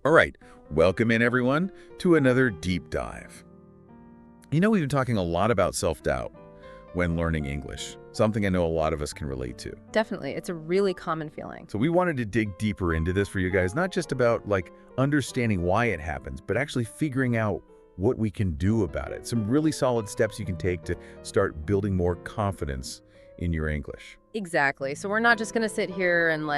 All right, welcome in everyone to another deep dive. You know, we've been talking a lot about self-doubt when learning English, something I know a lot of us can relate to. Definitely. It's a really common feeling. So we wanted to dig deeper into this for you guys, not just about understanding why it happens, but actually figuring out what we can do about it. Some really solid steps you can take to start building more confidence in your English. Exactly. So we're not just going to sit here and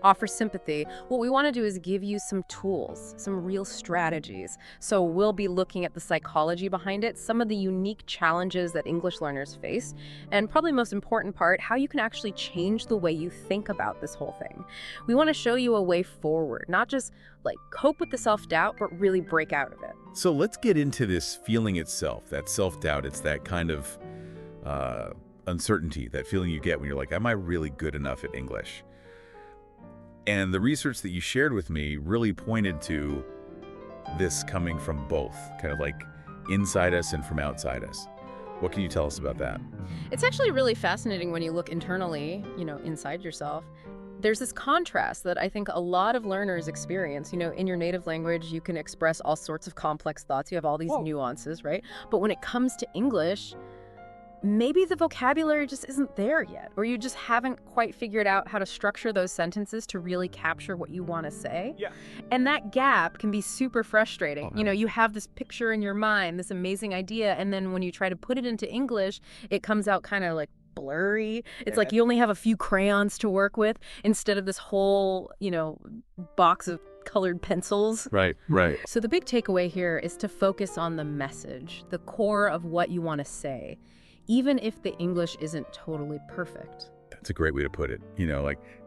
offer sympathy. What we want to do is give you some tools, some real strategies. So we'll be looking at the psychology behind it, some of the unique challenges that English learners face, and probably most important part, how you can actually change the way you think about this whole thing. We want to show you a way forward, not just cope with the self-doubt, but really break out of it. So let's get into this feeling itself, that self-doubt. It's that kind of uncertainty, that feeling you get when you're like, am I really good enough at English? And the research that you shared with me really pointed to this coming from both, kind of like inside us and from outside us. What can you tell us about that? It's actually really fascinating when you look internally, inside yourself. There's this contrast that I think a lot of learners experience. In your native language, you can express all sorts of complex thoughts. You have all these nuances, right? But when it comes to English, maybe the vocabulary just isn't there yet, or you just haven't quite figured out how to structure those sentences to really capture what you want to say. Yeah. And that gap can be super frustrating. You have this picture in your mind, this amazing idea, and then when you try to put it into English, it comes out kind of blurry. It's like you only have a few crayons to work with instead of this whole, box of colored pencils. Right. So the big takeaway here is to focus on the message, the core of what you want to say, even if the English isn't totally perfect. That's a great way to put it.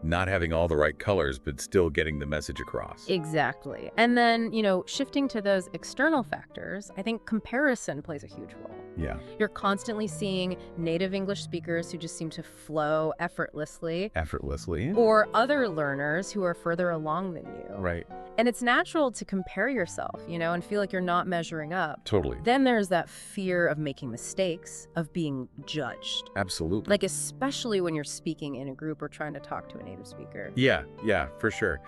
Not having all the right colors, but still getting the message across. Exactly. And then, shifting to those external factors, I think comparison plays a huge role. Yeah. You're constantly seeing native English speakers who just seem to flow effortlessly. Or other learners who are further along than you. Right. And it's natural to compare yourself, and feel like you're not measuring up. Totally. Then there's that fear of making mistakes, of being judged. Absolutely. Especially when you're speaking in a group or trying to talk to a native speaker. Yeah, for sure.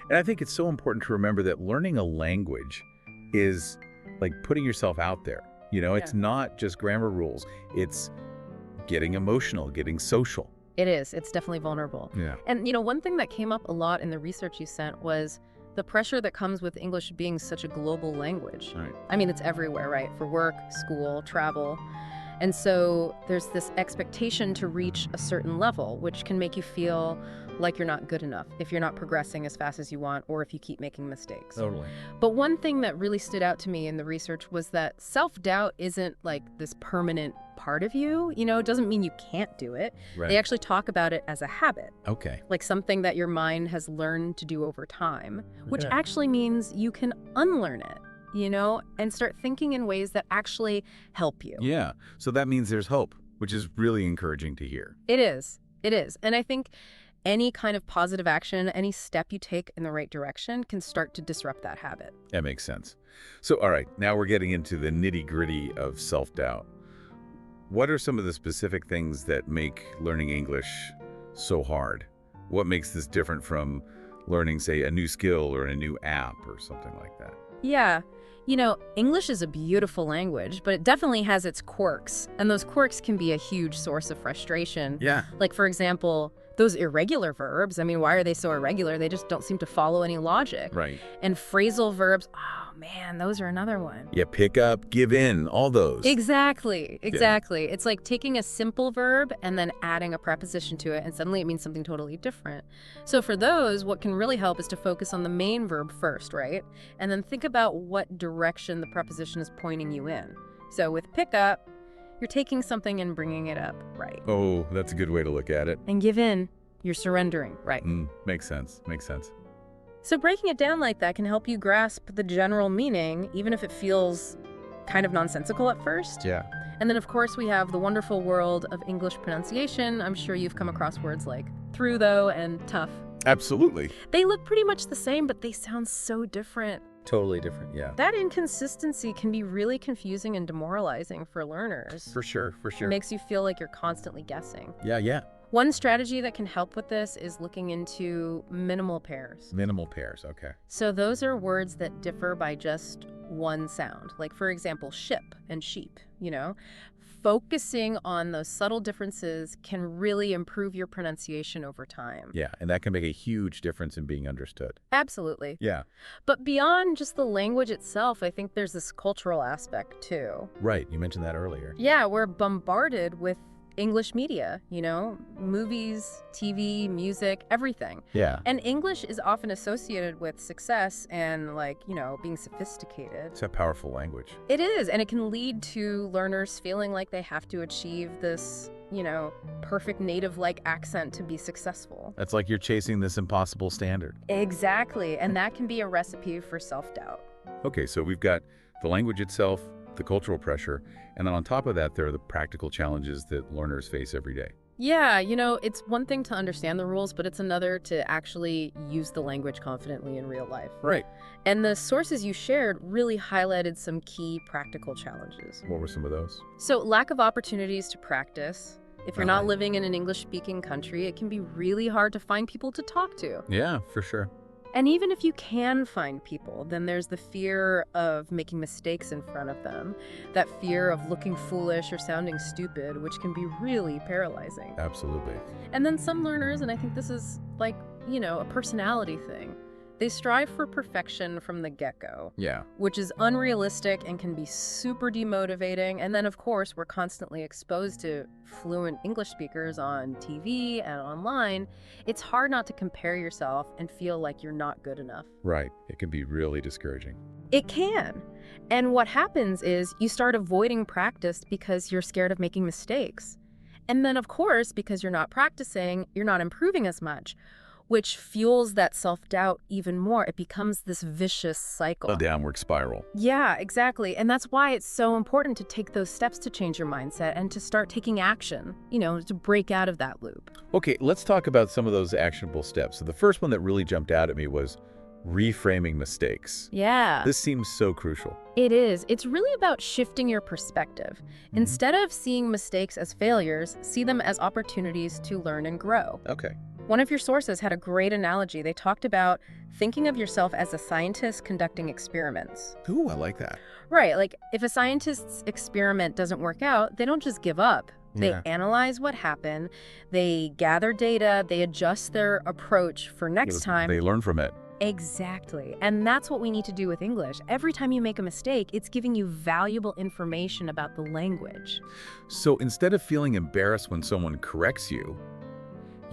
And I think it's so important to remember that learning a language is like putting yourself out there. It's not just grammar rules. It's getting emotional, getting social. It is. It's definitely vulnerable. Yeah. And, one thing that came up a lot in the research you sent was the pressure that comes with English being such a global language. Right. I mean, it's everywhere, right? For work, school, travel. And so there's this expectation to reach a certain level, which can make you feel like you're not good enough if you're not progressing as fast as you want, or if you keep making mistakes. Totally. But one thing that really stood out to me in the research was that self-doubt isn't this permanent part of you. It doesn't mean you can't do it. Right. They actually talk about it as a habit. Okay. Like something that your mind has learned to do over time, which actually means you can unlearn it. And start thinking in ways that actually help you. Yeah. So that means there's hope, which is really encouraging to hear. It is. And I think any kind of positive action, any step you take in the right direction can start to disrupt that habit. That makes sense. So, all right, now we're getting into the nitty-gritty of self-doubt. What are some of the specific things that make learning English so hard? What makes this different from learning, say, a new skill or a new app or something like that? Yeah. English is a beautiful language, but it definitely has its quirks. And those quirks can be a huge source of frustration. Yeah. For example, those irregular verbs, why are they so irregular? They just don't seem to follow any logic. Right. And phrasal verbs, oh man, those are another one. Yeah, pick up, give in, all those. Exactly. Yeah. It's like taking a simple verb and then adding a preposition to it, and suddenly it means something totally different. So for those, what can really help is to focus on the main verb first, right? And then think about what direction the preposition is pointing you in. So with pick up, you're taking something and bringing it up, right? Oh, that's a good way to look at it. And give in, you're surrendering, right? Makes sense. So breaking it down like that can help you grasp the general meaning, even if it feels kind of nonsensical at first. Yeah. And then, of course, we have the wonderful world of English pronunciation. I'm sure you've come across words like through, though, and tough. Absolutely. They look pretty much the same, but they sound so different. Totally different, yeah. That inconsistency can be really confusing and demoralizing for learners. For sure. It makes you feel like you're constantly guessing. Yeah. One strategy that can help with this is looking into minimal pairs. Minimal pairs, okay. So those are words that differ by just one sound. Like, for example, ship and sheep, Focusing on those subtle differences can really improve your pronunciation over time. Yeah, and that can make a huge difference in being understood. Absolutely. Yeah. But beyond just the language itself, I think there's this cultural aspect too. Right, you mentioned that earlier. Yeah, we're bombarded with English media, movies, TV, music, everything. Yeah. And English is often associated with success and being sophisticated. It's a powerful language. It is, and it can lead to learners feeling like they have to achieve this, perfect native-like accent to be successful. That's like you're chasing this impossible standard. Exactly, and that can be a recipe for self-doubt. Okay, so we've got the language itself, the cultural pressure, and then on top of that, there are the practical challenges that learners face every day. Yeah, it's one thing to understand the rules, but it's another to actually use the language confidently in real life. Right. And the sources you shared really highlighted some key practical challenges. What were some of those? So, lack of opportunities to practice. If you're not living in an English-speaking country, it can be really hard to find people to talk to. Yeah, for sure. And even if you can find people, then there's the fear of making mistakes in front of them, that fear of looking foolish or sounding stupid, which can be really paralyzing. Absolutely. And then some learners, and I think this is a personality thing, they strive for perfection from the get-go. Yeah. Which is unrealistic and can be super demotivating. And then, of course, we're constantly exposed to fluent English speakers on TV and online. It's hard not to compare yourself and feel like you're not good enough. Right. It can be really discouraging. It can. And what happens is you start avoiding practice because you're scared of making mistakes. And then, of course, because you're not practicing, you're not improving as much, which fuels that self-doubt even more. It becomes this vicious cycle. A downward spiral. Yeah, exactly. And that's why it's so important to take those steps to change your mindset and to start taking action, to break out of that loop. Okay, let's talk about some of those actionable steps. So the first one that really jumped out at me was reframing mistakes. Yeah. This seems so crucial. It is. It's really about shifting your perspective. Instead of seeing mistakes as failures, see them as opportunities to learn and grow. Okay. One of your sources had a great analogy. They talked about thinking of yourself as a scientist conducting experiments. Ooh, I like that. Right, like if a scientist's experiment doesn't work out, they don't just give up. They analyze what happened, they gather data, they adjust their approach for next time. They learn from it. Exactly. And that's what we need to do with English. Every time you make a mistake, it's giving you valuable information about the language. So instead of feeling embarrassed when someone corrects you,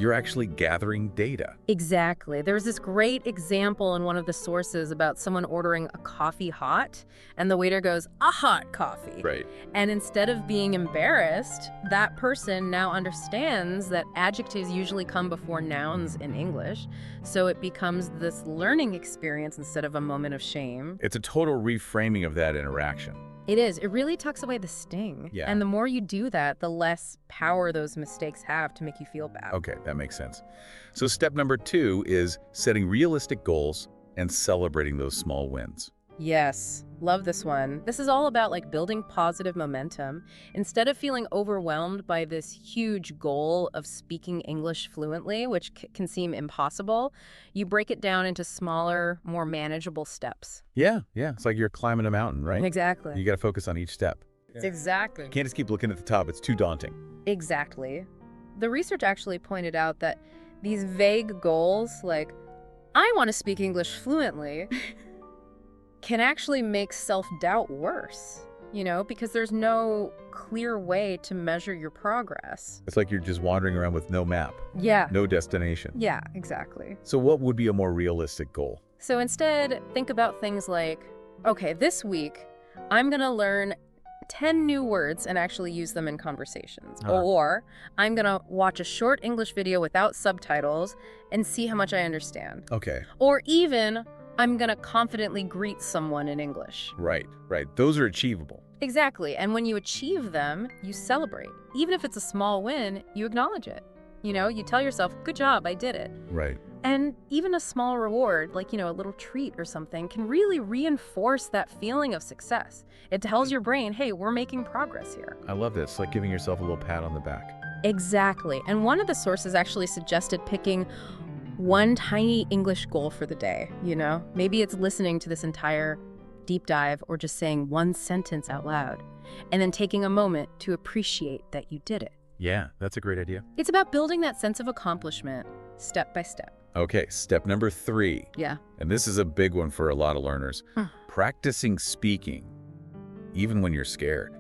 you're actually gathering data. Exactly. There's this great example in one of the sources about someone ordering a coffee hot, and the waiter goes, "A hot coffee." Right. And instead of being embarrassed, that person now understands that adjectives usually come before nouns in English, so it becomes this learning experience instead of a moment of shame. It's a total reframing of that interaction. It is. It really tucks away the sting. Yeah. And the more you do that, the less power those mistakes have to make you feel bad. Okay, that makes sense. So step number 2 is setting realistic goals and celebrating those small wins. Yes, love this one. This is all about building positive momentum. Instead of feeling overwhelmed by this huge goal of speaking English fluently, which can seem impossible, you break it down into smaller, more manageable steps. Yeah. It's like you're climbing a mountain, right? Exactly. You got to focus on each step. Exactly. You can't just keep looking at the top. It's too daunting. Exactly. The research actually pointed out that these vague goals, like, I want to speak English fluently, can actually make self-doubt worse, because there's no clear way to measure your progress. It's like you're just wandering around with no map, Yeah. no destination. Yeah, exactly. So what would be a more realistic goal? So instead, think about things like, okay, this week, I'm going to learn 10 new words and actually use them in conversations. Or I'm going to watch a short English video without subtitles and see how much I understand. Okay. Or even, I'm going to confidently greet someone in English. Right. Those are achievable. Exactly. And when you achieve them, you celebrate. Even if it's a small win, you acknowledge it. You tell yourself, good job, I did it. Right. And even a small reward, like, a little treat or something, can really reinforce that feeling of success. It tells your brain, hey, we're making progress here. I love this. It's like giving yourself a little pat on the back. Exactly. And one of the sources actually suggested picking one tiny English goal for the day, you know? Maybe it's listening to this entire deep dive or just saying one sentence out loud and then taking a moment to appreciate that you did it. Yeah, that's a great idea. It's about building that sense of accomplishment step by step. Okay, step number 3. Yeah. And this is a big one for a lot of learners. Practicing speaking, even when you're scared.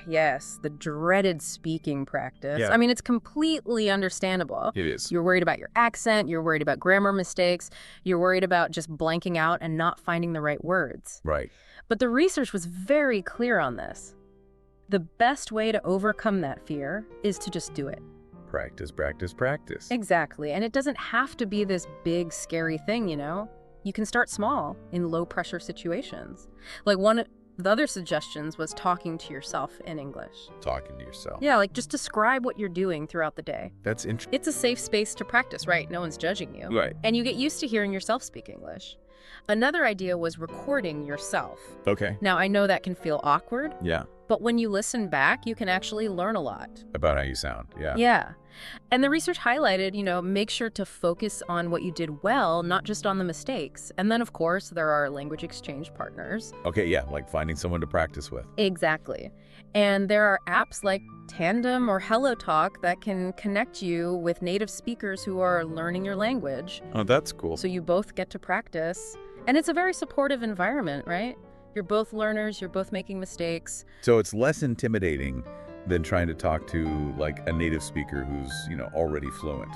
Yes, the dreaded speaking practice. Yeah. I mean, it's completely understandable. It is. You're worried about your accent, you're worried about grammar mistakes, you're worried about just blanking out and not finding the right words. Right. But the research was very clear on this. The best way to overcome that fear is to just do it. Practice, practice, practice. Exactly. And it doesn't have to be this big, scary thing, you know? You can start small in low-pressure situations. Like one of the other suggestions was talking to yourself in English. Talking to yourself. Yeah, like just describe what you're doing throughout the day. That's interesting. It's a safe space to practice, right? No one's judging you. Right. And you get used to hearing yourself speak English. Another idea was recording yourself. Okay. Now, I know that can feel awkward, Yeah. but when you listen back, you can actually learn a lot. About how you sound. Yeah. Yeah. And the research highlighted, make sure to focus on what you did well, not just on the mistakes. And then, of course, there are language exchange partners. Okay, yeah, like finding someone to practice with. Exactly. And there are apps like Tandem or HelloTalk that can connect you with native speakers who are learning your language. Oh, that's cool. So you both get to practice. And it's a very supportive environment, right? You're both learners, you're both making mistakes. So it's less intimidating than trying to talk to like a native speaker who's, already fluent.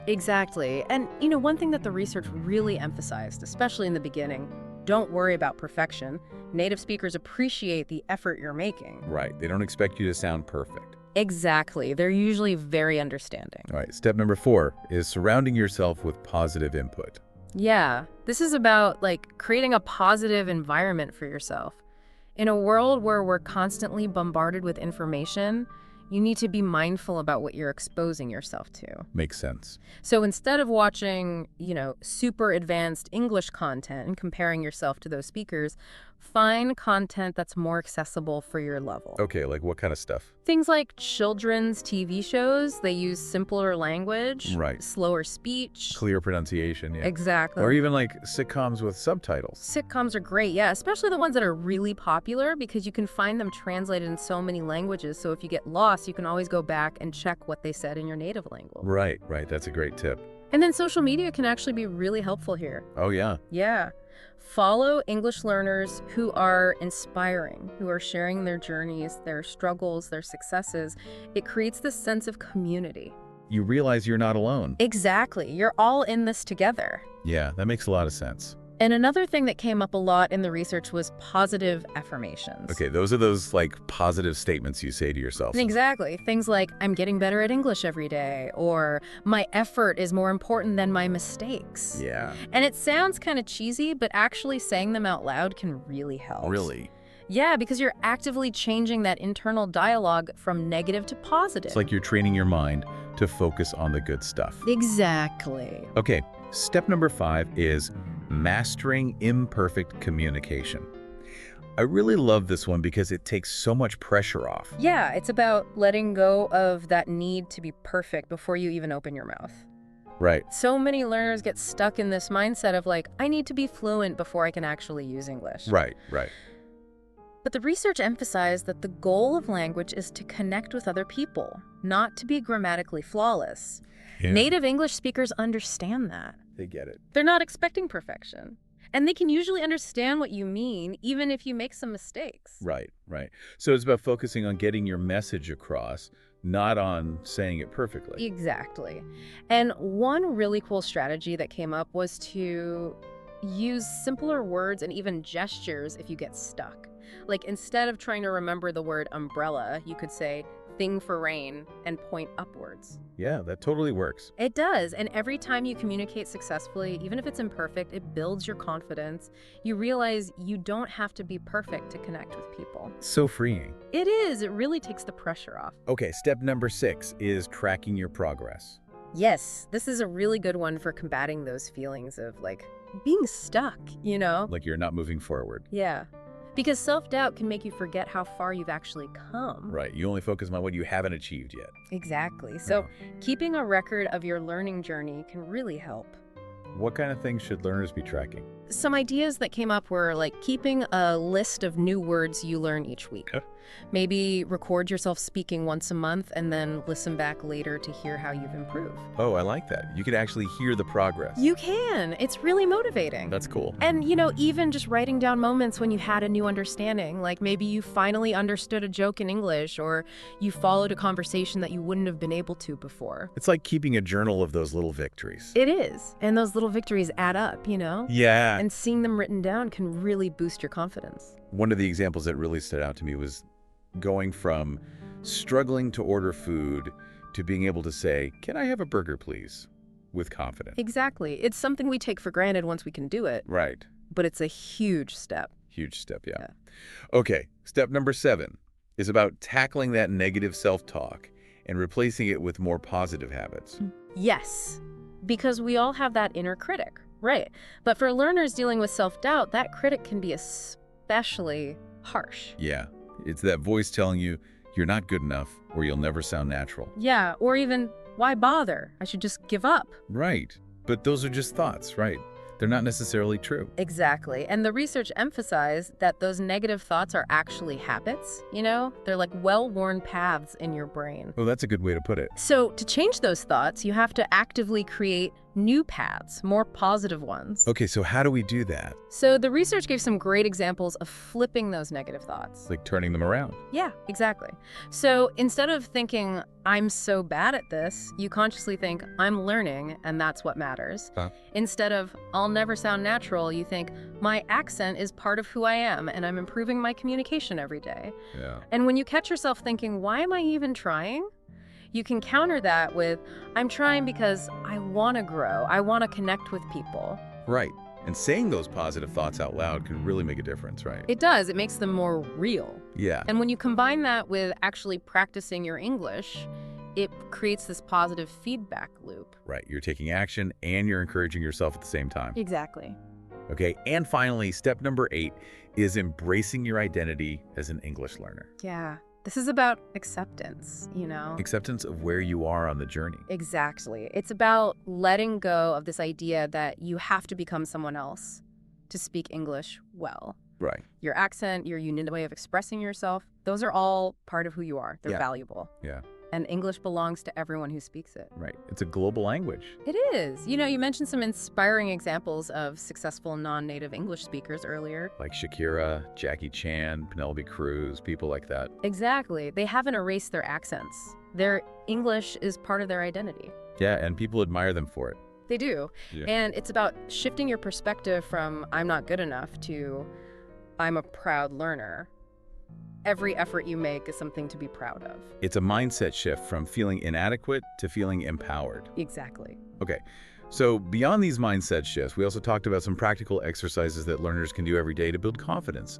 Exactly. And, one thing that the research really emphasized, especially in the beginning, don't worry about perfection. Native speakers appreciate the effort you're making. Right. They don't expect you to sound perfect. Exactly. They're usually very understanding. All right. Step number 4 is surrounding yourself with positive input. Yeah. This is about, creating a positive environment for yourself. In a world where we're constantly bombarded with information, you need to be mindful about what you're exposing yourself to. Makes sense. So instead of watching, super advanced English content and comparing yourself to those speakers, find content that's more accessible for your level. Okay, like what kind of stuff? Things like children's TV shows, they use simpler language, Right. slower speech. Clear pronunciation, yeah. Exactly. Or even like sitcoms with subtitles. Sitcoms are great, yeah, especially the ones that are really popular because you can find them translated in so many languages. So if you get lost, you can always go back and check what they said in your native language. Right. That's a great tip. And then social media can actually be really helpful here. Oh, yeah. Yeah. Follow English learners who are inspiring, who are sharing their journeys, their struggles, their successes. It creates this sense of community. You realize you're not alone. Exactly. You're all in this together. Yeah, that makes a lot of sense. And another thing that came up a lot in the research was positive affirmations. Okay, those are those positive statements you say to yourself. Exactly. Things like, I'm getting better at English every day, or my effort is more important than my mistakes. Yeah. And it sounds kind of cheesy, but actually saying them out loud can really help. Really? Yeah, because you're actively changing that internal dialogue from negative to positive. It's like you're training your mind to focus on the good stuff. Exactly. Okay, step number 5 is mastering imperfect communication. I really love this one because it takes so much pressure off. Yeah, it's about letting go of that need to be perfect before you even open your mouth. Right. So many learners get stuck in this mindset of I need to be fluent before I can actually use English. Right. But the research emphasized that the goal of language is to connect with other people, not to be grammatically flawless. Yeah. Native English speakers understand that. They get it. They're not expecting perfection. And they can usually understand what you mean, even if you make some mistakes. Right. So it's about focusing on getting your message across, not on saying it perfectly. Exactly. And one really cool strategy that came up was to use simpler words and even gestures if you get stuck. Instead of trying to remember the word umbrella, you could say thing for rain and point upwards. Yeah, that totally works. It does. And every time you communicate successfully, even if it's imperfect, it builds your confidence. You realize you don't have to be perfect to connect with people. So freeing. It is. It really takes the pressure off. Okay, step number 6 is tracking your progress. Yes, this is a really good one for combating those feelings of being stuck, Like you're not moving forward. Yeah. Because self-doubt can make you forget how far you've actually come. Right. You only focus on what you haven't achieved yet. Exactly. So keeping a record of your learning journey can really help. What kind of things should learners be tracking? Some ideas that came up were like keeping a list of new words you learn each week. Maybe record yourself speaking once a month and then listen back later to hear how you've improved. Oh, I like that. You could actually hear the progress. You can. It's really motivating. That's cool. And, you know, even just writing down moments when you had a new understanding, like maybe you finally understood a joke in English or you followed a conversation that you wouldn't have been able to before. It's like keeping a journal of those little victories. It is. And those little victories add up, you know? Yeah. And seeing them written down can really boost your confidence. One of the examples that really stood out to me was going from struggling to order food to being able to say, "Can I have a burger, please?" with confidence. Exactly. It's something we take for granted once we can do it, Right. but it's a huge step. Huge step, yeah. Okay, step number 7 is about tackling that negative self-talk and replacing it with more positive habits. Yes, because we all have that inner critic, right? But for learners dealing with self-doubt, that critic can be especially harsh. Yeah, it's that voice telling you you're not good enough or you'll never sound natural. Yeah, or even, why bother? I should just give up. Right, but those are just thoughts, right? They're not necessarily true. Exactly. And the research emphasized that those negative thoughts are actually habits, you know? They're like well-worn paths in your brain. Oh, that's a good way to put it. So to change those thoughts, you have to actively create new paths, more positive ones. Okay, so how do we do that? So the research gave some great examples of flipping those negative thoughts. Like turning them around. Yeah, exactly. So instead of thinking, I'm so bad at this, you consciously think, I'm learning, and that's what matters. Instead of, I'll never sound natural, you think, my accent is part of who I am, and I'm improving my communication every day. Yeah. And when you catch yourself thinking, why am I even trying? You can counter that with, I'm trying because I want to grow. I want to connect with people. Right. And saying those positive thoughts out loud can really make a difference, right? It does. It makes them more real. Yeah. And when you combine that with actually practicing your English, it creates this positive feedback loop. Right. You're taking action and you're encouraging yourself at the same time. Exactly. Okay. And finally, step number 8 is embracing your identity as an English learner. Yeah. This is about acceptance, you know? Acceptance of where you are on the journey. Exactly. It's about letting go of this idea that you have to become someone else to speak English well. Right. Your accent, your unique way of expressing yourself, those are all part of who you are. They're valuable. Yeah. And English belongs to everyone who speaks it. Right. It's a global language. It is. You know, you mentioned some inspiring examples of successful non-native English speakers earlier. Like Shakira, Jackie Chan, Penelope Cruz, people like that. Exactly. They haven't erased their accents. Their English is part of their identity. Yeah, and people admire them for it. They do. Yeah. And it's about shifting your perspective from I'm not good enough to I'm a proud learner. Every effort you make is something to be proud of. It's a mindset shift from feeling inadequate to feeling empowered. Exactly. Okay, so beyond these mindset shifts, we also talked about some practical exercises that learners can do every day to build confidence.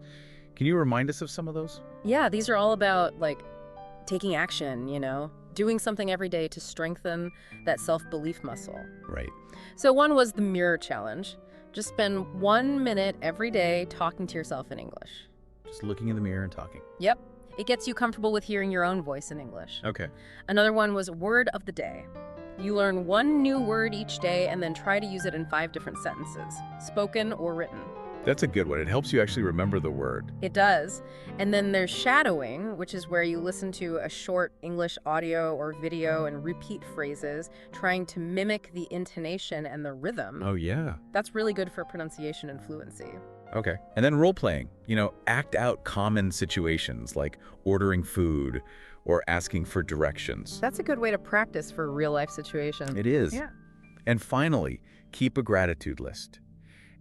Can you remind us of some of those? Yeah, these are all about like taking action, you know, doing something every day to strengthen that self-belief muscle. Right. So one was the mirror challenge. Just spend 1 minute every day talking to yourself in English. Just looking in the mirror and talking. Yep. It gets you comfortable with hearing your own voice in English. Okay. Another one was word of the day. You learn one new word each day and then try to use it in 5 different sentences, spoken or written. That's a good one. It helps you actually remember the word. It does. And then there's shadowing, which is where you listen to a short English audio or video and repeat phrases, trying to mimic the intonation and the rhythm. Oh, yeah. That's really good for pronunciation and fluency. Okay. And then role playing. You know, act out common situations like ordering food or asking for directions. That's a good way to practice for real life situations. It is. Yeah. And finally, keep a gratitude list.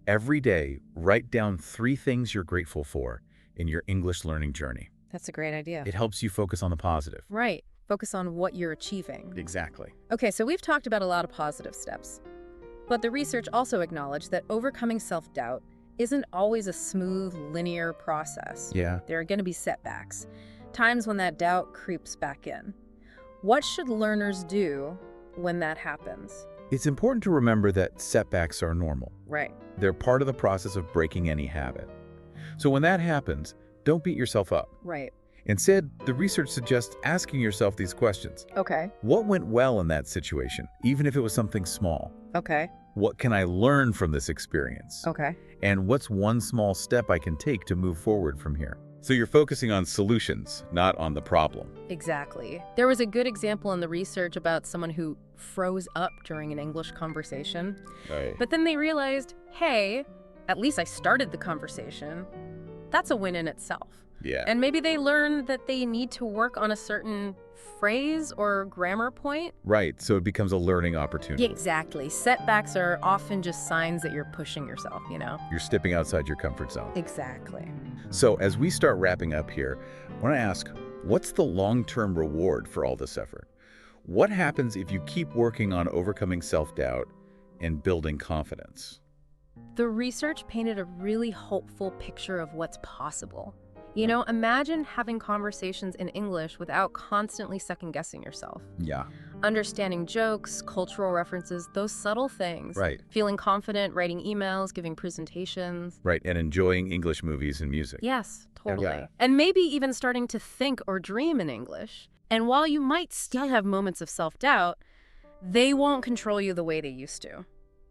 Every day, write down 3 things you're grateful for in your English learning journey. That's a great idea. It helps you focus on the positive. Right. Focus on what you're achieving. Exactly. Okay, so we've talked about a lot of positive steps. But the research also acknowledged that overcoming self-doubt isn't always a smooth, linear process. Yeah. There are going to be setbacks, times when that doubt creeps back in. What should learners do when that happens? It's important to remember that setbacks are normal. Right. They're part of the process of breaking any habit. So when that happens, don't beat yourself up. Right. Instead, the research suggests asking yourself these questions. Okay. What went well in that situation, even if it was something small? Okay. What can I learn from this experience? Okay. And what's one small step I can take to move forward from here? So you're focusing on solutions, not on the problem. Exactly. There was a good example in the research about someone who froze up during an English conversation. Right. But then they realized, hey, at least I started the conversation. That's a win in itself. Yeah. And maybe they learn that they need to work on a certain phrase or grammar point. Right, so it becomes a learning opportunity. Exactly. Setbacks are often just signs that you're pushing yourself, you know? You're stepping outside your comfort zone. Exactly. So as we start wrapping up here, I want to ask, what's the long-term reward for all this effort? What happens if you keep working on overcoming self-doubt and building confidence? The research painted a really hopeful picture of what's possible. You know, imagine having conversations in English without constantly second-guessing yourself. Yeah. Understanding jokes, cultural references, those subtle things. Right. Feeling confident, writing emails, giving presentations. Right, and enjoying English movies and music. Yes, totally. Yeah. And maybe even starting to think or dream in English. And while you might still have moments of self-doubt, they won't control you the way they used to.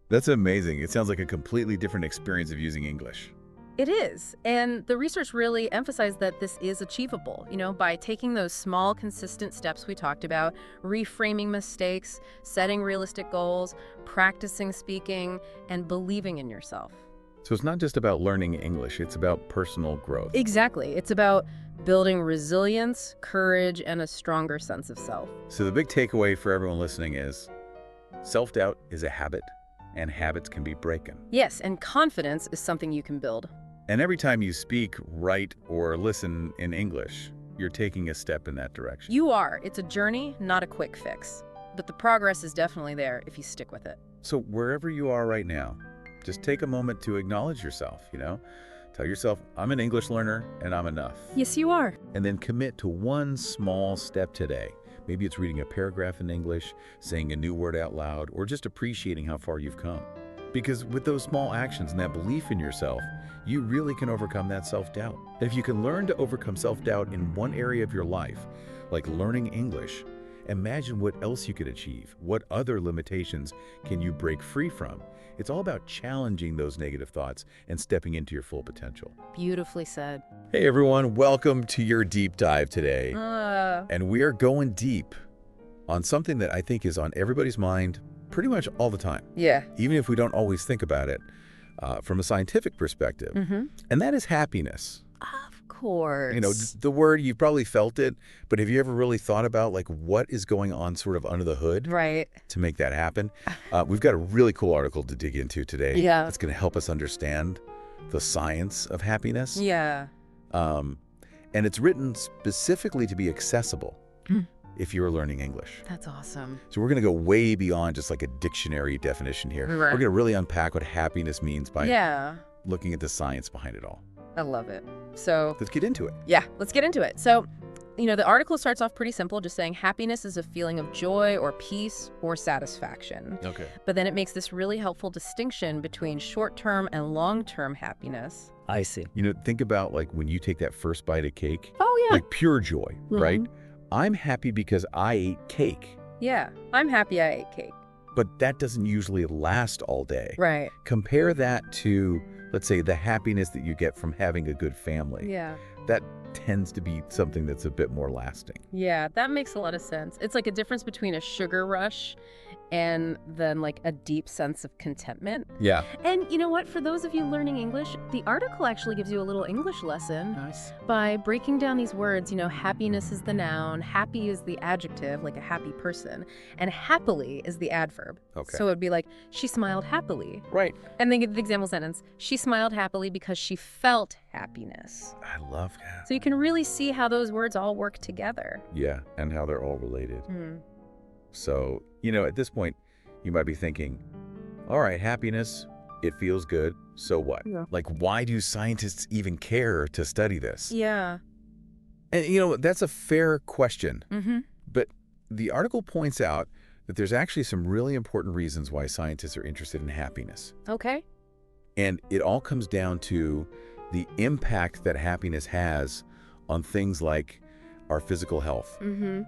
That's amazing. It sounds like a completely different experience of using English. It is. And the research really emphasized that this is achievable, you know, by taking those small, consistent steps we talked about, reframing mistakes, setting realistic goals, practicing speaking, and believing in yourself. So it's not just about learning English, it's about personal growth. Exactly. It's about building resilience, courage, and a stronger sense of self. So the big takeaway for everyone listening is self-doubt is a habit, and habits can be broken. Yes, and confidence is something you can build. And every time you speak, write, or listen in English, you're taking a step in that direction. You are. It's a journey, not a quick fix. But the progress is definitely there if you stick with it. So wherever you are right now, just take a moment to acknowledge yourself, you know? Tell yourself, I'm an English learner and I'm enough. Yes, you are. And then commit to one small step today. Maybe it's reading a paragraph in English, saying a new word out loud, or just appreciating how far you've come. Because with those small actions and that belief in yourself, you really can overcome that self-doubt. If you can learn to overcome self-doubt in one area of your life, like learning English, imagine what else you could achieve. What other limitations can you break free from? It's all about challenging those negative thoughts and stepping into your full potential. Beautifully said. Hey everyone, welcome to your deep dive today. And we are going deep on something that I think is on everybody's mind pretty much all the time. Yeah. Even if we don't always think about it from a scientific perspective. And that is happiness. Of course. You know, the word, you've probably felt it, but have you ever really thought about like what is going on sort of under the hood Right. to make that happen? We've got a really cool article to dig into today. Yeah. That's going to help us understand the science of happiness. Yeah. And it's written specifically to be accessible if you're learning English. That's awesome. So we're going to go way beyond just like a dictionary definition here. Right. We're going to really unpack what happiness means by Yeah. looking at the science behind it all. I love it. So, Let's get into it. yeah, let's get into it. So, you know, the article starts off pretty simple, just saying happiness is a feeling of joy or peace or satisfaction. Okay. But then it makes this really helpful distinction between short-term and long-term happiness. I see. You know, think about like when you take that first bite of cake, Oh, yeah. like pure joy, right? I'm happy because I ate cake, Yeah. I'm happy I ate cake. but that doesn't usually last all day. Right. Compare that to, let's say, the happiness that you get from having a good family. Yeah. That tends to be something that's a bit more lasting. Yeah, that makes a lot of sense. It's like a difference between a sugar rush and then like a deep sense of contentment. Yeah. And you know what? For those of you learning English, the article actually gives you a little English lesson Nice. by breaking down these words. You know, happiness is the noun, happy is the adjective, like a happy person, and happily is the adverb. Okay. So it'd be like, she smiled happily. Right. And then give the example sentence, she smiled happily because she felt happiness. I love that. So you can really see how those words all work together. Yeah, and how they're all related. Hmm. So, you know, at this point, you might be thinking, all right, happiness, it feels good, so what? Yeah. Like, why do scientists even care to study this? Yeah. And, you know, that's a fair question. Mm-hmm. But the article points out that there's actually some really important reasons why scientists are interested in happiness. Okay. And it all comes down to the impact that happiness has on things like our physical health,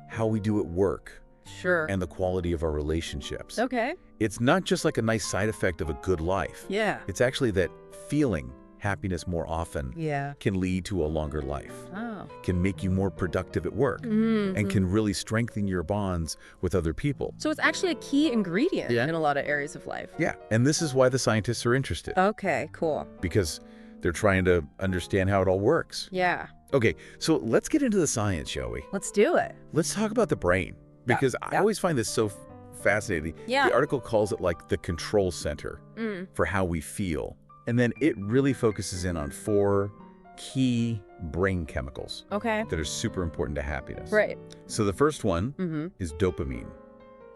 how we do at work, Sure. and the quality of our relationships. Okay. It's not just like a nice side effect of a good life. Yeah. It's actually that feeling happiness more often Yeah. can lead to a longer life, Oh. can make you more productive at work, and can really strengthen your bonds with other people. So it's actually a key ingredient Yeah. in a lot of areas of life. Yeah, and this is why the scientists are interested, Okay, cool. because they're trying to understand how it all works. Yeah. Okay, so let's get into the science, shall we? Let's do it. Let's talk about the brain, because I always find this so fascinating. Yeah. The article calls it like the control center for how we feel. And then it really focuses in on 4 key brain chemicals Okay. that are super important to happiness. Right. So the first one is dopamine,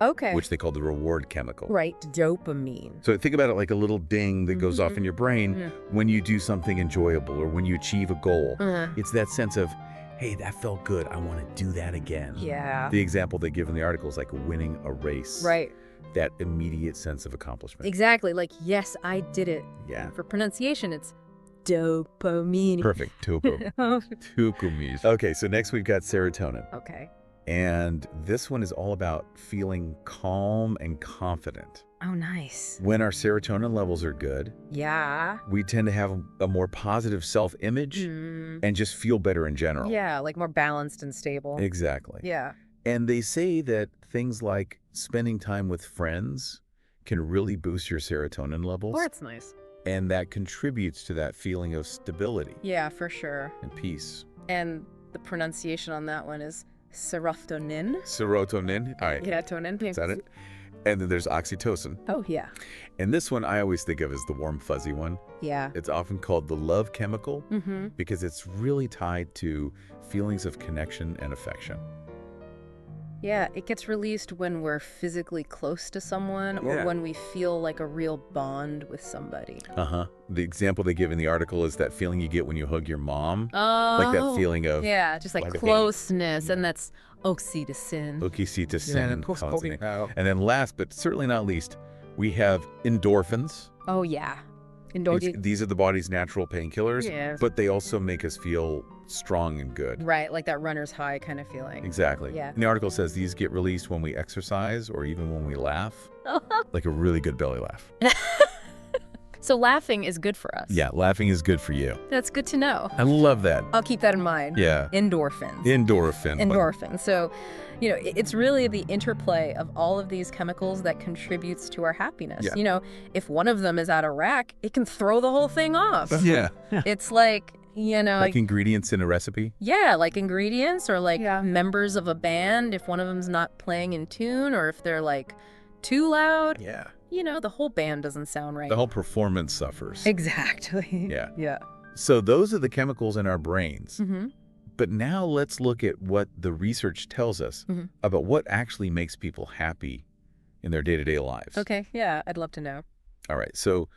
Okay. which they call the reward chemical. Right. Dopamine. So think about it like a little ding that goes off in your brain when you do something enjoyable or when you achieve a goal. It's that sense of, hey, that felt good. I want to do that again. Yeah. The example they give in the article is like winning a race. Right. That immediate sense of accomplishment. Exactly. Like, yes, I did it. Yeah. For pronunciation, it's dopamine. Perfect. Topo. Tukumis. Okay, so next we've got serotonin. Okay. And this one is all about feeling calm and confident. Oh, nice. When our serotonin levels are good, Yeah. we tend to have a more positive self-image and just feel better in general. Yeah, like more balanced and stable. Exactly. Yeah. And they say that things like spending time with friends can really boost your serotonin levels. Well, that's nice. And that contributes to that feeling of stability Yeah, for sure. and peace. And the pronunciation on that one is serotonin. Serotonin. All right. Yeah, tonin. Is that it? And then there's oxytocin. Oh, yeah. And this one I always think of as the warm, fuzzy one. Yeah. It's often called the love chemical Mm-hmm. because it's really tied to feelings of connection and affection. Yeah, it gets released when we're physically close to someone or Yeah. when we feel like a real bond with somebody. Uh-huh. The example they give in the article is that feeling you get when you hug your mom. Oh. Like that feeling of Yeah, just like like a- closeness, and that's oxytocin. oxytocin. And then last, but certainly not least, we have endorphins. Oh, yeah. Indulgent. These are the body's natural painkillers, Yes. but they also make us feel strong and good. Right, like that runner's high kind of feeling. Exactly. Yeah. And the article says these get released when we exercise or even when we laugh, like a really good belly laugh. So laughing is good for us. Yeah, laughing is good for you. That's good to know. I love that. I'll keep that in mind. Yeah. Endorphins. Endorphin. Endorphins. So, you know, it's really the interplay of all of these chemicals that contributes to our happiness. Yeah. You know, if one of them is out of whack, it can throw the whole thing off. Yeah. It's like, you know, Like ingredients in a recipe. yeah, like ingredients or like Yeah. members of a band. If one of them's not playing in tune or if they're like too loud, Yeah. you know, the whole band doesn't sound right. The whole performance suffers. Exactly. Yeah. Yeah. So those are the chemicals in our brains. Mm-hmm. But now let's look at what the research tells us Mhm. about what actually makes people happy in their day-to-day lives. Okay. Yeah, I'd love to know. All right. So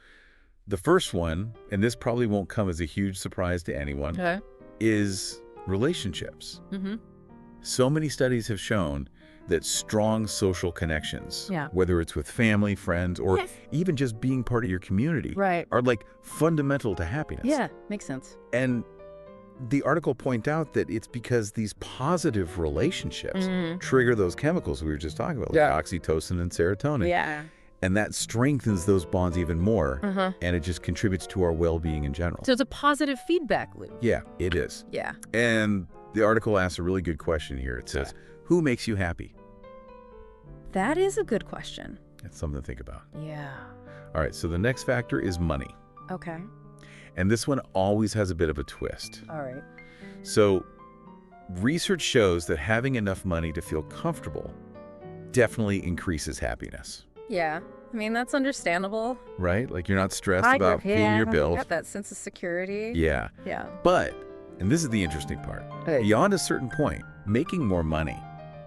the first one, and this probably won't come as a huge surprise to anyone, Okay. is relationships. Mm-hmm. So many studies have shown that strong social connections, Yeah. whether it's with family, friends, or Yes. even just being part of your community, Right. are like fundamental to happiness. Yeah, makes sense. And the article point out that it's because these positive relationships trigger those chemicals we were just talking about, like Yeah. oxytocin and serotonin. Yeah. And that strengthens those bonds even more, Uh-huh. and it just contributes to our well-being in general. So it's a positive feedback loop. Yeah, it is. Yeah. And the article asks a really good question here. It says, who makes you happy? That is a good question. That's something to think about. Yeah. All right, so the next factor is money. Okay. And this one always has a bit of a twist. All right. So research shows that having enough money to feel comfortable definitely increases happiness, Yeah. I mean, that's understandable. right? Like you're not stressed I about get- paying your yeah, bills. Got that sense of security. Yeah. Yeah. But, and this is the interesting part, beyond a certain point, making more money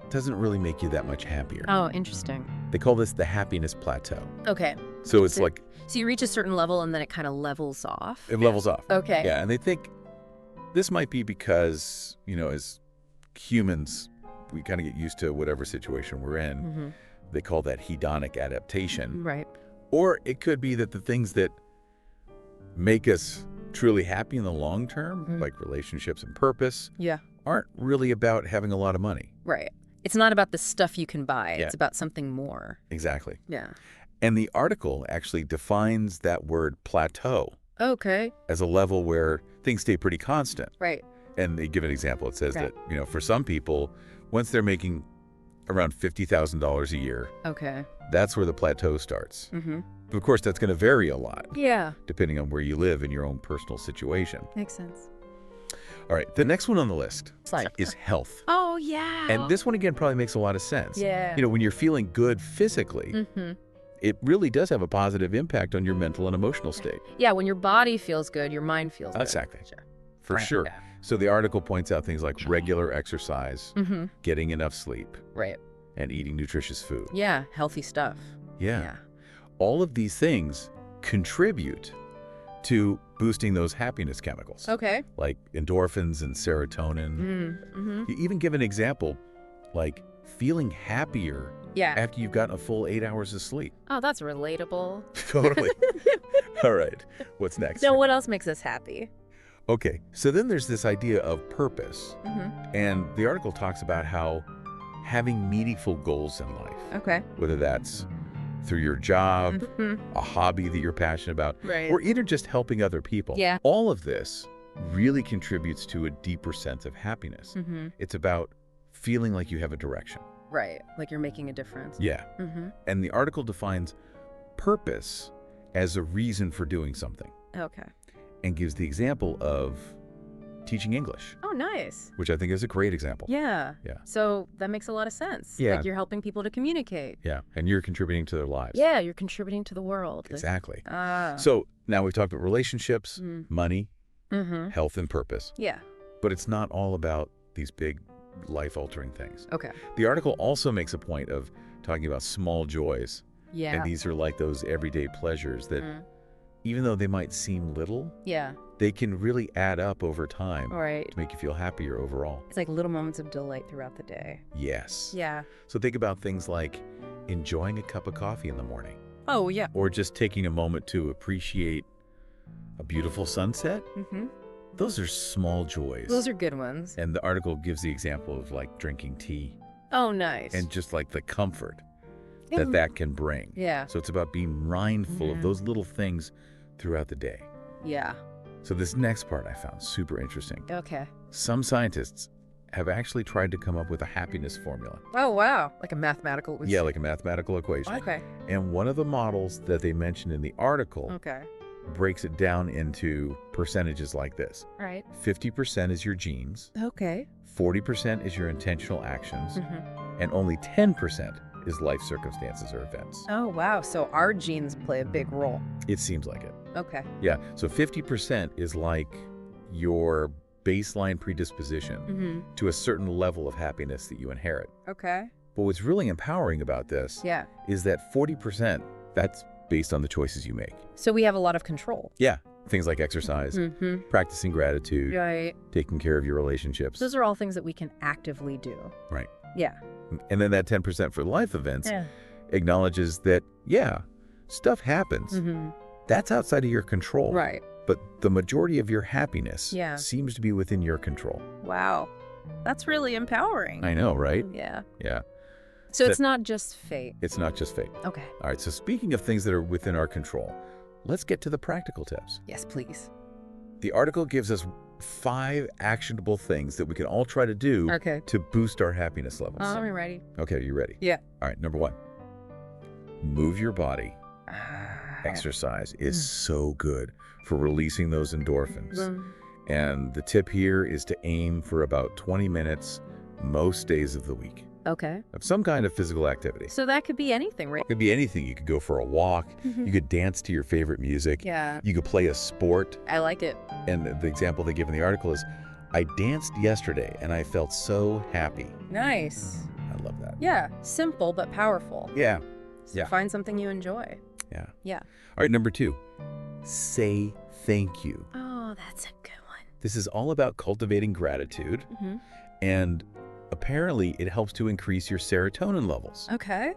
doesn't really make you that much happier. Oh, interesting. They call this the happiness plateau. Okay. So it's like So you reach a certain level and then it kind of levels off. it levels off. Okay. Yeah, and they think this might be because, you know, as humans, we kind of get used to whatever situation we're in. Mm-hmm. They call that hedonic adaptation. Right. Or it could be that the things that make us truly happy in the long term, like relationships and purpose, Yeah. aren't really about having a lot of money. Right. It's not about the stuff you can buy. Yeah. It's about something more. Exactly. Yeah. And the article actually defines that word plateau Okay. as a level where things stay pretty constant. Right. And they give an example. It says Right. that, for some people, once they're making around $50,000 a year, Okay. that's where the plateau starts. Mm-hmm. But of course, that's going to vary a lot, Yeah. depending on where you live in your own personal situation. Makes sense. All right, the next one on the list is health. Oh, yeah. And this one, again, probably makes a lot of sense. Yeah. When you're feeling good physically, it really does have a positive impact on your mental and emotional state. Yeah, when your body feels good, your mind feels good. Exactly. Sure. For sure. Yeah. So the article points out things like regular exercise, getting enough sleep, Right. and eating nutritious food. Yeah, healthy stuff. Yeah. All of these things contribute to boosting those happiness chemicals, Okay. like endorphins and serotonin. You even give an example, like feeling happier Yeah. after you've gotten a full 8 hours of sleep. Oh, that's relatable. Totally. All right. What's next? So what else makes us happy? Okay. So then there's this idea of purpose. Mm-hmm. And the article talks about how having meaningful goals in life, Okay. whether that's through your job, Mm-hmm. a hobby that you're passionate about, Right. or even just helping other people. Yeah. All of this really contributes to a deeper sense of happiness. Mm-hmm. It's about feeling like you have a direction. Right. Like you're making a difference. Yeah. Mm-hmm. And the article defines purpose as a reason for doing something Okay. and gives the example of teaching English, Oh, nice. which I think is a great example. Yeah. Yeah. So that makes a lot of sense. Yeah. Like you're helping people to communicate. Yeah. And you're contributing to their lives. Yeah, you're contributing to the world. Exactly. Ah. So now we've talked about relationships, money, Mm-hmm. health, and purpose. Yeah. But it's not all about these big life-altering things. Okay. The article also makes a point of talking about small joys. Yeah. And these are like those everyday pleasures that, even though they might seem little, Yeah. they can really add up over time Right. to make you feel happier overall. It's like little moments of delight throughout the day. Yes. Yeah. So think about things like enjoying a cup of coffee in the morning, Oh, yeah. or just taking a moment to appreciate a beautiful sunset. Mm-hmm. Those are small joys. Those are good ones. And the article gives the example of like drinking tea Oh, nice. and just like the comfort Yeah. that can bring. Yeah. So it's about being mindful of those little things throughout the day. Yeah. So this next part I found super interesting. Okay. Some scientists have actually tried to come up with a happiness formula. Oh, wow. Like a mathematical. Yeah, like a mathematical equation. Okay. And one of the models that they mentioned in the article Okay. breaks it down into percentages like this. Right. 50% is your genes, Okay. 40% is your intentional actions, and only 10% is life circumstances or events. Oh, wow. So our genes play a big role. It seems like it. Okay. Yeah, so 50% is like your baseline predisposition to a certain level of happiness that you inherit. Okay. But what's really empowering about this Yeah. is that 40%, that's based on the choices you make. So we have a lot of control. Yeah, things like exercise, Mm-hmm. practicing gratitude, Right. taking care of your relationships. Those are all things that we can actively do. Right. Yeah. And then that 10% for life events Yeah. acknowledges that, yeah, stuff happens. Mm-hmm. That's outside of your control. Right. But the majority of your happiness Yeah. seems to be within your control. Wow. That's really empowering. I know, right? Yeah. Yeah. So That- it's not just fate. It's not just fate. Okay. All right, so speaking of things that are within our control, let's get to the practical tips. Yes, please. The article gives us 5 actionable things that we can all try to do Okay. to boost our happiness levels. I'm ready. Okay, are you ready? Yeah. All right, number 1, move your body. Exercise is so good for releasing those endorphins. And the tip here is to aim for about 20 minutes most days of the week Okay. of some kind of physical activity. So that could be anything, right? It could be anything. You could go for a walk. You could dance to your favorite music. Yeah. You could play a sport. I like it. And the example they give in the article is, I danced yesterday and I felt so happy. Nice. I love that. Yeah. Simple but powerful. Yeah. So Yeah. Find something you enjoy. Yeah. Yeah. All right, number 2, say thank you. Oh, that's a good one. This is all about cultivating gratitude, and apparently it helps to increase your serotonin levels. Okay.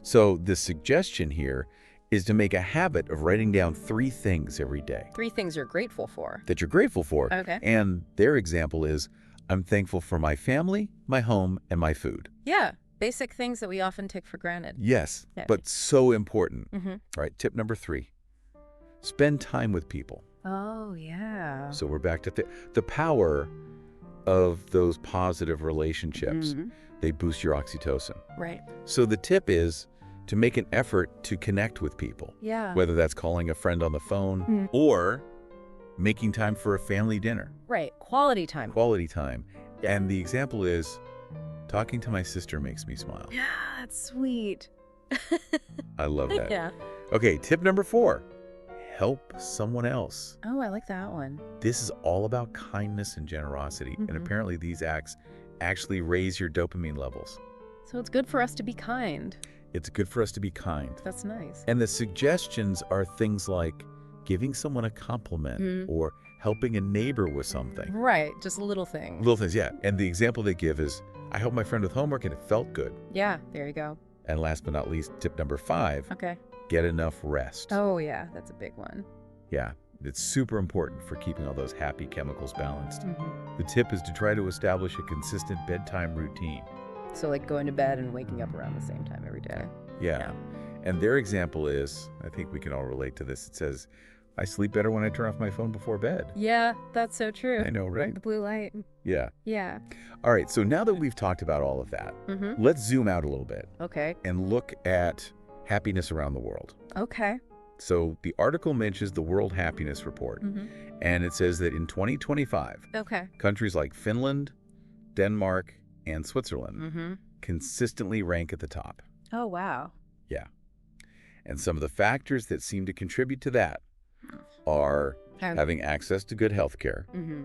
So the suggestion here is to make a habit of writing down 3 things every day 3 things you're grateful for. that you're grateful for. Okay. And their example is, I'm thankful for my family, my home, and my food. Yeah. Basic things that we often take for granted. Yes, Yeah. but so important. Mm-hmm. All right, tip number 3, spend time with people. Oh, yeah. So we're back to the power of those positive relationships. Mhm. They boost your oxytocin. Right. So the tip is to make an effort to connect with people, Yeah. whether that's calling a friend on the phone Mhm. or making time for a family dinner, Right. Quality time. quality time. And the example is, talking to my sister makes me smile. Yeah, that's sweet. I love that. Yeah. Okay, tip number 4, help someone else. Oh, I like that one. This is all about kindness and generosity. And Mhm. apparently these acts actually raise your dopamine levels. So it's good for us to be kind. It's good for us to be kind. That's nice. And the suggestions are things like giving someone a compliment Mhm. or helping a neighbor with something. Right. Just a little thing. Little things, yeah. And the example they give is, I helped my friend with homework and it felt good. Yeah. There you go. And last but not least, tip number 5, Okay. get enough rest. Oh, yeah. That's a big one. Yeah, it's super important for keeping all those happy chemicals balanced. Mhm. The tip is to try to establish a consistent bedtime routine. So like going to bed and waking up around the same time every day. Yeah. And their example is, I think we can all relate to this. It says, I sleep better when I turn off my phone before bed. Yeah, that's so true. I know, right? The blue light. Yeah. Yeah. All right, so now that we've talked about all of that, Mm-hmm. let's zoom out a little bit Okay. and look at happiness around the world. Okay. So the article mentions the World Happiness Report, Mm-hmm. and it says that in 2025, Okay. countries like Finland, Denmark, and Switzerland Mm-hmm. consistently rank at the top. Oh, wow. And some of the factors that seem to contribute to that are having access to good health care, Mm-hmm.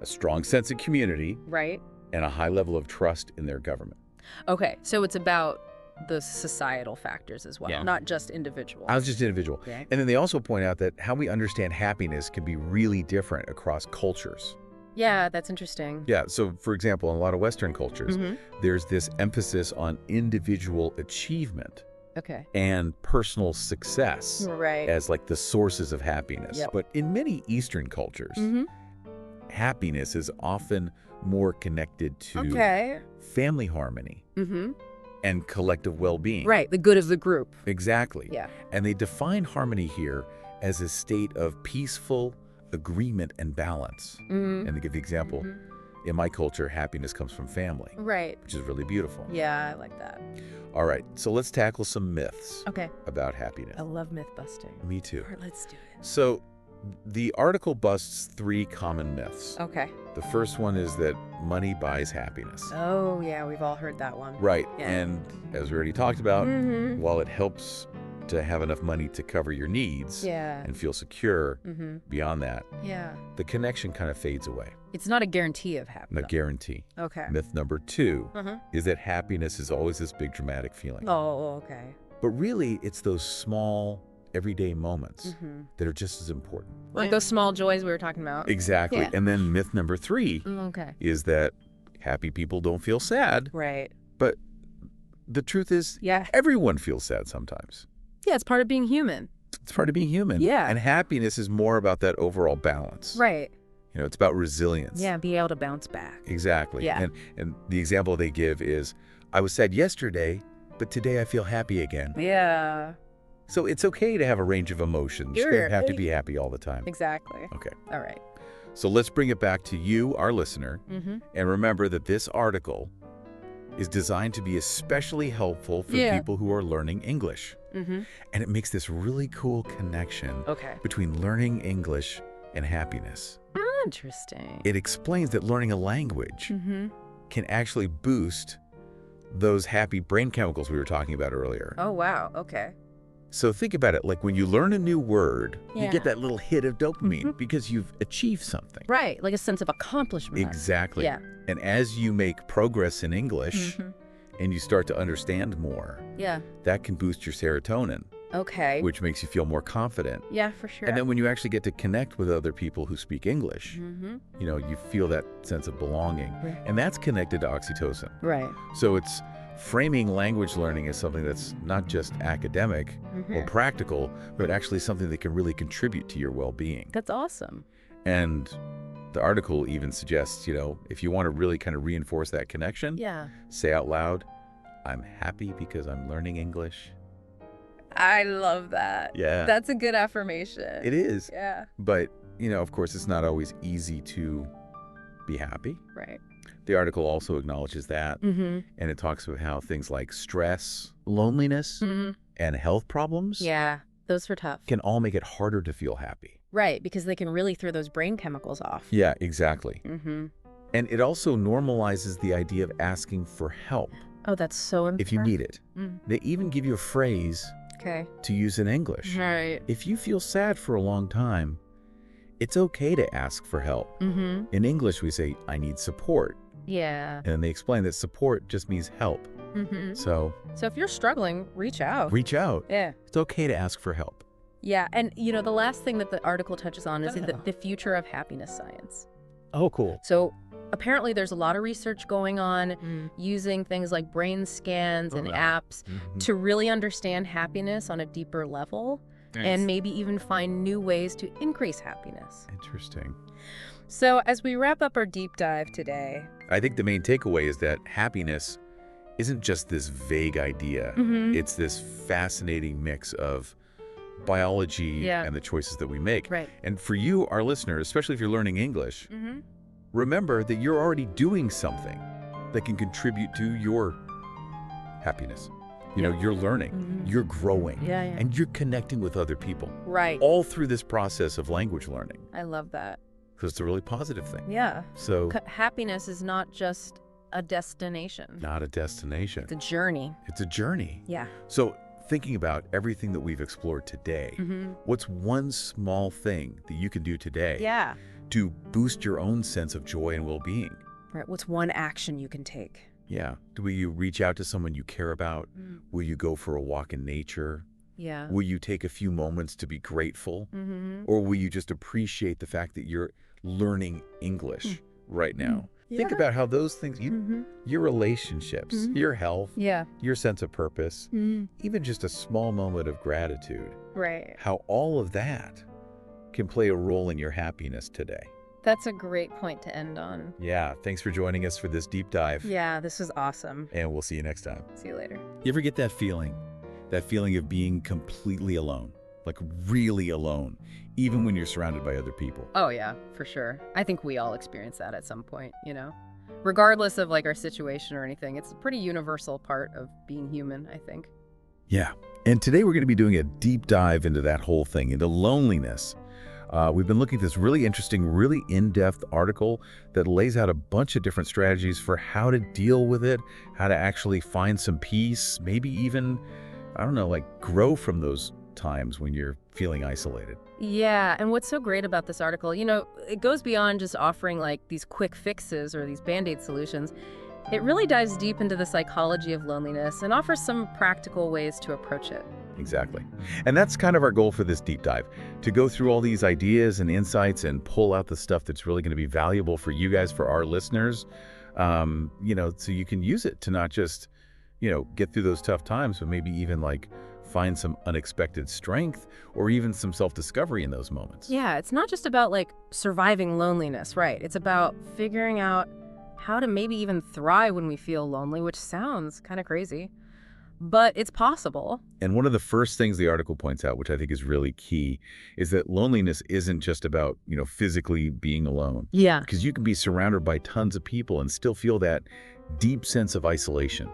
a strong sense of community, Right. and a high level of trust in their government. Okay. So it's about the societal factors as well, Yeah. not just individual. I was just individual. Yeah. And then they also point out that how we understand happiness can be really different across cultures. Yeah, that's interesting. Yeah, so for example, in a lot of Western cultures, Mm-hmm. there's this emphasis on individual achievement Okay. and personal success Right. as like the sources of happiness. Yep. But in many Eastern cultures, Mm-hmm. happiness is often more connected to Okay. family harmony Mm-hmm. and collective well-being. Right. The good of the group. Exactly. Yeah. And they define harmony here as a state of peaceful agreement and balance. Mm-hmm. And they give the example, in my culture, happiness comes from family, Right. which is really beautiful. Yeah, I like that. All right, so let's tackle some myths Okay. about happiness. I love myth busting. Me too. All right, let's do it. So the article busts 3 common myths. Okay. The first one is that money buys happiness. Oh, yeah, we've all heard that one. Right. Yeah. And as we already talked about, Mm-hmm. while it helps to have enough money to cover your needs Yeah. and feel secure, Mm-hmm. beyond that, Yeah. the connection kind of fades away. It's not a guarantee of No happiness. guarantee. Okay. Myth number 2 Uh-huh. is that happiness is always this big dramatic feeling. Oh, okay. But really, it's those small, everyday moments Mm-hmm. that are just as important. Like those small joys we were talking about. Exactly. Yeah. And then myth number 3 Okay. is that happy people don't feel sad. Right. But the truth is, Yeah. everyone feels sad sometimes. Yeah, it's part of being human. It's part of being human. Yeah. And happiness is more about that overall balance. Right. You know, it's about resilience. Yeah, be able to bounce back. Exactly. Yeah. And the example they give is, I was sad yesterday, but today I feel happy again. Yeah. So it's okay to have a range of emotions. You Sure. don't have to be happy all the time. Exactly. Okay. All right. So let's bring it back to you, our listener, Mm-hmm. and remember that this article is designed to be especially helpful for Yeah. people who are learning English. Mm-hmm. And it makes this really cool connection Okay. between learning English and happiness. Interesting. It explains that learning a language Mm-hmm. can actually boost those happy brain chemicals we were talking about earlier. Oh, wow. Okay. So think about it, like when you learn a new word, you Yeah. get that little hit of dopamine Mhm. because you've achieved something. Right. Like a sense of accomplishment. Exactly. Yeah. And as you make progress in English Mhm. and you start to understand more, Yeah. that can boost your serotonin, Okay. which makes you feel more confident. Yeah, for sure. And then when you actually get to connect with other people who speak English, Mm-hmm. you know, you feel that sense of belonging. Right. And that's connected to oxytocin. Right. So it's framing language learning as something that's not just academic or practical, but actually something that can really contribute to your well-being. That's awesome. And the article even suggests, if you want to really kind of reinforce that connection, say out loud, I'm happy because I'm learning English. I love that. Yeah. That's a good affirmation. It is. Yeah. But, of course, it's not always easy to be happy. Right. The article also acknowledges that, and it talks about how things like stress, loneliness, and health problems those are tough. can all make it harder to feel happy. Right, because they can really throw those brain chemicals off. Yeah, exactly. And it also normalizes the idea of asking for help. Oh, that's so important. If you need it. They even give you a phrase to use in English. Right. If you feel sad for a long time, it's okay to ask for help. In English, we say, I need support. Yeah. And they explain that support just means help. So if you're struggling, reach out. Reach out. Yeah. It's okay to ask for help. Yeah, and the last thing that the article touches on is the future of happiness science. Oh, cool. So apparently there's a lot of research going on using things like brain scans and apps to really understand happiness on a deeper level and maybe even find new ways to increase happiness. Interesting. So as we wrap up our deep dive today, I think the main takeaway is that happiness isn't just this vague idea. It's this fascinating mix of biology and the choices that we make. Right. And for you, our listeners, especially if you're learning English, remember that you're already doing something that can contribute to your happiness. You're learning, you're growing, and you're connecting with other people. Right. All through this process of language learning. I love that. Because it's a really positive thing. Yeah. So happiness is not just a destination. Not a destination. It's a journey. It's a journey. Yeah. So thinking about everything that we've explored today, what's one small thing that you can do today to boost your own sense of joy and well-being? Right. What's one action you can take? Yeah. Will you reach out to someone you care about? Will you go for a walk in nature? Yeah. Will you take a few moments to be grateful? Or will you just appreciate the fact that you're learning English right now? Think about how those things, your relationships, your health, your sense of purpose, even just a small moment of gratitude, how all of that can play a role in your happiness today. That's a great point to end on. Yeah, thanks for joining us for this deep dive. Yeah, this was awesome. And we'll see you next time. See you later. You ever get that feeling of being completely alone, like really alone, even when you're surrounded by other people? Oh yeah, for sure. I think we all experience that at some point, regardless of our situation or anything. It's a pretty universal part of being human, I think. Yeah. And today we're going to be doing a deep dive into that whole thing, into loneliness. We've been looking at this really interesting, really in-depth article that lays out a bunch of different strategies for how to deal with it, how to actually find some peace, maybe even, grow from those times when you're feeling isolated. Yeah, and what's so great about this article, it goes beyond just offering these quick fixes or these Band-Aid solutions. It really dives deep into the psychology of loneliness and offers some practical ways to approach it. Exactly. And that's kind of our goal for this deep dive, to go through all these ideas and insights and pull out the stuff that's really going to be valuable for you guys, for our listeners, so you can use it to not just, get through those tough times, but maybe even find some unexpected strength or even some self-discovery in those moments. Yeah, it's not just about surviving loneliness, right? It's about figuring out how to maybe even thrive when we feel lonely, which sounds kind of crazy, but it's possible. And one of the first things the article points out, which I think is really key, is that loneliness isn't just about, physically being alone. Yeah. Because you can be surrounded by tons of people and still feel that deep sense of isolation,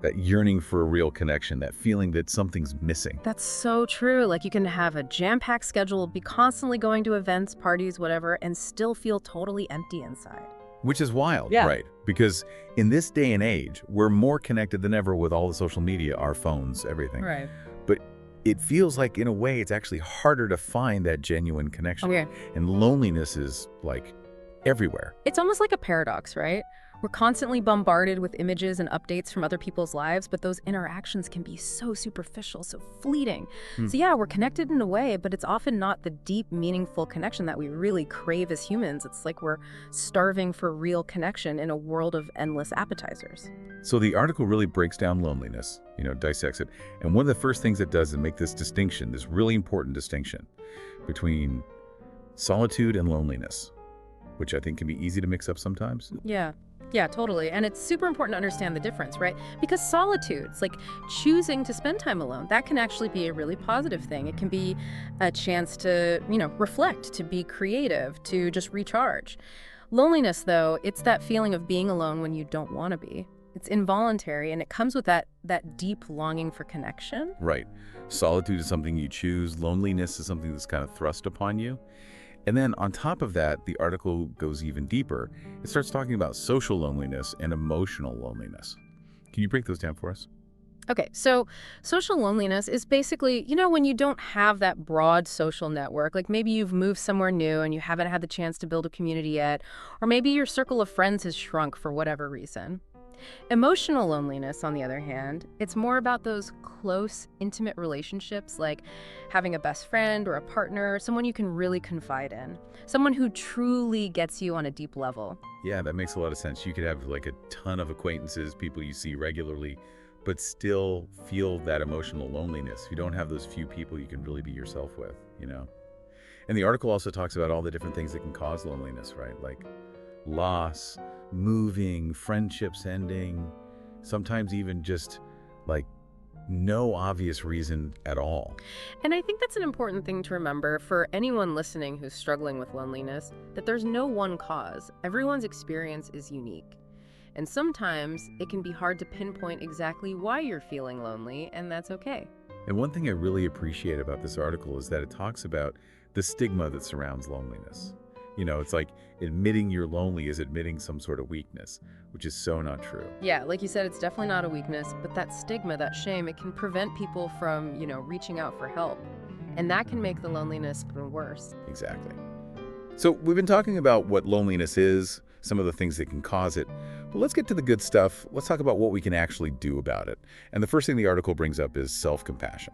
that yearning for a real connection, that feeling that something's missing. That's so true. You can have a jam-packed schedule, be constantly going to events, parties, whatever, and still feel totally empty inside. Which is wild, right? Because in this day and age, we're more connected than ever with all the social media, our phones, everything. Right. But it feels like, in a way, it's actually harder to find that genuine connection. Okay. And loneliness is everywhere. It's almost like a paradox, right? We're constantly bombarded with images and updates from other people's lives, but those interactions can be so superficial, so fleeting. So yeah, we're connected in a way, but it's often not the deep, meaningful connection that we really crave as humans. It's like we're starving for real connection in a world of endless appetizers. So the article really breaks down loneliness, dissects it. And one of the first things it does is make this distinction, this really important distinction between solitude and loneliness, which I think can be easy to mix up sometimes. Yeah, totally. And it's super important to understand the difference, right? Because solitude's like choosing to spend time alone. That can actually be a really positive thing. It can be a chance to, reflect, to be creative, to just recharge. Loneliness, though, it's that feeling of being alone when you don't want to be. It's involuntary, and it comes with that deep longing for connection. Right. Solitude is something you choose. Loneliness is something that's kind of thrust upon you. And then on top of that, the article goes even deeper. It starts talking about social loneliness and emotional loneliness. Can you break those down for us? Okay, so social loneliness is basically, when you don't have that broad social network, like maybe you've moved somewhere new and you haven't had the chance to build a community yet, or maybe your circle of friends has shrunk for whatever reason. Emotional loneliness, on the other hand, it's more about those close, intimate relationships, like having a best friend or a partner, someone you can really confide in, someone who truly gets you on a deep level. Yeah, that makes a lot of sense. You could have like a ton of acquaintances, people you see regularly, but still feel that emotional loneliness. You don't have those few people you can really be yourself with, And the article also talks about all the different things that can cause loneliness, right? Like loss, moving, friendships ending, sometimes even just like no obvious reason at all. And I think that's an important thing to remember for anyone listening who's struggling with loneliness, that there's no one cause. Everyone's experience is unique. And sometimes it can be hard to pinpoint exactly why you're feeling lonely, and that's okay. And one thing I really appreciate about this article is that it talks about the stigma that surrounds loneliness. It's like admitting you're lonely is admitting some sort of weakness, which is so not true. Yeah, like you said, it's definitely not a weakness, but that stigma, that shame, it can prevent people from, reaching out for help. And that can make the loneliness even worse. Exactly. So we've been talking about what loneliness is, some of the things that can cause it, but let's get to the good stuff. Let's talk about what we can actually do about it. And the first thing the article brings up is self-compassion.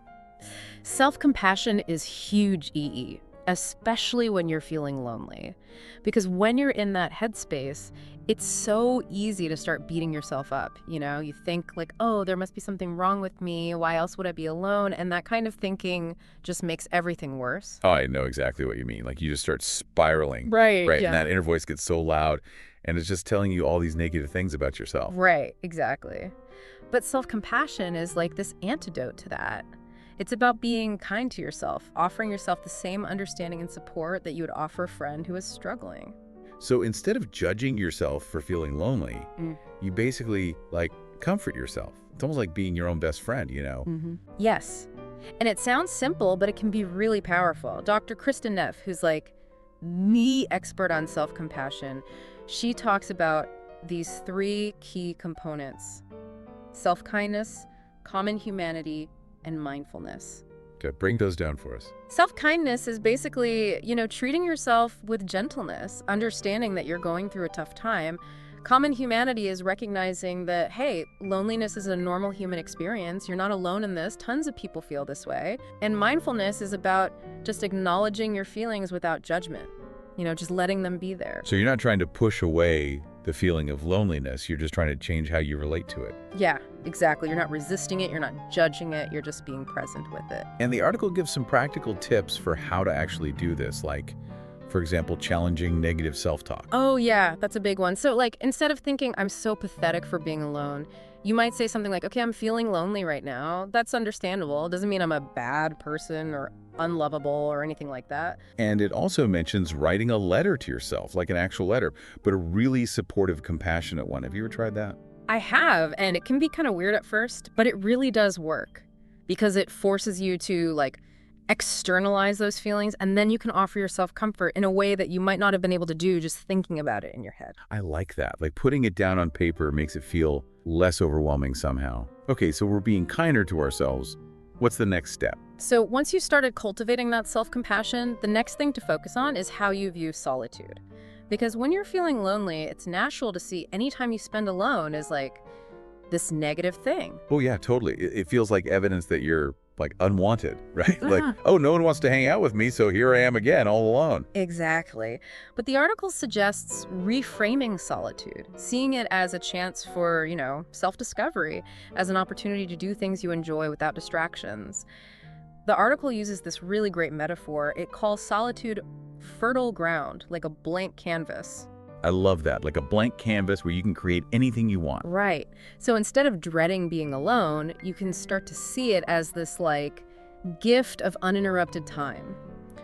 Self-compassion is huge, EE. Especially when you're feeling lonely. Because when you're in that headspace, it's so easy to start beating yourself up. You think like, oh, there must be something wrong with me. Why else would I be alone? And that kind of thinking just makes everything worse. Oh, I know exactly what you mean. Like you just start spiraling. Right. Right. Yeah. And that inner voice gets so loud and it's just telling you all these negative things about yourself. Right. Exactly. But self-compassion is like this antidote to that. It's about being kind to yourself, offering yourself the same understanding and support that you would offer a friend who is struggling. So instead of judging yourself for feeling lonely, you basically comfort yourself. It's almost like being your own best friend, Yes. And it sounds simple, but it can be really powerful. Dr. Kristen Neff, who's like the expert on self-compassion, she talks about these three key components: self-kindness, common humanity, and mindfulness. Okay, break those down for us. Self-kindness is basically, treating yourself with gentleness, understanding that you're going through a tough time. Common humanity is recognizing that, hey, loneliness is a normal human experience. You're not alone in this. Tons of people feel this way. And mindfulness is about just acknowledging your feelings without judgment, just letting them be there. So you're not trying to push away the feeling of loneliness. You're just trying to change how you relate to it. Yeah, exactly. You're not resisting it. You're not judging it. You're just being present with it. And the article gives some practical tips for how to actually do this, like, for example, challenging negative self-talk. Oh, yeah, that's a big one. So, instead of thinking, I'm so pathetic for being alone, you might say something like, okay, I'm feeling lonely right now. That's understandable. It doesn't mean I'm a bad person or unlovable or anything like that. And it also mentions writing a letter to yourself, like an actual letter, but a really supportive, compassionate one. Have you ever tried that? I have, and it can be kind of weird at first, but it really does work because it forces you to externalize those feelings, and then you can offer yourself comfort in a way that you might not have been able to do just thinking about it in your head. I like that. Like putting it down on paper makes it feel less overwhelming somehow. Okay, so we're being kinder to ourselves. What's the next step? So once you started cultivating that self-compassion, the next thing to focus on is how you view solitude. Because when you're feeling lonely, it's natural to see any time you spend alone as like this negative thing. Oh yeah, totally. It feels like evidence that you're like unwanted, right? Like, oh, no one wants to hang out with me, so here I am again, all alone. Exactly. But the article suggests reframing solitude, seeing it as a chance for, self-discovery, as an opportunity to do things you enjoy without distractions. The article uses this really great metaphor. It calls solitude fertile ground, like a blank canvas. I love that, like a blank canvas where you can create anything you want. Right. So instead of dreading being alone, you can start to see it as this, like, gift of uninterrupted time.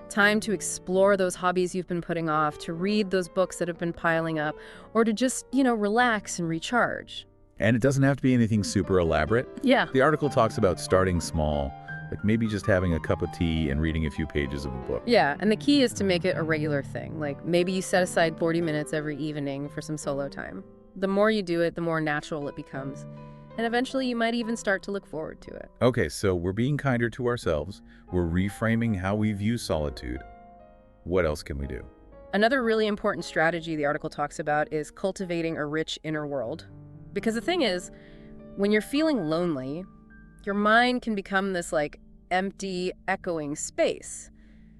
Time to explore those hobbies you've been putting off, to read those books that have been piling up, or to just, relax and recharge. And it doesn't have to be anything super elaborate. Yeah. The article talks about starting small, like maybe just having a cup of tea and reading a few pages of a book. Yeah, and the key is to make it a regular thing. Like maybe you set aside 40 minutes every evening for some solo time. The more you do it, the more natural it becomes. And eventually you might even start to look forward to it. Okay, so we're being kinder to ourselves. We're reframing how we view solitude. What else can we do? Another really important strategy the article talks about is cultivating a rich inner world. Because the thing is, when you're feeling lonely, your mind can become this like empty, echoing space.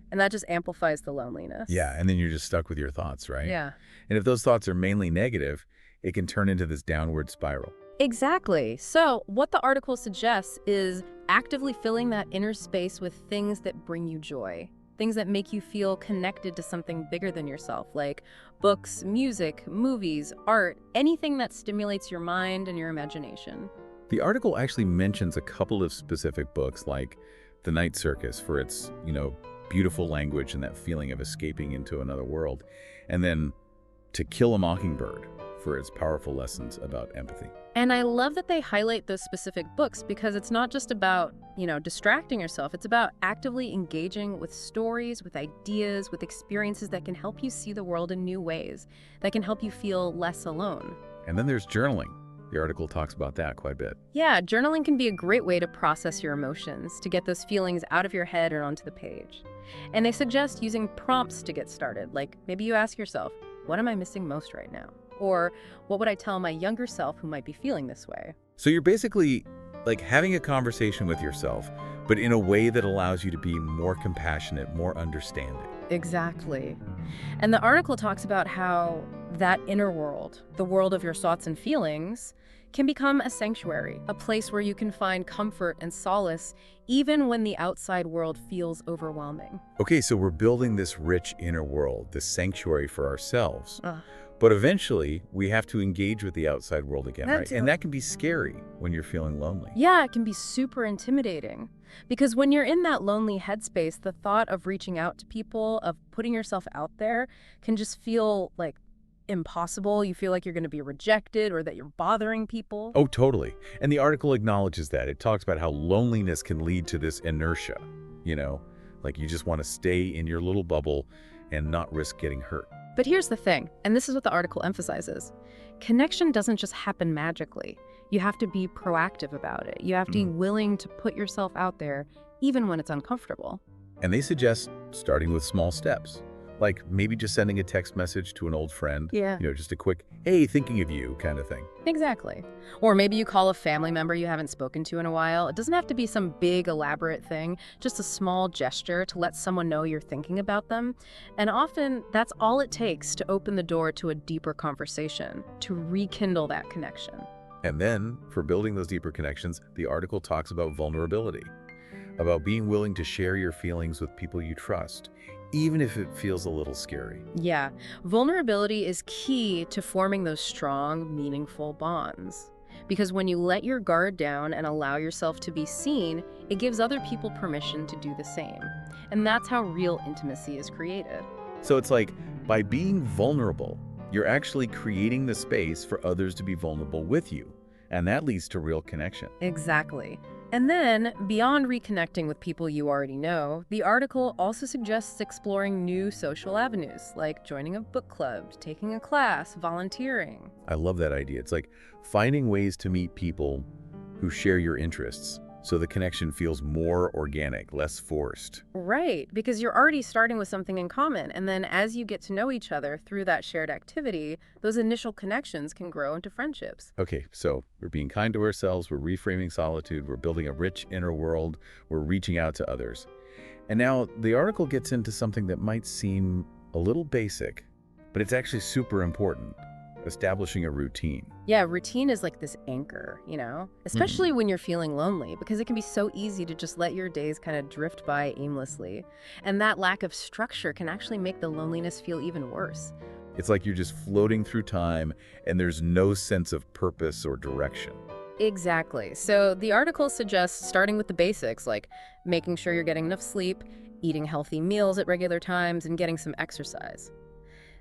And that just amplifies the loneliness. Yeah, and then you're just stuck with your thoughts, right? Yeah. And if those thoughts are mainly negative, it can turn into this downward spiral. Exactly. So what the article suggests is actively filling that inner space with things that bring you joy. Things that make you feel connected to something bigger than yourself, like books, music, movies, art, anything that stimulates your mind and your imagination. The article actually mentions a couple of specific books like The Night Circus for its, beautiful language and that feeling of escaping into another world, and then To Kill a Mockingbird for its powerful lessons about empathy. And I love that they highlight those specific books because it's not just about, distracting yourself. It's about actively engaging with stories, with ideas, with experiences that can help you see the world in new ways, that can help you feel less alone. And then there's journaling. The article talks about that quite a bit. Yeah, journaling can be a great way to process your emotions, to get those feelings out of your head and onto the page. And they suggest using prompts to get started. Like maybe you ask yourself, what am I missing most right now? Or what would I tell my younger self who might be feeling this way? So you're basically like having a conversation with yourself, but in a way that allows you to be more compassionate, more understanding. Exactly. And the article talks about how that inner world, the world of your thoughts and feelings, can become a sanctuary, a place where you can find comfort and solace even when the outside world feels overwhelming. Okay, so we're building this rich inner world, this sanctuary for ourselves. Ugh. But eventually, we have to engage with the outside world again, That right? too. And that can be scary when you're feeling lonely. Yeah, it can be super intimidating. Because when you're in that lonely headspace, the thought of reaching out to people, of putting yourself out there, can just feel like impossible. You feel like you're going to be rejected or that you're bothering people. Oh, totally. And the article acknowledges that. It talks about how loneliness can lead to this inertia, like you just want to stay in your little bubble and not risk getting hurt. But here's the thing, and this is what the article emphasizes. Connection doesn't just happen magically. You have to be proactive about it. You have to be willing to put yourself out there, even when it's uncomfortable. And they suggest starting with small steps, like maybe just sending a text message to an old friend. Yeah. Just a quick, hey, thinking of you kind of thing. Exactly. Or maybe you call a family member you haven't spoken to in a while. It doesn't have to be some big, elaborate thing, just a small gesture to let someone know you're thinking about them. And often, that's all it takes to open the door to a deeper conversation, to rekindle that connection. And then, for building those deeper connections, the article talks about vulnerability, about being willing to share your feelings with people you trust, even if it feels a little scary. Yeah, vulnerability is key to forming those strong, meaningful bonds. Because when you let your guard down and allow yourself to be seen, it gives other people permission to do the same. And that's how real intimacy is created. So it's like, by being vulnerable, you're actually creating the space for others to be vulnerable with you. And that leads to real connection. Exactly. And then, beyond reconnecting with people you already know, the article also suggests exploring new social avenues, like joining a book club, taking a class, volunteering. I love that idea. It's like finding ways to meet people who share your interests, so the connection feels more organic, less forced. Right, because you're already starting with something in common, and then as you get to know each other through that shared activity, those initial connections can grow into friendships. Okay, so we're being kind to ourselves, we're reframing solitude, we're building a rich inner world, we're reaching out to others. And now the article gets into something that might seem a little basic, but it's actually super important: establishing a routine. Yeah, routine is like this anchor, especially when you're feeling lonely, because it can be so easy to just let your days kind of drift by aimlessly. And that lack of structure can actually make the loneliness feel even worse. It's like you're just floating through time and there's no sense of purpose or direction. Exactly. So the article suggests starting with the basics, like making sure you're getting enough sleep, eating healthy meals at regular times, and getting some exercise.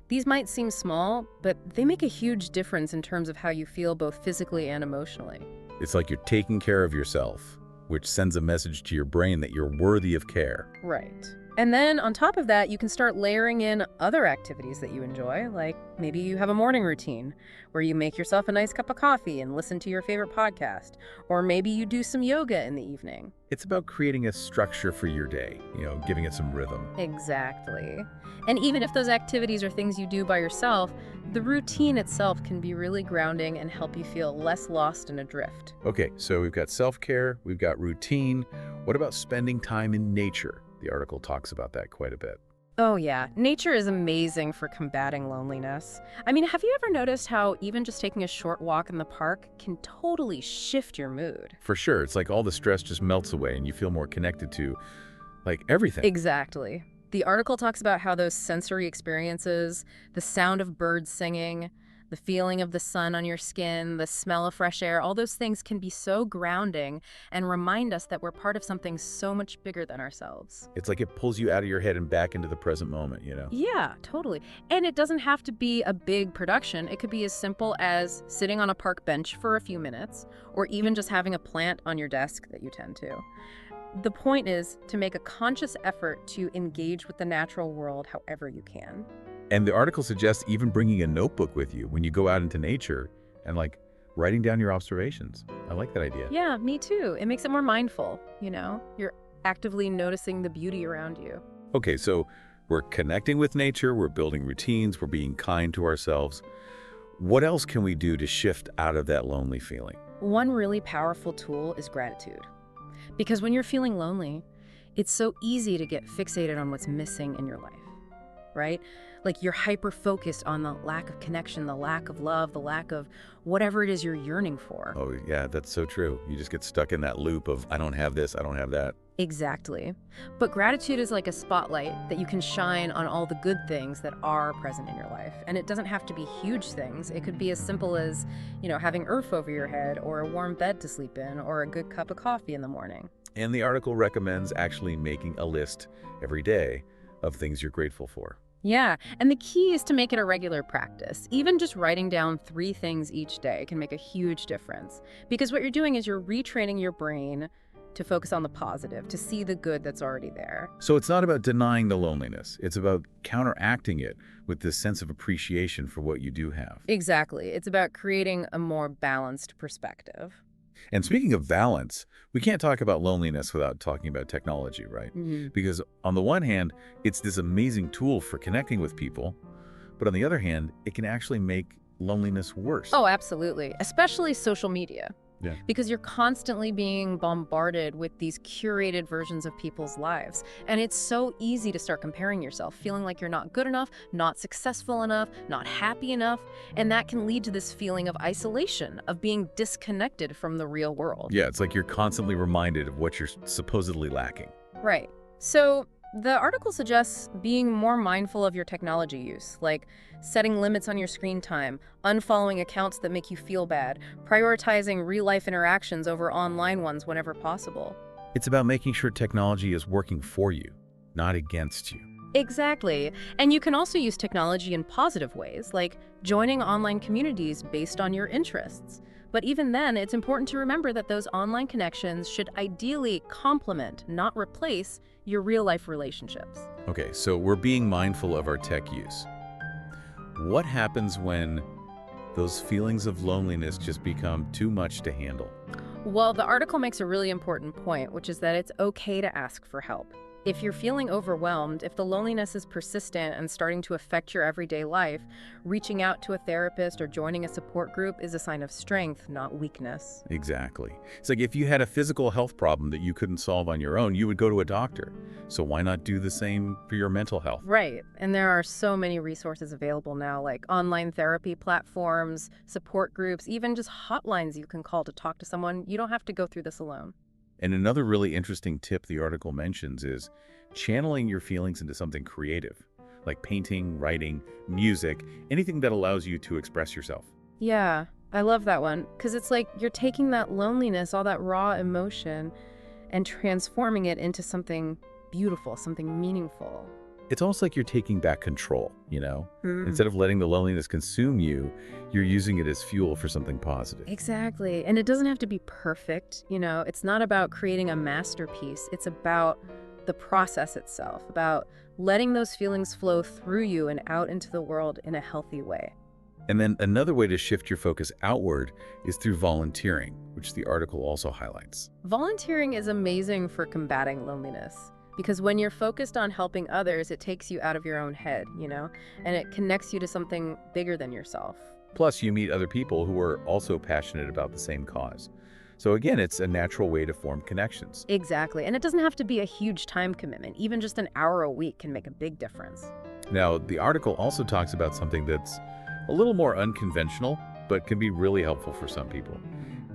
These might seem small, but they make a huge difference in terms of how you feel both physically and emotionally. It's like you're taking care of yourself, which sends a message to your brain that you're worthy of care. Right. And then on top of that, you can start layering in other activities that you enjoy, like maybe you have a morning routine where you make yourself a nice cup of coffee and listen to your favorite podcast, or maybe you do some yoga in the evening. It's about creating a structure for your day, giving it some rhythm. Exactly. And even if those activities are things you do by yourself, the routine itself can be really grounding and help you feel less lost and adrift. Okay, so we've got self-care, we've got routine. What about spending time in nature? The article talks about that quite a bit. Oh yeah, nature is amazing for combating loneliness. I mean, have you ever noticed how even just taking a short walk in the park can totally shift your mood? For sure, it's like all the stress just melts away and you feel more connected to, everything. Exactly. The article talks about how those sensory experiences, the sound of birds singing, the feeling of the sun on your skin, the smell of fresh air, all those things can be so grounding and remind us that we're part of something so much bigger than ourselves. It's like it pulls you out of your head and back into the present moment, Yeah, totally. And it doesn't have to be a big production. It could be as simple as sitting on a park bench for a few minutes, or even just having a plant on your desk that you tend to. The point is to make a conscious effort to engage with the natural world however you can. And the article suggests even bringing a notebook with you when you go out into nature and writing down your observations. I like that idea. Yeah, me too. It makes it more mindful, You're actively noticing the beauty around you. Okay, so we're connecting with nature, we're building routines, we're being kind to ourselves. What else can we do to shift out of that lonely feeling? One really powerful tool is gratitude. Because when you're feeling lonely, it's so easy to get fixated on what's missing in your life, right? Like you're hyper-focused on the lack of connection, the lack of love, the lack of whatever it is you're yearning for. Oh, yeah, that's so true. You just get stuck in that loop of, I don't have this, I don't have that. Exactly. But gratitude is like a spotlight that you can shine on all the good things that are present in your life. And it doesn't have to be huge things. It could be as simple as, having a roof over your head, or a warm bed to sleep in, or a good cup of coffee in the morning. And the article recommends actually making a list every day of things you're grateful for. Yeah, and the key is to make it a regular practice. Even just writing down 3 things each day can make a huge difference. Because what you're doing is you're retraining your brain to focus on the positive, to see the good that's already there. So it's not about denying the loneliness. It's about counteracting it with this sense of appreciation for what you do have. Exactly. It's about creating a more balanced perspective. And speaking of balance, we can't talk about loneliness without talking about technology, right? Because on the one hand, it's this amazing tool for connecting with people, but on the other hand, it can actually make loneliness worse. Oh, absolutely. Especially social media. Yeah. Because you're constantly being bombarded with these curated versions of people's lives. And it's so easy to start comparing yourself, feeling like you're not good enough, not successful enough, not happy enough. And that can lead to this feeling of isolation, of being disconnected from the real world. Yeah, it's like you're constantly reminded of what you're supposedly lacking. Right. So the article suggests being more mindful of your technology use, like setting limits on your screen time, unfollowing accounts that make you feel bad, prioritizing real-life interactions over online ones whenever possible. It's about making sure technology is working for you, not against you. Exactly. And you can also use technology in positive ways, like joining online communities based on your interests. But even then, it's important to remember that those online connections should ideally complement, not replace, your real-life relationships. Okay, so we're being mindful of our tech use. What happens when those feelings of loneliness just become too much to handle? Well, the article makes a really important point, which is that it's okay to ask for help. If you're feeling overwhelmed, if the loneliness is persistent and starting to affect your everyday life, reaching out to a therapist or joining a support group is a sign of strength, not weakness. Exactly. It's like if you had a physical health problem that you couldn't solve on your own, you would go to a doctor. So why not do the same for your mental health? Right. And there are so many resources available now, like online therapy platforms, support groups, even just hotlines you can call to talk to someone. You don't have to go through this alone. And another really interesting tip the article mentions is channeling your feelings into something creative, like painting, writing, music, anything that allows you to express yourself. Yeah, I love that one because it's like you're taking that loneliness, all that raw emotion, and transforming it into something beautiful, something meaningful. It's almost like you're taking back control, you know? Mm. Instead of letting the loneliness consume you, you're using it as fuel for something positive. Exactly. And it doesn't have to be perfect, It's not about creating a masterpiece. It's about the process itself, about letting those feelings flow through you and out into the world in a healthy way. And then another way to shift your focus outward is through volunteering, which the article also highlights. Volunteering is amazing for combating loneliness. Because when you're focused on helping others, it takes you out of your own head, and it connects you to something bigger than yourself. Plus, you meet other people who are also passionate about the same cause. So again, it's a natural way to form connections. Exactly. And it doesn't have to be a huge time commitment. Even just an hour a week can make a big difference. Now, the article also talks about something that's a little more unconventional, but can be really helpful for some people: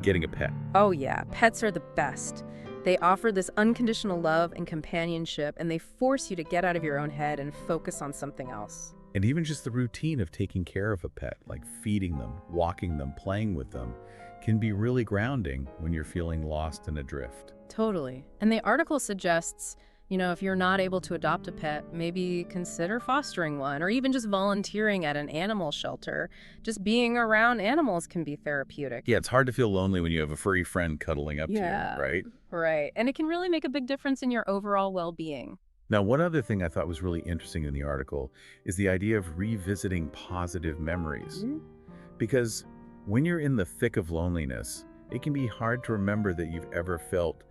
getting a pet. Oh yeah, pets are the best. They offer this unconditional love and companionship, and they force you to get out of your own head and focus on something else. And even just the routine of taking care of a pet, like feeding them, walking them, playing with them, can be really grounding when you're feeling lost and adrift. Totally. And the article suggests, if you're not able to adopt a pet, maybe consider fostering one or even just volunteering at an animal shelter. Just being around animals can be therapeutic. Yeah, it's hard to feel lonely when you have a furry friend cuddling up to you, right? Right. And it can really make a big difference in your overall well-being. Now, one other thing I thought was really interesting in the article is the idea of revisiting positive memories. Mm-hmm. Because when you're in the thick of loneliness, it can be hard to remember that you've ever felt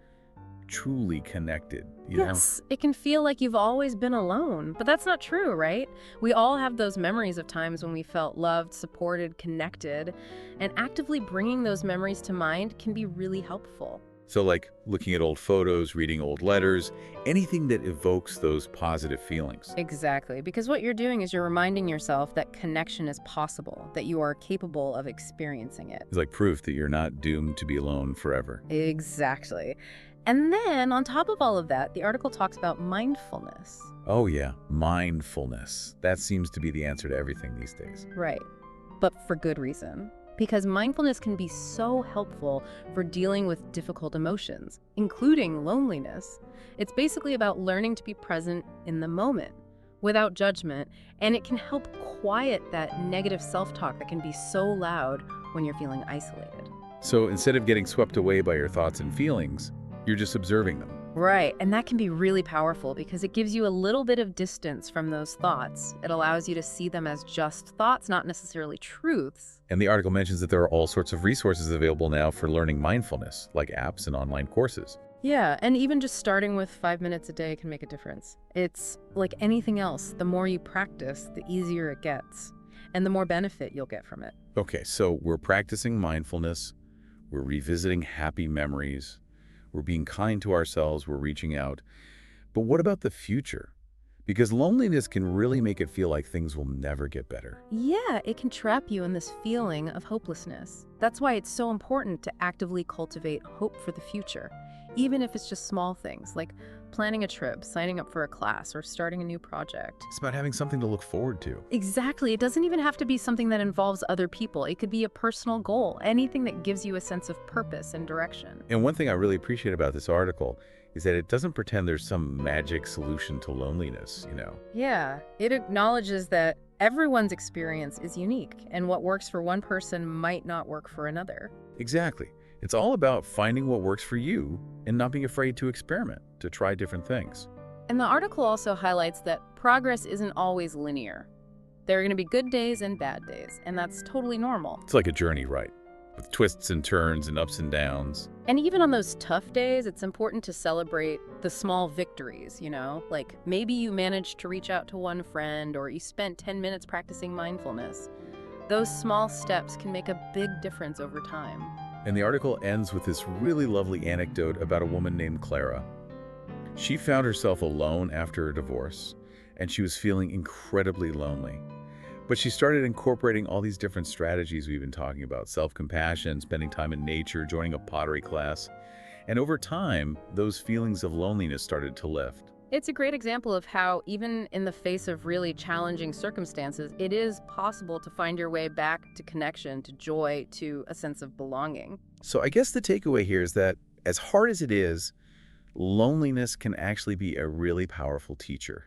truly connected, you know? Yes, it can feel like you've always been alone, but that's not true, right? We all have those memories of times when we felt loved, supported, connected, and actively bringing those memories to mind can be really helpful. So like looking at old photos, reading old letters, anything that evokes those positive feelings. Exactly, because what you're doing is you're reminding yourself that connection is possible, that you are capable of experiencing it. It's like proof that you're not doomed to be alone forever. Exactly. And then, on top of all of that, the article talks about mindfulness. Oh yeah, mindfulness. That seems to be the answer to everything these days. Right, but for good reason. Because mindfulness can be so helpful for dealing with difficult emotions, including loneliness. It's basically about learning to be present in the moment, without judgment, and it can help quiet that negative self-talk that can be so loud when you're feeling isolated. So instead of getting swept away by your thoughts and feelings, you're just observing them. Right, and that can be really powerful because it gives you a little bit of distance from those thoughts. It allows you to see them as just thoughts, not necessarily truths. And the article mentions that there are all sorts of resources available now for learning mindfulness, like apps and online courses. Yeah, and even just starting with 5 minutes a day can make a difference. It's like anything else, the more you practice, the easier it gets, and the more benefit you'll get from it. Okay, so we're practicing mindfulness, we're revisiting happy memories, we're being kind to ourselves, we're reaching out. But what about the future? Because loneliness can really make it feel like things will never get better. Yeah, it can trap you in this feeling of hopelessness. That's why it's so important to actively cultivate hope for the future, even if it's just small things like planning a trip, signing up for a class, or starting a new project. It's about having something to look forward to. Exactly. It doesn't even have to be something that involves other people. It could be a personal goal, anything that gives you a sense of purpose and direction. And one thing I really appreciate about this article is that it doesn't pretend there's some magic solution to loneliness, you know? Yeah, it acknowledges that everyone's experience is unique, and what works for one person might not work for another. Exactly. It's all about finding what works for you and not being afraid to experiment, to try different things. And the article also highlights that progress isn't always linear. There are going to be good days and bad days, and that's totally normal. It's like a journey, right? with twists and turns and ups and downs. And even on those tough days, it's important to celebrate the small victories, Like maybe you managed to reach out to one friend or you spent 10 minutes practicing mindfulness. Those small steps can make a big difference over time. And the article ends with this really lovely anecdote about a woman named Clara. She found herself alone after a divorce, and she was feeling incredibly lonely. But she started incorporating all these different strategies we've been talking about: self-compassion, spending time in nature, joining a pottery class. And over time, those feelings of loneliness started to lift. It's a great example of how, even in the face of really challenging circumstances, it is possible to find your way back to connection, to joy, to a sense of belonging. So I guess the takeaway here is that as hard as it is, loneliness can actually be a really powerful teacher,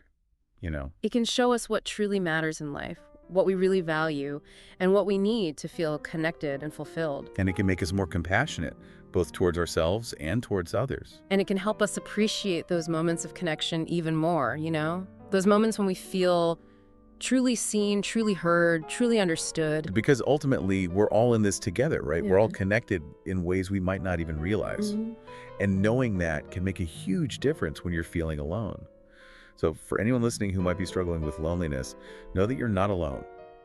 It can show us what truly matters in life, what we really value, and what we need to feel connected and fulfilled. And it can make us more compassionate, both towards ourselves and towards others. And it can help us appreciate those moments of connection even more, Those moments when we feel truly seen, truly heard, truly understood. Because ultimately, we're all in this together, right? Yeah. We're all connected in ways we might not even realize. And knowing that can make a huge difference when you're feeling alone. So for anyone listening who might be struggling with loneliness, know that you're not alone.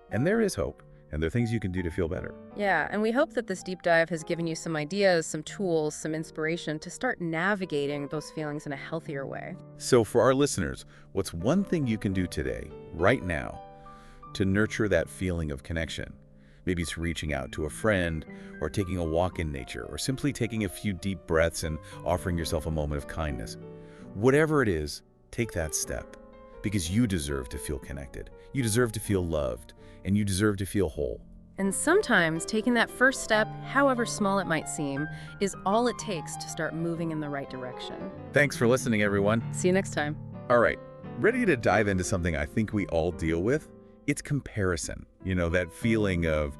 And there is hope. And there are things you can do to feel better. Yeah, and we hope that this deep dive has given you some ideas, some tools, some inspiration to start navigating those feelings in a healthier way. So for our listeners, what's one thing you can do today, right now, to nurture that feeling of connection? Maybe it's reaching out to a friend, or taking a walk in nature, or simply taking a few deep breaths and offering yourself a moment of kindness. Whatever it is, take that step, because you deserve to feel connected. You deserve to feel loved, and you deserve to feel whole. And sometimes taking that first step, however small it might seem, is all it takes to start moving in the right direction. Thanks for listening, everyone. See you next time. All right, ready to dive into something I think we all deal with? It's comparison. That feeling of,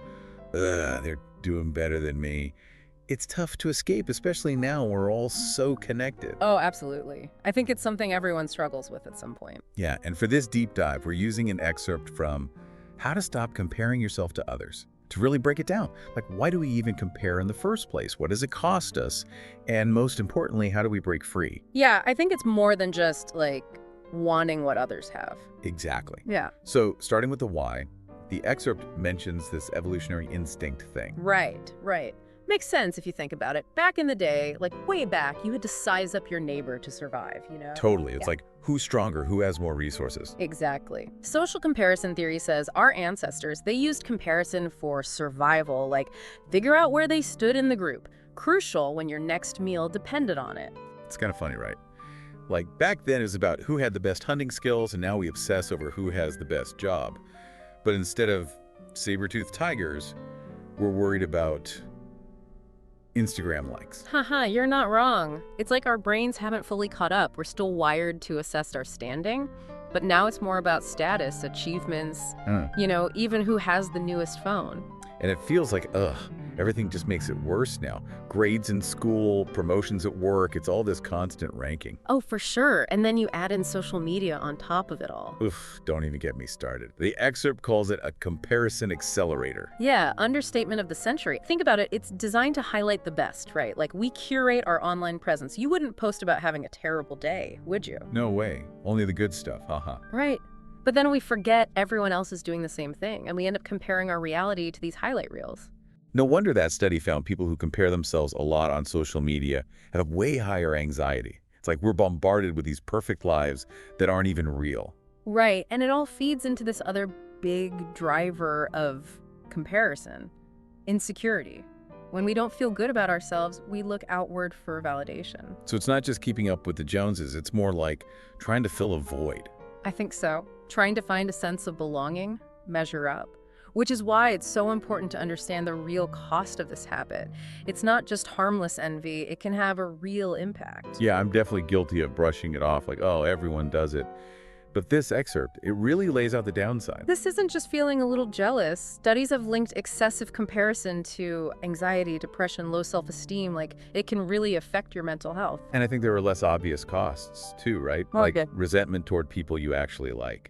they're doing better than me. It's tough to escape, especially now we're all so connected. Oh, absolutely. I think it's something everyone struggles with at some point. Yeah, and for this deep dive, we're using an excerpt from How to Stop Comparing Yourself to Others to really break it down. Like, why do we even compare in the first place? What does it cost us? And most importantly, how do we break free? Yeah, I think it's more than just wanting what others have. Exactly. Yeah. So starting with the why, the excerpt mentions this evolutionary instinct thing. Right. Makes sense if you think about it. Back in the day, way back, you had to size up your neighbor to survive, Totally. It's Yeah. like, who's stronger? Who has more resources? Exactly. Social comparison theory says our ancestors, they used comparison for survival, figure out where they stood in the group. Crucial when your next meal depended on it. It's kind of funny, right? Back then it was about who had the best hunting skills, and now we obsess over who has the best job. But instead of saber-toothed tigers, we're worried about Instagram likes. Haha, you're not wrong. It's like our brains haven't fully caught up. We're still wired to assess our standing, but now it's more about status, achievements, even who has the newest phone. And it feels like, everything just makes it worse now. Grades in school, promotions at work, it's all this constant ranking. Oh, for sure. And then you add in social media on top of it all. Oof, don't even get me started. The excerpt calls it a comparison accelerator. Yeah, understatement of the century. Think about it, it's designed to highlight the best, right? We curate our online presence. You wouldn't post about having a terrible day, would you? No way. Only the good stuff, haha. Right. But then we forget everyone else is doing the same thing, and we end up comparing our reality to these highlight reels. No wonder that study found people who compare themselves a lot on social media have way higher anxiety. It's like we're bombarded with these perfect lives that aren't even real. Right, and it all feeds into this other big driver of comparison: insecurity. When we don't feel good about ourselves, we look outward for validation. So it's not just keeping up with the Joneses, it's more like trying to fill a void. I think so. Trying to find a sense of belonging, measure up. Which is why it's so important to understand the real cost of this habit. It's not just harmless envy, it can have a real impact. Yeah, I'm definitely guilty of brushing it off like, oh, everyone does it. But this excerpt, it really lays out the downside. This isn't just feeling a little jealous. Studies have linked excessive comparison to anxiety, depression, low self-esteem. It can really affect your mental health. And I think there are less obvious costs too, right? Okay. Like resentment toward people you actually like,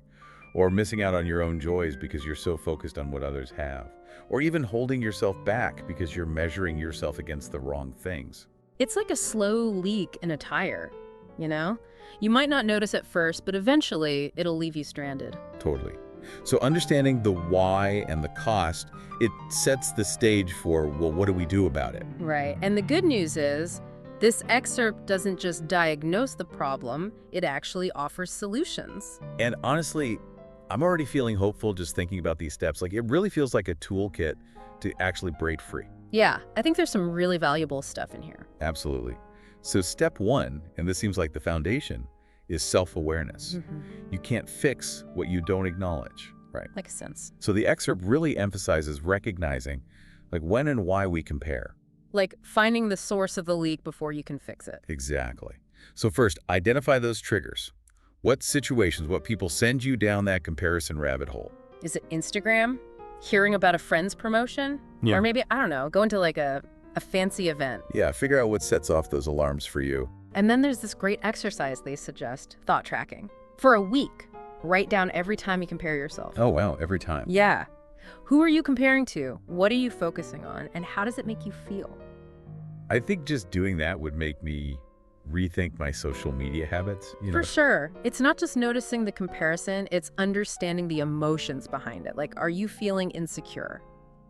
or missing out on your own joys because you're so focused on what others have, or even holding yourself back because you're measuring yourself against the wrong things. It's like a slow leak in a tire, you know? You might not notice at first, but eventually it'll leave you stranded. Totally. So understanding the why and the cost, it sets the stage for, well, what do we do about it? Right. And the good news is, this excerpt doesn't just diagnose the problem, it actually offers solutions. And honestly, I'm already feeling hopeful just thinking about these steps. Like, it really feels like a toolkit to actually break free. Yeah, I think there's some really valuable stuff in here. Absolutely. So step one, and this seems like the foundation, is self-awareness. You can't fix what you don't acknowledge, right? Makes sense. So the excerpt really emphasizes recognizing, like, when and why we compare. Like finding the source of the leak before you can fix it. Exactly. So first, identify those triggers. What situations, what people send you down that comparison rabbit hole? Is it Instagram? Hearing about a friend's promotion? Yeah. Or maybe, I don't know, going to like a fancy event. Yeah, figure out what sets off those alarms for you. And then there's this great exercise they suggest, thought tracking. For a week, write down every time you compare yourself. Oh, wow, every time. Yeah. Who are you comparing to? What are you focusing on? And how does it make you feel? I think just doing that would make me rethink my social media habits. For sure. It's not just noticing the comparison, it's understanding the emotions behind it. Like, are you feeling insecure,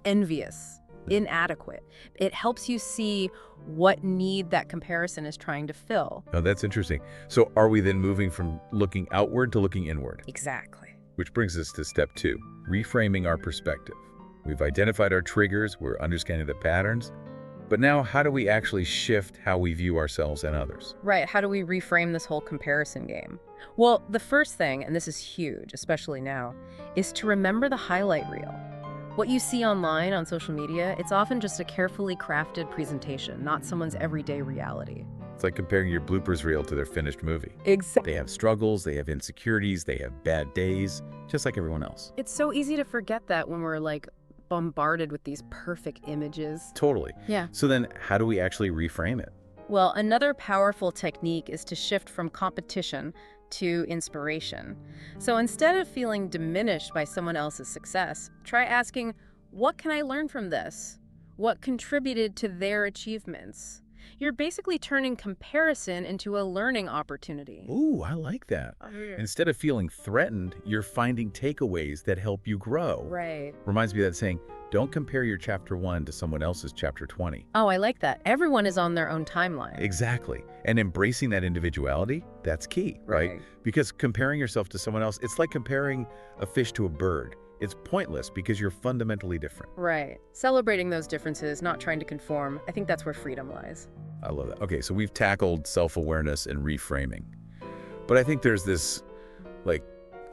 envious, inadequate? It helps you see what need that comparison is trying to fill. Oh, that's interesting. So are we then moving from looking outward to looking inward? Exactly. Which brings us to step two, reframing our perspective. We've identified our triggers, we're understanding the patterns, but now how do we actually shift how we view ourselves and others? Right. How do we reframe this whole comparison game? Well, the first thing, and this is huge, especially now, is to remember the highlight reel. What you see online on social media, it's often just a carefully crafted presentation, not someone's everyday reality. It's like comparing your bloopers reel to their finished movie. Exactly. They have struggles, they have insecurities, they have bad days, just like everyone else. It's so easy to forget that when we're like bombarded with these perfect images. Totally. Yeah. So then how do we actually reframe it? Well, another powerful technique is to shift from competition to inspiration. So instead of feeling diminished by someone else's success, try asking, what can I learn from this? What contributed to their achievements? You're basically turning comparison into a learning opportunity. Ooh, I like that. Instead of feeling threatened, you're finding takeaways that help you grow. Right. Reminds me of that saying, don't compare your chapter 1 to someone else's chapter 20. Oh, I like that. Everyone is on their own timeline. Exactly. And embracing that individuality, that's key, right? Because comparing yourself to someone else, it's like comparing a fish to a bird. It's pointless because you're fundamentally different. Right. Celebrating those differences, not trying to conform, I think that's where freedom lies. I love that. Okay, so we've tackled self-awareness and reframing. But I think there's this, like,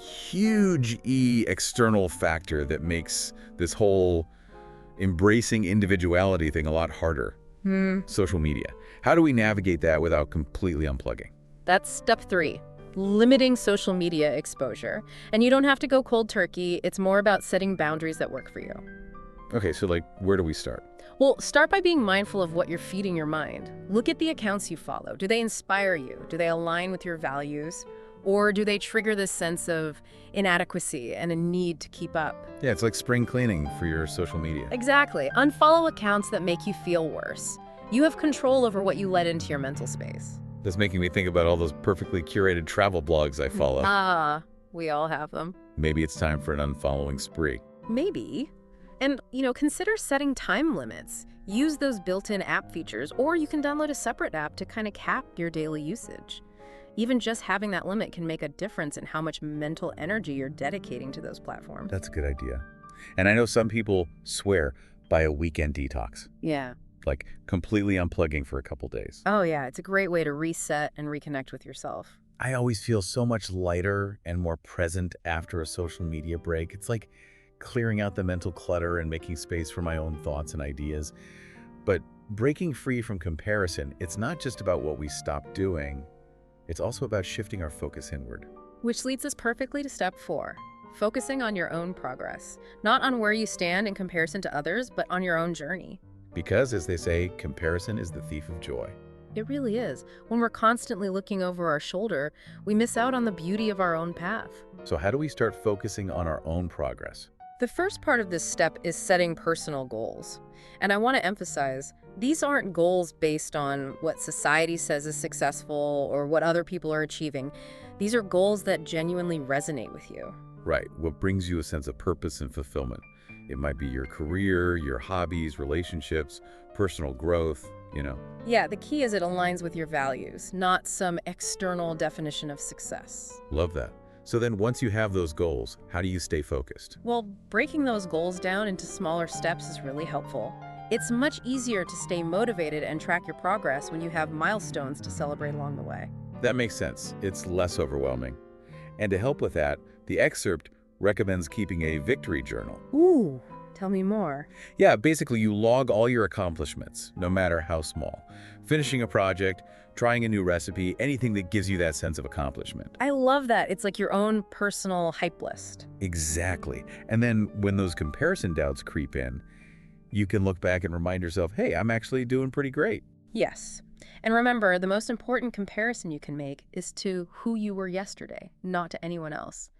huge external factor that makes this whole embracing individuality thing a lot harder. Social media. How do we navigate that without completely unplugging? That's step 3. Limiting social media exposure. And you don't have to go cold turkey. It's more about setting boundaries that work for you. Okay, so like, where do we start? Well, start by being mindful of what you're feeding your mind. Look at the accounts you follow. Do they inspire you? Do they align with your values? Or do they trigger this sense of inadequacy and a need to keep up? Yeah, it's like spring cleaning for your social media. Exactly. Unfollow accounts that make you feel worse. You have control over what you let into your mental space. That's making me think about all those perfectly curated travel blogs I follow. Ah, we all have them. Maybe it's time for an unfollowing spree. Maybe. And, consider setting time limits. Use those built-in app features, or you can download a separate app to kind of cap your daily usage. Even just having that limit can make a difference in how much mental energy you're dedicating to those platforms. That's a good idea. And I know some people swear by a weekend detox, Yeah. like completely unplugging for a couple days. Oh, yeah. It's a great way to reset and reconnect with yourself. I always feel so much lighter and more present after a social media break. It's like clearing out the mental clutter and making space for my own thoughts and ideas. But breaking free from comparison, it's not just about what we stop doing. It's also about shifting our focus inward. Which leads us perfectly to step 4, focusing on your own progress, not on where you stand in comparison to others, but on your own journey. Because, as they say, comparison is the thief of joy. It really is. When we're constantly looking over our shoulder, we miss out on the beauty of our own path. So how do we start focusing on our own progress? The first part of this step is setting personal goals. And I want to emphasize, these aren't goals based on what society says is successful or what other people are achieving. These are goals that genuinely resonate with you. Right, what brings you a sense of purpose and fulfillment. It might be your career, your hobbies, relationships, personal growth. Yeah, the key is it aligns with your values, not some external definition of success. Love that. So then once you have those goals, how do you stay focused? Well, breaking those goals down into smaller steps is really helpful. It's much easier to stay motivated and track your progress when you have milestones to celebrate along the way. That makes sense. It's less overwhelming. And to help with that, the excerpt recommends keeping a victory journal. Ooh, tell me more. Yeah, basically you log all your accomplishments, no matter how small. Finishing a project, trying a new recipe, anything that gives you that sense of accomplishment. I love that. It's like your own personal hype list. Exactly. And then when those comparison doubts creep in, you can look back and remind yourself, hey, I'm actually doing pretty great. Yes. And remember, the most important comparison you can make is to who you were yesterday, not to anyone else.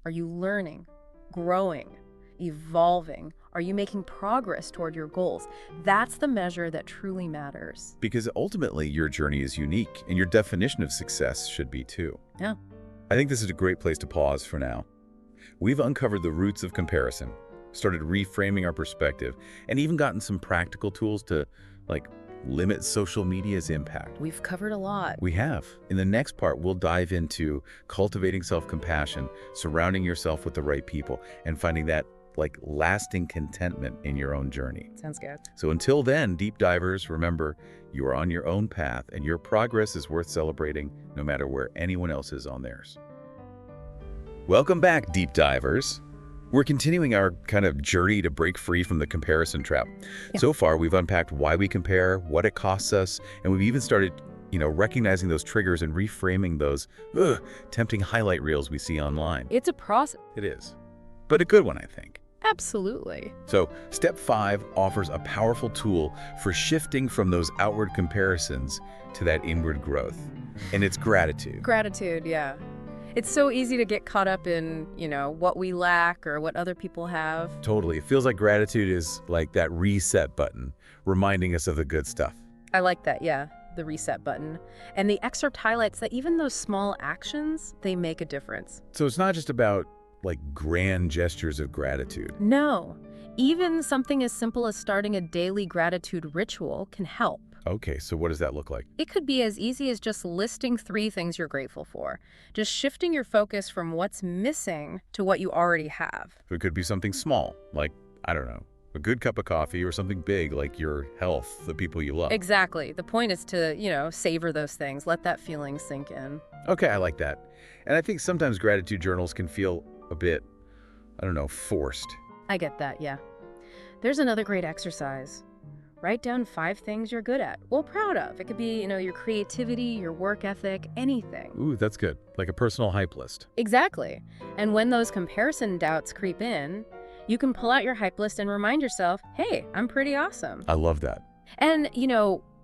Are you learning, growing, evolving? Are you making progress toward your goals? That's the measure that truly matters. Because ultimately, your journey is unique, and your definition of success should be too. Yeah. I think this is a great place to pause for now. We've uncovered the roots of comparison, started reframing our perspective, and even gotten some practical tools to, limit social media's impact. We've covered a lot. We have. In the next part, we'll dive into cultivating self-compassion, surrounding yourself with the right people, and finding that, lasting contentment in your own journey. Sounds good. So until then, deep divers, remember, you are on your own path, and your progress is worth celebrating no matter where anyone else is on theirs. Welcome back, deep divers. We're continuing our kind of journey to break free from the comparison trap. Yeah. So far, we've unpacked why we compare, what it costs us, and we've even started, recognizing those triggers and reframing those tempting highlight reels we see online. It's a process. It is, but a good one, I think. Absolutely. So, step 5 offers a powerful tool for shifting from those outward comparisons to that inward growth, and it's gratitude. Gratitude, yeah. It's so easy to get caught up in, what we lack or what other people have. Totally. It feels like gratitude is like that reset button, reminding us of the good stuff. I like that, yeah, the reset button. And the excerpt highlights that even those small actions, they make a difference. So it's not just about, grand gestures of gratitude. No, even something as simple as starting a daily gratitude ritual can help. Okay, so what does that look like? It could be as easy as just listing 3 things you're grateful for. Just shifting your focus from what's missing to what you already have. It could be something small, I don't know, a good cup of coffee, or something big like your health, the people you love. Exactly. The point is to, savor those things. Let that feeling sink in. Okay, I like that. And I think sometimes gratitude journals can feel a bit, forced. I get that, yeah. There's another great exercise. Write down 5 things you're good at, proud of. It could be, your creativity, your work ethic, anything. Ooh, that's good. Like a personal hype list. Exactly. And when those comparison doubts creep in, you can pull out your hype list and remind yourself, hey, I'm pretty awesome. I love that. And,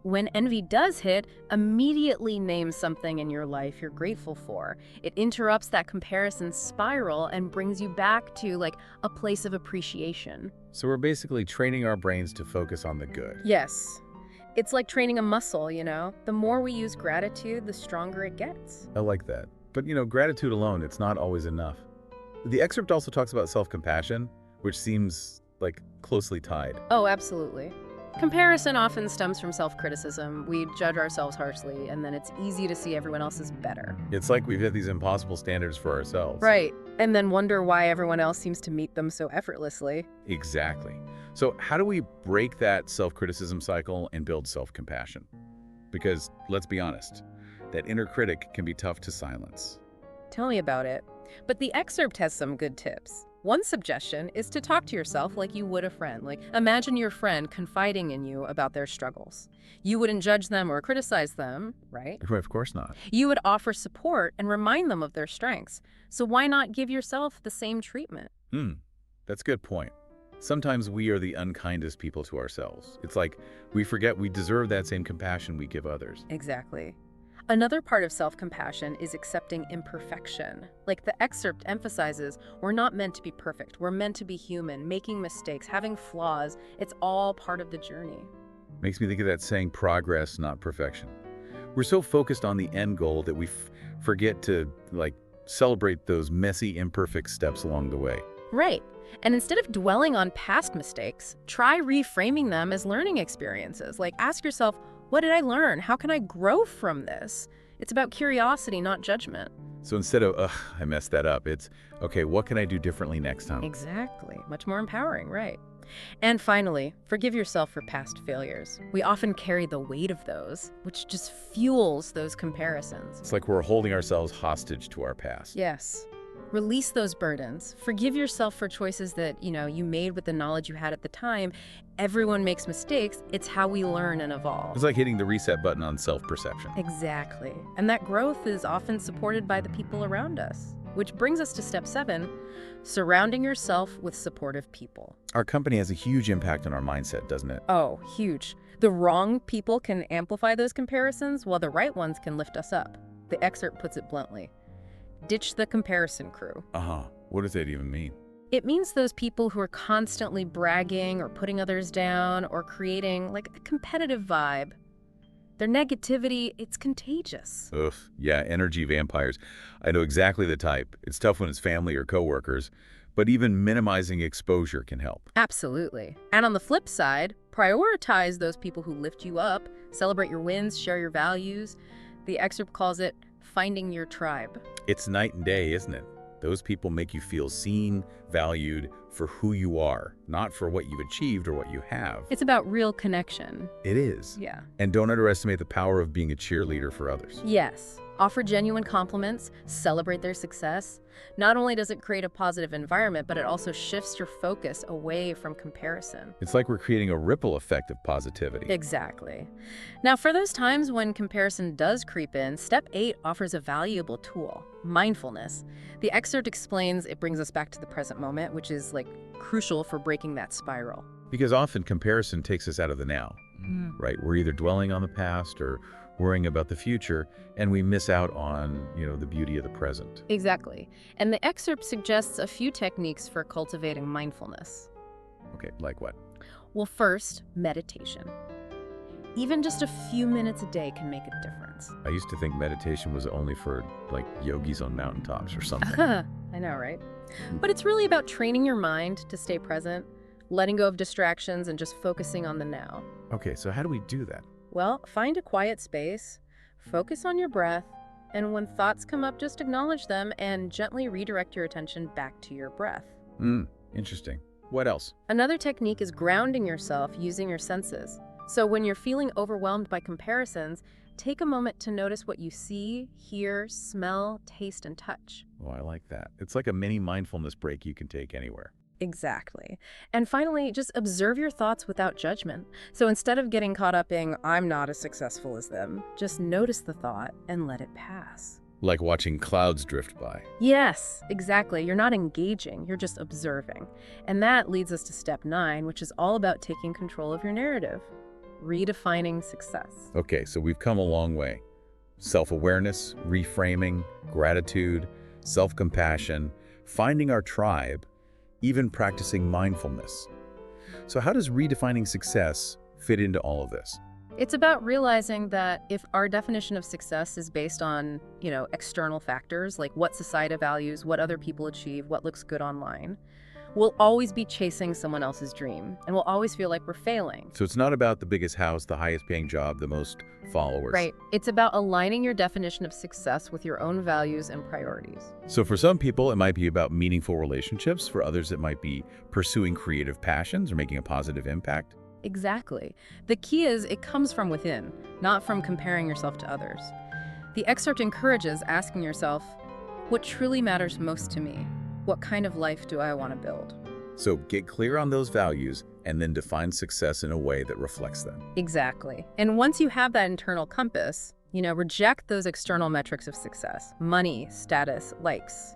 when envy does hit, immediately name something in your life you're grateful for. It interrupts that comparison spiral and brings you back to, a place of appreciation. So we're basically training our brains to focus on the good. Yes. It's like training a muscle, The more we use gratitude, the stronger it gets. I like that. But, gratitude alone, it's not always enough. The excerpt also talks about self-compassion, which seems, closely tied. Oh, absolutely. Comparison often stems from self-criticism. We judge ourselves harshly, and then it's easy to see everyone else is better. It's like we've had these impossible standards for ourselves. Right. And then wonder why everyone else seems to meet them so effortlessly. Exactly. So how do we break that self-criticism cycle and build self-compassion? Because, let's be honest, that inner critic can be tough to silence. Tell me about it. But the excerpt has some good tips. One suggestion is to talk to yourself like you would a friend. Imagine your friend confiding in you about their struggles. You wouldn't judge them or criticize them, right? Of course not. You would offer support and remind them of their strengths. So why not give yourself the same treatment? That's a good point. Sometimes we are the unkindest people to ourselves. It's like we forget we deserve that same compassion we give others. Exactly. Another part of self-compassion is accepting imperfection. Like the excerpt emphasizes, we're not meant to be perfect. We're meant to be human, making mistakes, having flaws. It's all part of the journey. Makes me think of that saying, progress, not perfection. We're so focused on the end goal that we forget to, celebrate those messy, imperfect steps along the way. Right. And instead of dwelling on past mistakes, try reframing them as learning experiences. Like ask yourself, what did I learn? How can I grow from this? It's about curiosity, not judgment. So instead of, ugh, I messed that up, it's, okay, what can I do differently next time? Exactly. Much more empowering, right? And finally, forgive yourself for past failures. We often carry the weight of those, which just fuels those comparisons. It's like we're holding ourselves hostage to our past. Yes. Release those burdens. Forgive yourself for choices that, you made with the knowledge you had at the time. Everyone makes mistakes. It's how we learn and evolve. It's like hitting the reset button on self-perception. Exactly. And that growth is often supported by the people around us. Which brings us to step 7, surrounding yourself with supportive people. Our company has a huge impact on our mindset, doesn't it? Oh, huge. The wrong people can amplify those comparisons, while the right ones can lift us up. The excerpt puts it bluntly. Ditch the comparison crew. What does that even mean? It means those people who are constantly bragging or putting others down or creating a competitive vibe. Their negativity, it's contagious. Ugh, yeah, energy vampires. I know exactly the type. It's tough when it's family or coworkers, but even minimizing exposure can help. Absolutely. And on the flip side, prioritize those people who lift you up, celebrate your wins, share your values. The excerpt calls it finding your tribe. It's night and day, isn't it? Those people make you feel seen, valued for who you are, not for what you've achieved or what you have. It's about real connection. It is. Yeah. And don't underestimate the power of being a cheerleader for others. Yes. Offer genuine compliments, celebrate their success. Not only does it create a positive environment, but it also shifts your focus away from comparison. It's like we're creating a ripple effect of positivity. Exactly. Now, for those times when comparison does creep in, step 8 offers a valuable tool, mindfulness. The excerpt explains it brings us back to the present moment, which is crucial for breaking that spiral. Because often comparison takes us out of the now, right? We're either dwelling on the past or worrying about the future, and we miss out on, the beauty of the present. Exactly. And the excerpt suggests a few techniques for cultivating mindfulness. Okay, like what? Well, first, meditation. Even just a few minutes a day can make a difference. I used to think meditation was only for, yogis on mountaintops or something. I know, right? But it's really about training your mind to stay present, letting go of distractions, and just focusing on the now. Okay, so how do we do that? Well, find a quiet space, focus on your breath, and when thoughts come up, just acknowledge them and gently redirect your attention back to your breath. Interesting. What else? Another technique is grounding yourself using your senses. So when you're feeling overwhelmed by comparisons, take a moment to notice what you see, hear, smell, taste, and touch. Oh, I like that. It's like a mini mindfulness break you can take anywhere. Exactly. And finally, just observe your thoughts without judgment. So instead of getting caught up in, I'm not as successful as them, just notice the thought and let it pass. Like watching clouds drift by. Yes, exactly. You're not engaging, you're just observing. And that leads us to step 9, which is all about taking control of your narrative. Redefining success. Okay, so we've come a long way. Self-awareness, reframing, gratitude, self-compassion, finding our tribe, even practicing mindfulness. So how does redefining success fit into all of this? It's about realizing that if our definition of success is based on, external factors, like what society values, what other people achieve, what looks good online, we'll always be chasing someone else's dream, and we'll always feel like we're failing. So it's not about the biggest house, the highest paying job, the most followers. Right. It's about aligning your definition of success with your own values and priorities. So for some people, it might be about meaningful relationships. For others, it might be pursuing creative passions or making a positive impact. Exactly. The key is it comes from within, not from comparing yourself to others. The excerpt encourages asking yourself, what truly matters most to me? What kind of life do I want to build? So get clear on those values and then define success in a way that reflects them. Exactly. And once you have that internal compass, reject those external metrics of success, money, status, likes.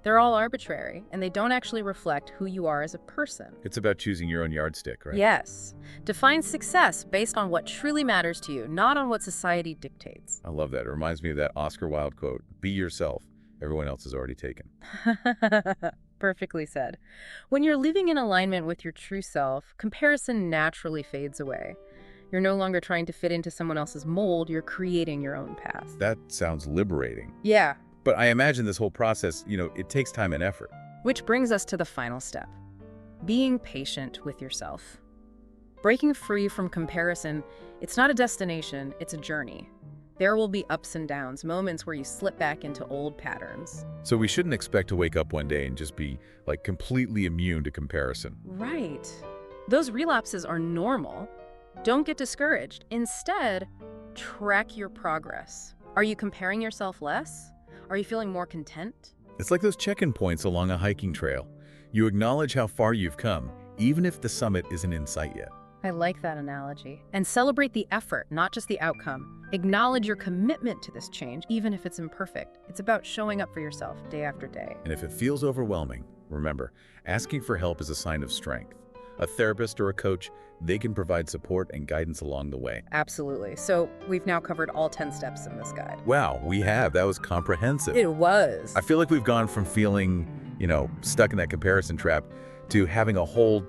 They're all arbitrary, and they don't actually reflect who you are as a person. It's about choosing your own yardstick, right? Yes. Define success based on what truly matters to you, not on what society dictates. I love that. It reminds me of that Oscar Wilde quote, "Be yourself. Everyone else is already taken." Perfectly said. When you're living in alignment with your true self, comparison naturally fades away. You're no longer trying to fit into someone else's mold, you're creating your own path. That sounds liberating. Yeah. But I imagine this whole process, it takes time and effort. Which brings us to the final step. Being patient with yourself. Breaking free from comparison, it's not a destination, it's a journey. There will be ups and downs, moments where you slip back into old patterns. So we shouldn't expect to wake up one day and just be, like, completely immune to comparison. Right. Those relapses are normal. Don't get discouraged. Instead, track your progress. Are you comparing yourself less? Are you feeling more content? It's like those check-in points along a hiking trail. You acknowledge how far you've come, even if the summit isn't in sight yet. I like that analogy. And celebrate the effort, not just the outcome. Acknowledge your commitment to this change, even if it's imperfect. It's about showing up for yourself day after day. And if it feels overwhelming, remember, asking for help is a sign of strength. A therapist or a coach, they can provide support and guidance along the way. Absolutely. So we've now covered all 10 steps in this guide. Wow, we have. That was comprehensive. It was. I feel like we've gone from feeling, stuck in that comparison trap to having a whole,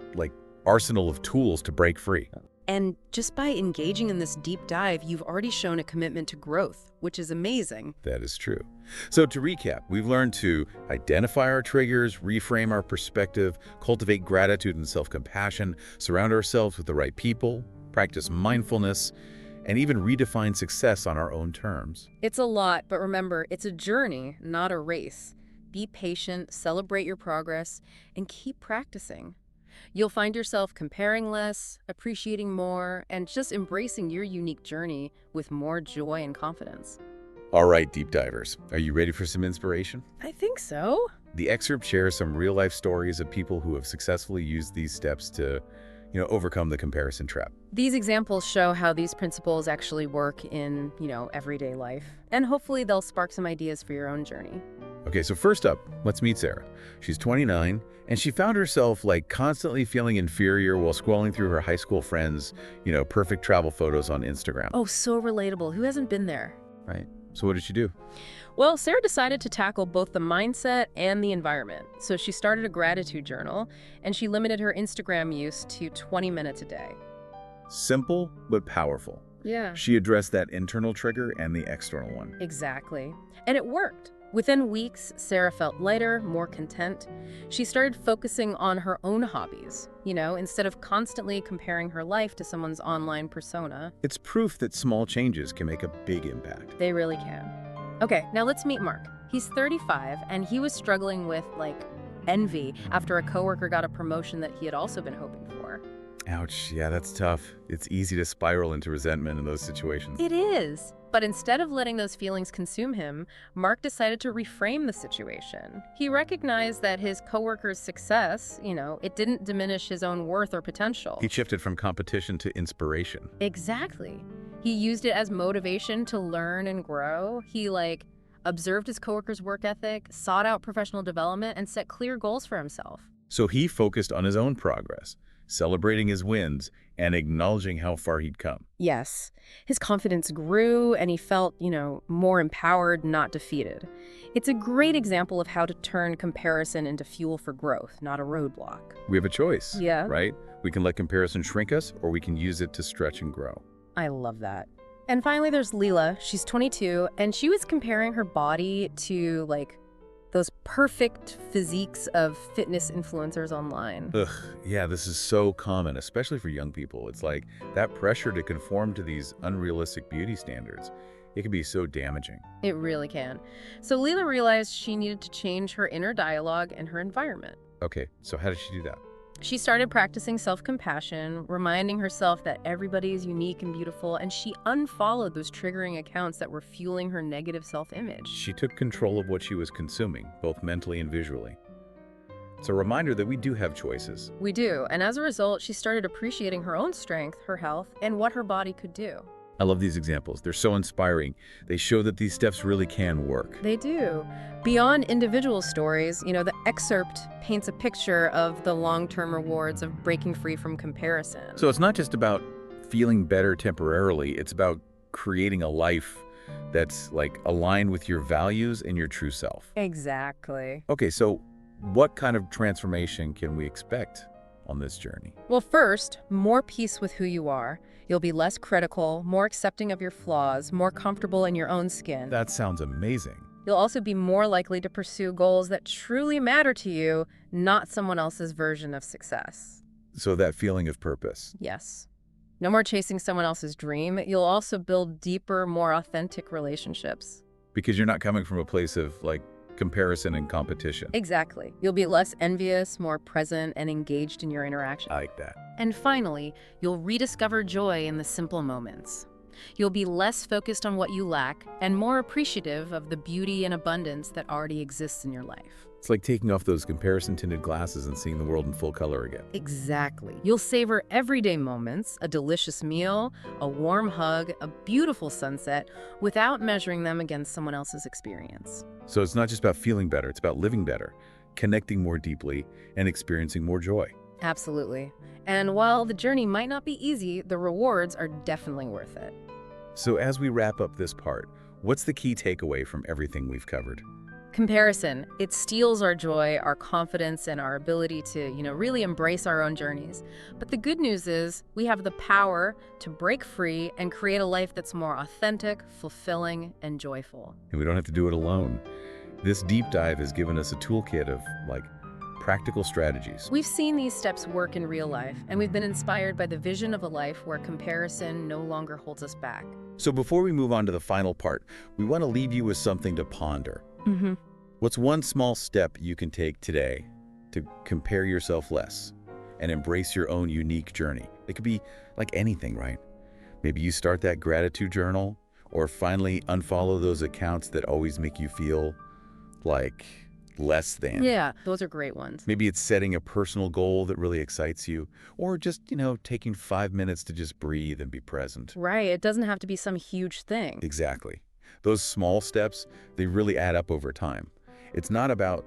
arsenal of tools to break free. And just by engaging in this deep dive, you've already shown a commitment to growth, which is amazing. That is true. So to recap, we've learned to identify our triggers, reframe our perspective, cultivate gratitude and self-compassion, surround ourselves with the right people, practice mindfulness, and even redefine success on our own terms. It's a lot, but remember, it's a journey, not a race. Be patient, celebrate your progress, and keep practicing. You'll find yourself comparing less, appreciating more, and just embracing your unique journey with more joy and confidence. All right, deep divers, are you ready for some inspiration? I think so. The excerpt shares some real-life stories of people who have successfully used these steps to, overcome the comparison trap. These examples show how these principles actually work in, everyday life. And hopefully they'll spark some ideas for your own journey. Okay, so first up, let's meet Sarah. She's 29, and she found herself constantly feeling inferior while scrolling through her high school friends', perfect travel photos on Instagram. Oh, so relatable. Who hasn't been there? Right. So what did she do? Well, Sarah decided to tackle both the mindset and the environment. So she started a gratitude journal, and she limited her Instagram use to 20 minutes a day. Simple, but powerful. Yeah. She addressed that internal trigger and the external one. Exactly. And it worked. Within weeks, Sarah felt lighter, more content. She started focusing on her own hobbies, instead of constantly comparing her life to someone's online persona. It's proof that small changes can make a big impact. They really can. Okay, now let's meet Mark. He's 35, and he was struggling with, envy after a coworker got a promotion that he had also been hoping for. Ouch, yeah, that's tough. It's easy to spiral into resentment in those situations. It is. But instead of letting those feelings consume him, Mark decided to reframe the situation. He recognized that his coworker's success, it didn't diminish his own worth or potential. He shifted from competition to inspiration. Exactly. He used it as motivation to learn and grow. He, observed his coworker's work ethic, sought out professional development, and set clear goals for himself. So he focused on his own progress, celebrating his wins, and acknowledging how far he'd come. Yes. His confidence grew, and he felt, more empowered, not defeated. It's a great example of how to turn comparison into fuel for growth, not a roadblock. We have a choice, Yeah. right? We can let comparison shrink us, or we can use it to stretch and grow. I love that. And finally, there's Leela. She's 22, and she was comparing her body to, those perfect physiques of fitness influencers online. Ugh, yeah, this is so common, especially for young people. It's like that pressure to conform to these unrealistic beauty standards. It can be so damaging. It really can. So Leela realized she needed to change her inner dialogue and her environment. Okay, so how did she do that? She started practicing self-compassion, reminding herself that everybody is unique and beautiful, and she unfollowed those triggering accounts that were fueling her negative self-image. She took control of what she was consuming, both mentally and visually. It's a reminder that we do have choices. We do, and as a result, she started appreciating her own strength, her health, and what her body could do. I love these examples. They're so inspiring. They show that these steps really can work. They do. Beyond individual stories, the excerpt paints a picture of the long-term rewards of breaking free from comparison. So it's not just about feeling better temporarily. It's about creating a life that's like aligned with your values and your true self. Exactly. Okay, so what kind of transformation can we expect on this journey? Well, first, more peace with who you are. You'll be less critical, more accepting of your flaws, more comfortable in your own skin. That sounds amazing. You'll also be more likely to pursue goals that truly matter to you, not someone else's version of success. So that feeling of purpose. Yes. No more chasing someone else's dream. You'll also build deeper, more authentic relationships. Because you're not coming from a place of like comparison and competition. Exactly. You'll be less envious, more present, and engaged in your interaction. I like that. And finally, you'll rediscover joy in the simple moments. You'll be less focused on what you lack and more appreciative of the beauty and abundance that already exists in your life. It's like taking off those comparison-tinted glasses and seeing the world in full color again. Exactly. You'll savor everyday moments, a delicious meal, a warm hug, a beautiful sunset, without measuring them against someone else's experience. So it's not just about feeling better, it's about living better, connecting more deeply, and experiencing more joy. Absolutely. And while the journey might not be easy, the rewards are definitely worth it. So as we wrap up this part, what's the key takeaway from everything we've covered? Comparison. It steals our joy, our confidence, and our ability to, really embrace our own journeys. But the good news is we have the power to break free and create a life that's more authentic, fulfilling, and joyful. And we don't have to do it alone. This deep dive has given us a toolkit of practical strategies. We've seen these steps work in real life, and we've been inspired by the vision of a life where comparison no longer holds us back. So before we move on to the final part, we want to leave you with something to ponder. What's one small step you can take today to compare yourself less and embrace your own unique journey? It could be like anything, right? Maybe you start that gratitude journal, or finally unfollow those accounts that always make you feel like less than. Yeah, those are great ones. Maybe it's setting a personal goal that really excites you, or just, taking 5 minutes to just breathe and be present. Right, it doesn't have to be some huge thing. Exactly. Those small steps, they really add up over time. It's not about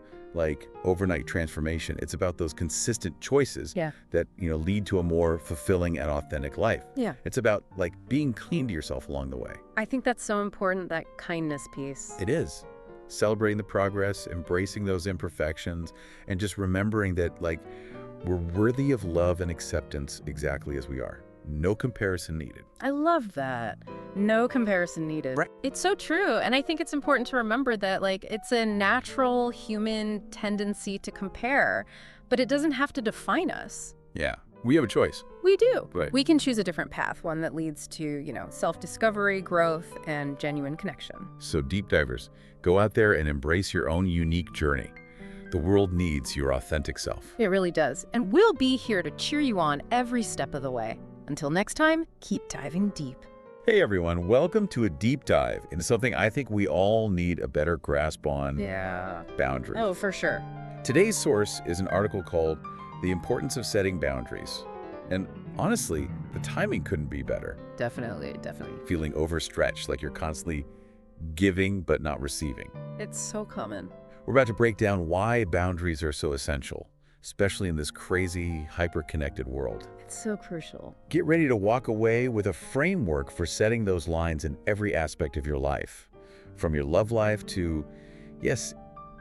overnight transformation. It's about those consistent choices that, lead to a more fulfilling and authentic life. Yeah. It's about being clean to yourself along the way. I think that's so important, that kindness piece. It is. Celebrating the progress, embracing those imperfections, and just remembering that we're worthy of love and acceptance exactly as we are. No comparison needed. I love that. No comparison needed. Right. It's so true. And I think it's important to remember that it's a natural human tendency to compare, but it doesn't have to define us. Yeah. We have a choice. We do. Right. We can choose a different path, one that leads to, self-discovery, growth, and genuine connection. So deep divers, go out there and embrace your own unique journey. The world needs your authentic self. It really does. And we'll be here to cheer you on every step of the way. Until next time, keep diving deep. Hey everyone, welcome to a deep dive into something I think we all need a better grasp on. Yeah. Boundaries. Oh, for sure. Today's source is an article called The Importance of Setting Boundaries. And honestly, the timing couldn't be better. Definitely. Feeling overstretched, like you're constantly giving but not receiving. It's so common. We're about to break down why boundaries are so essential, especially in this crazy, hyper-connected world. It's so crucial. Get ready to walk away with a framework for setting those lines in every aspect of your life, from your love life to, yes,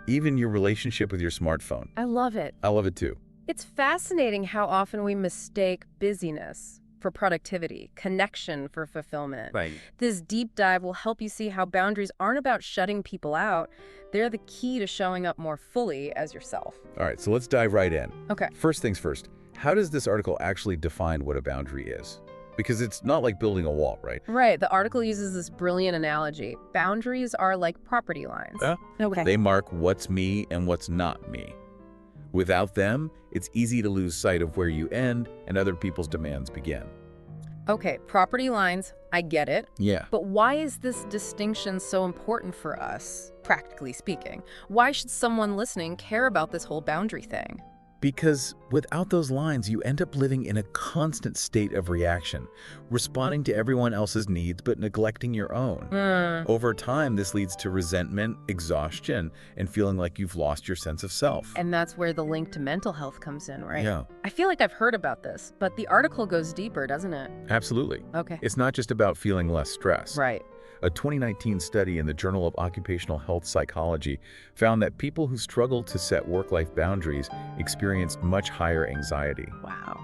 even your relationship with your smartphone. I love it. I love it too. It's fascinating how often we mistake busyness for productivity, connection for fulfillment. Right. This deep dive will help you see how boundaries aren't about shutting people out. They're the key to showing up more fully as yourself. All right, so let's dive right in. Okay. First things first, how does this article actually define what a boundary is? Because it's not like building a wall, right? Right. The article uses this brilliant analogy. Boundaries are like property lines. Okay. They mark what's me and what's not me. Without them, it's easy to lose sight of where you end and other people's demands begin. Okay, property lines, I get it. Yeah. But why is this distinction so important for us, practically speaking? Why should someone listening care about this whole boundary thing? Because without those lines, you end up living in a constant state of reaction, responding to everyone else's needs but neglecting your own. Over time, this leads to resentment, exhaustion, and feeling like you've lost your sense of self. And that's where the link to mental health comes in, right? Yeah, I feel like I've heard about this, but the article goes deeper, doesn't it? absolutely. Okay. It's not just about feeling less stress. Right. A 2019 study in the Journal of Occupational Health Psychology found that people who struggled to set work-life boundaries experienced much higher anxiety. Wow.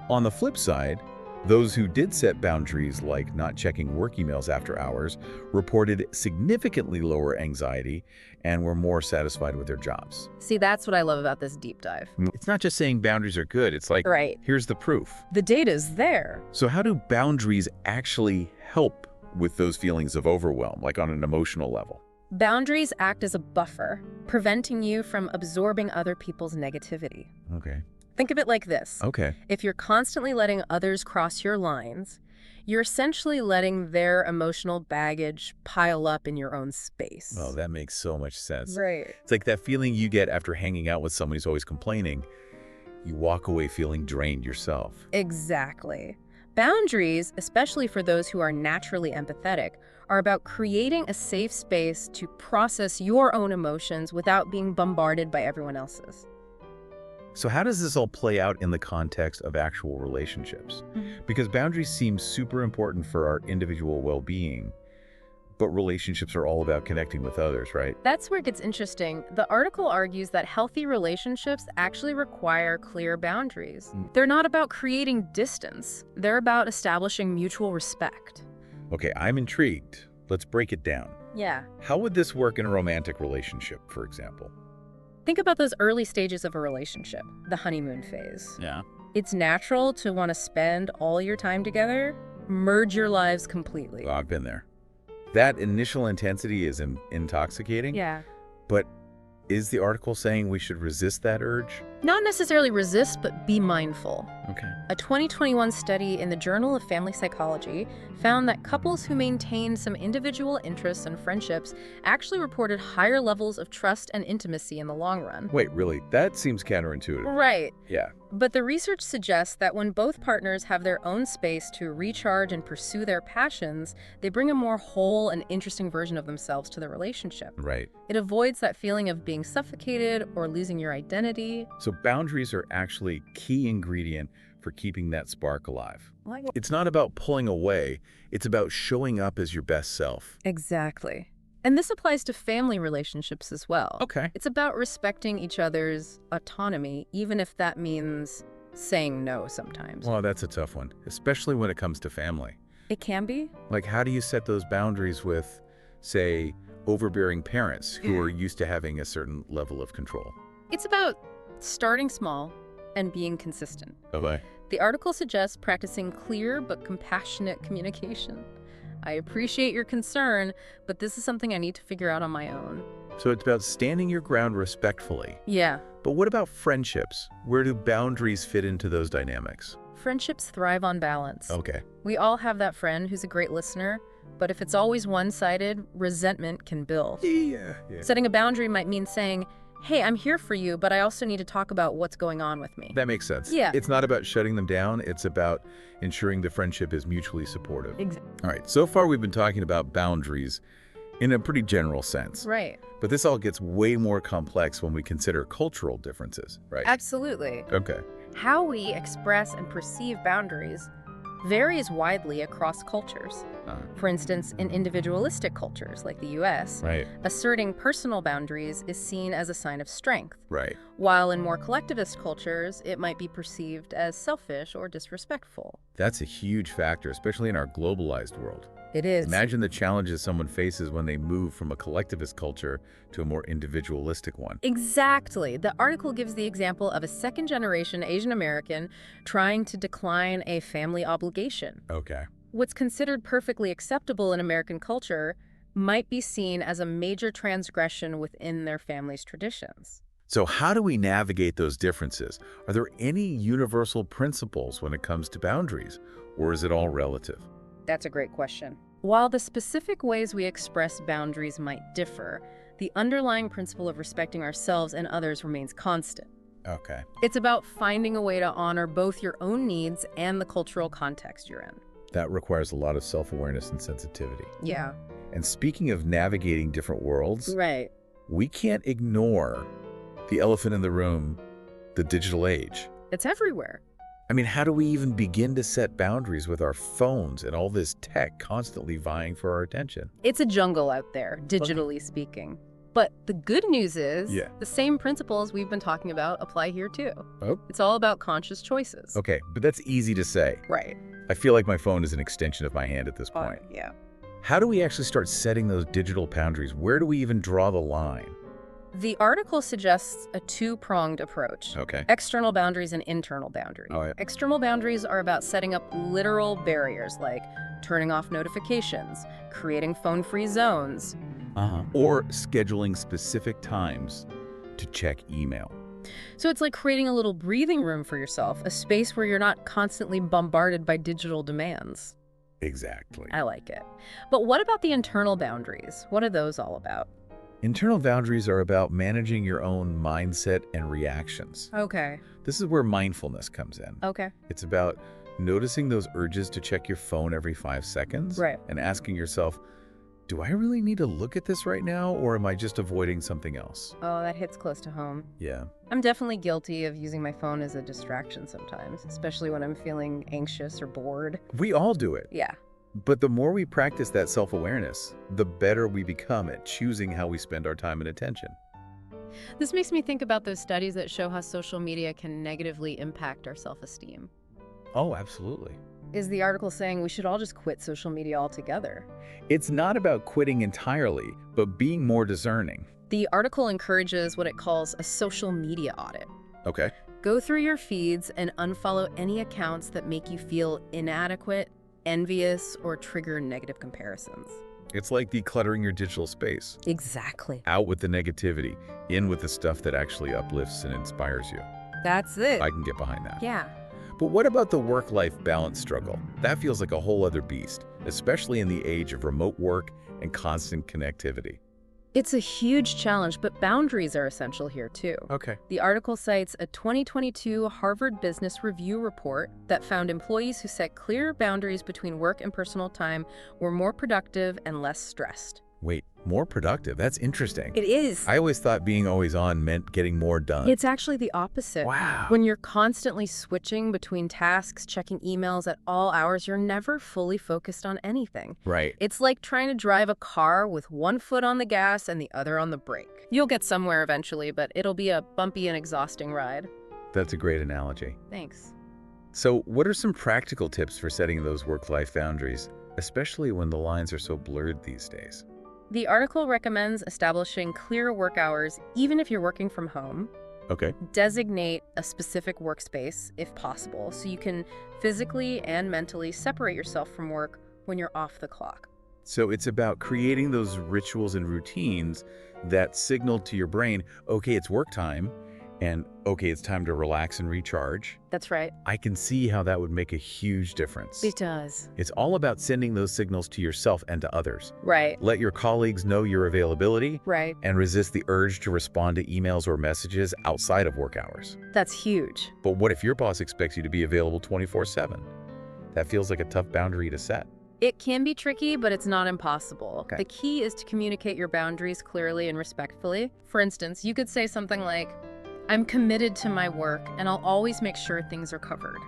On the flip side, those who did set boundaries, like not checking work emails after hours, reported significantly lower anxiety and were more satisfied with their jobs. See, that's what I love about this deep dive. It's not just saying boundaries are good, it's like, Right. here's the proof. The data's there. So how do boundaries actually help with those feelings of overwhelm, like on an emotional level? Boundaries act as a buffer, preventing you from absorbing other people's negativity. Okay. Think of it like this. Okay. If you're constantly letting others cross your lines, you're essentially letting their emotional baggage pile up in your own space. Oh, that makes so much sense. Right. It's like that feeling you get after hanging out with someone who's always complaining. You walk away feeling drained yourself. Exactly. Boundaries, especially for those who are naturally empathetic, are about creating a safe space to process your own emotions without being bombarded by everyone else's. So how does this all play out in the context of actual relationships? Because boundaries seem super important for our individual well-being, but relationships are all about connecting with others, right? That's where it gets interesting. The article argues that healthy relationships actually require clear boundaries. They're not about creating distance. They're about establishing mutual respect. Okay, I'm intrigued. Let's break it down. Yeah. How would this work in a romantic relationship, for example? Think about those early stages of a relationship, the honeymoon phase. Yeah. It's natural to want to spend all your time together, merge your lives completely. Well, I've been there. That initial intensity is intoxicating. Yeah. But is the article saying we should resist that urge? Not necessarily resist, but be mindful. Okay. A 2021 study in the Journal of Family Psychology found that couples who maintained some individual interests and friendships actually reported higher levels of trust and intimacy in the long run. Wait, really? That seems counterintuitive. Right. Yeah. But the research suggests that when both partners have their own space to recharge and pursue their passions, they bring a more whole and interesting version of themselves to the relationship. Right. It avoids that feeling of being suffocated or losing your identity. So boundaries are actually a key ingredient for keeping that spark alive. It's not about pulling away, it's about showing up as your best self. Exactly. And this applies to family relationships as well. Okay. It's about respecting each other's autonomy, even if that means saying no sometimes. Well, that's a tough one, especially when it comes to family. It can be. Like, how do you set those boundaries with, say, overbearing parents who are used to having a certain level of control? It's about starting small and being consistent. Okay. The article suggests practicing clear but compassionate communication. I appreciate your concern, but this is something I need to figure out on my own. So it's about standing your ground respectfully. Yeah. But what about friendships? Where do boundaries fit into those dynamics? Friendships thrive on balance. Okay. We all have that friend who's a great listener, but if it's always one-sided, resentment can build. Yeah. Setting a boundary might mean saying, hey, I'm here for you, but I also need to talk about what's going on with me. That makes sense. Yeah. It's not about shutting them down. It's about ensuring the friendship is mutually supportive. Exactly. All right. So far, we've been talking about boundaries in a pretty general sense. Right. But this all gets way more complex when we consider cultural differences, right? Absolutely. Okay. How we express and perceive boundaries varies widely across cultures. For instance, in individualistic cultures like the US, Right. asserting personal boundaries is seen as a sign of strength, Right. while in more collectivist cultures, it might be perceived as selfish or disrespectful. That's a huge factor, especially in our globalized world. It is. Imagine the challenges someone faces when they move from a collectivist culture to a more individualistic one. Exactly. The article gives the example of a second-generation Asian American trying to decline a family obligation. Okay. What's considered perfectly acceptable in American culture might be seen as a major transgression within their family's traditions. So how do we navigate those differences? Are there any universal principles when it comes to boundaries, or is it all relative? That's a great question. While the specific ways we express boundaries might differ, the underlying principle of respecting ourselves and others remains constant. Okay. It's about finding a way to honor both your own needs and the cultural context you're in. That requires a lot of self-awareness and sensitivity. Yeah. And speaking of navigating different worlds, Right. we can't ignore the elephant in the room, the digital age. It's everywhere. I mean, how do we even begin to set boundaries with our phones and all this tech constantly vying for our attention? It's a jungle out there, digitally speaking. But the good news is the same principles we've been talking about apply here too. Oh. It's all about conscious choices. Okay, but that's easy to say. Right. I feel like my phone is an extension of my hand at this point. Yeah. How do we actually start setting those digital boundaries? Where do we even draw the line? The article suggests a two-pronged approach. Okay. External boundaries and internal boundaries. Oh, yeah. External boundaries are about setting up literal barriers like turning off notifications, creating phone-free zones. Or scheduling specific times to check email. So it's like creating a little breathing room for yourself, a space where you're not constantly bombarded by digital demands. Exactly. I like it. But what about the internal boundaries? What are those all about? Internal boundaries are about managing your own mindset and reactions. Okay. This is where mindfulness comes in. Okay. It's about noticing those urges to check your phone every 5 seconds. Right. And asking yourself, do I really need to look at this right now, or am I just avoiding something else? Oh, that hits close to home. Yeah. I'm definitely guilty of using my phone as a distraction sometimes, especially when I'm feeling anxious or bored. We all do it. Yeah. But the more we practice that self-awareness, the better we become at choosing how we spend our time and attention. This makes me think about those studies that show how social media can negatively impact our self-esteem. Oh, absolutely. Is the article saying we should all just quit social media altogether? It's not about quitting entirely, but being more discerning. The article encourages what it calls a social media audit. Okay. Go through your feeds and unfollow any accounts that make you feel inadequate, envious, or trigger negative comparisons. It's like decluttering your digital space. Exactly. Out with the negativity, in with the stuff that actually uplifts and inspires you. That's it. I can get behind that. Yeah. But what about the work-life balance struggle? That feels like a whole other beast, especially in the age of remote work and constant connectivity. It's a huge challenge, but boundaries are essential here too. Okay. The article cites a 2022 Harvard Business Review report that found employees who set clear boundaries between work and personal time were more productive and less stressed. Wait, more productive? That's interesting. It is. I always thought being always on meant getting more done. It's actually the opposite. Wow. When you're constantly switching between tasks, checking emails at all hours, you're never fully focused on anything. Right. It's like trying to drive a car with one foot on the gas and the other on the brake. You'll get somewhere eventually, but it'll be a bumpy and exhausting ride. That's a great analogy. Thanks. So what are some practical tips for setting those work-life boundaries, especially when the lines are so blurred these days? The article recommends establishing clear work hours, even if you're working from home. Okay. Designate a specific workspace, if possible, so you can physically and mentally separate yourself from work when you're off the clock. So it's about creating those rituals and routines that signal to your brain, okay, it's work time, and okay, it's time to relax and recharge. That's right. I can see how that would make a huge difference. It does. It's all about sending those signals to yourself and to others. Right. Let your colleagues know your availability. Right. And resist the urge to respond to emails or messages outside of work hours. That's huge. But what if your boss expects you to be available 24/7? That feels like a tough boundary to set. It can be tricky, but it's not impossible. Okay. The key is to communicate your boundaries clearly and respectfully. For instance, you could say something like, I'm committed to my work and I'll always make sure things are covered.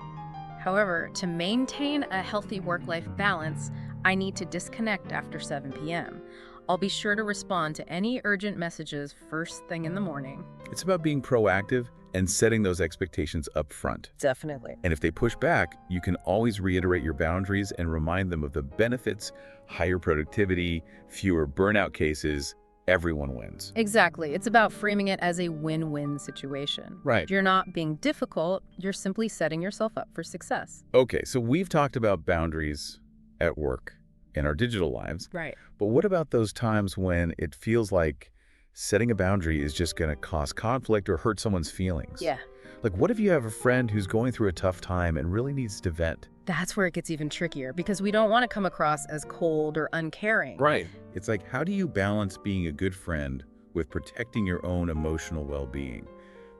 However, to maintain a healthy work-life balance, I need to disconnect after 7 p.m. I'll be sure to respond to any urgent messages first thing in the morning. It's about being proactive and setting those expectations up front. Definitely. And if they push back, you can always reiterate your boundaries and remind them of the benefits, higher productivity, fewer burnout cases. Everyone wins. Exactly. It's about framing it as a win-win situation. Right. You're not being difficult, you're simply setting yourself up for success. Okay, so we've talked about boundaries at work in our digital lives. Right. But what about those times when it feels like setting a boundary is just going to cause conflict or hurt someone's feelings? Yeah. Like, what if you have a friend who's going through a tough time and really needs to vent? That's where it gets even trickier because we don't want to come across as cold or uncaring. Right. It's like, how do you balance being a good friend with protecting your own emotional well-being?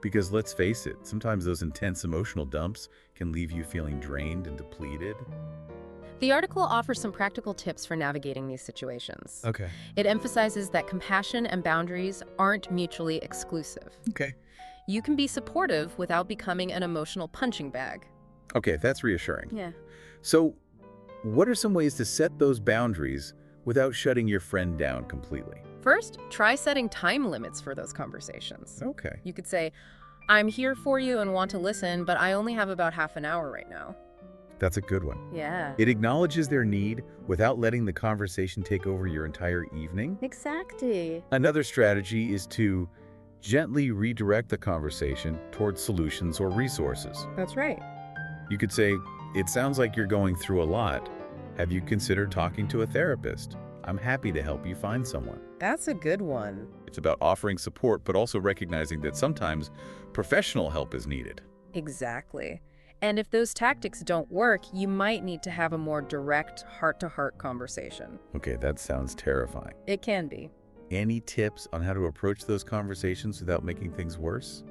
Because let's face it, sometimes those intense emotional dumps can leave you feeling drained and depleted. The article offers some practical tips for navigating these situations. Okay. It emphasizes that compassion and boundaries aren't mutually exclusive. Okay. You can be supportive without becoming an emotional punching bag. Okay, that's reassuring. Yeah. So, what are some ways to set those boundaries without shutting your friend down completely? First, try setting time limits for those conversations. Okay. You could say, I'm here for you and want to listen, but I only have about half an hour right now. That's a good one. Yeah. It acknowledges their need without letting the conversation take over your entire evening. Exactly. Another strategy is to gently redirect the conversation towards solutions or resources. That's right. You could say, it sounds like you're going through a lot. Have you considered talking to a therapist? I'm happy to help you find someone. That's a good one. It's about offering support, but also recognizing that sometimes professional help is needed. Exactly. And if those tactics don't work, you might need to have a more direct, heart-to-heart conversation. Okay, that sounds terrifying. It can be. Any tips on how to approach those conversations without making things worse?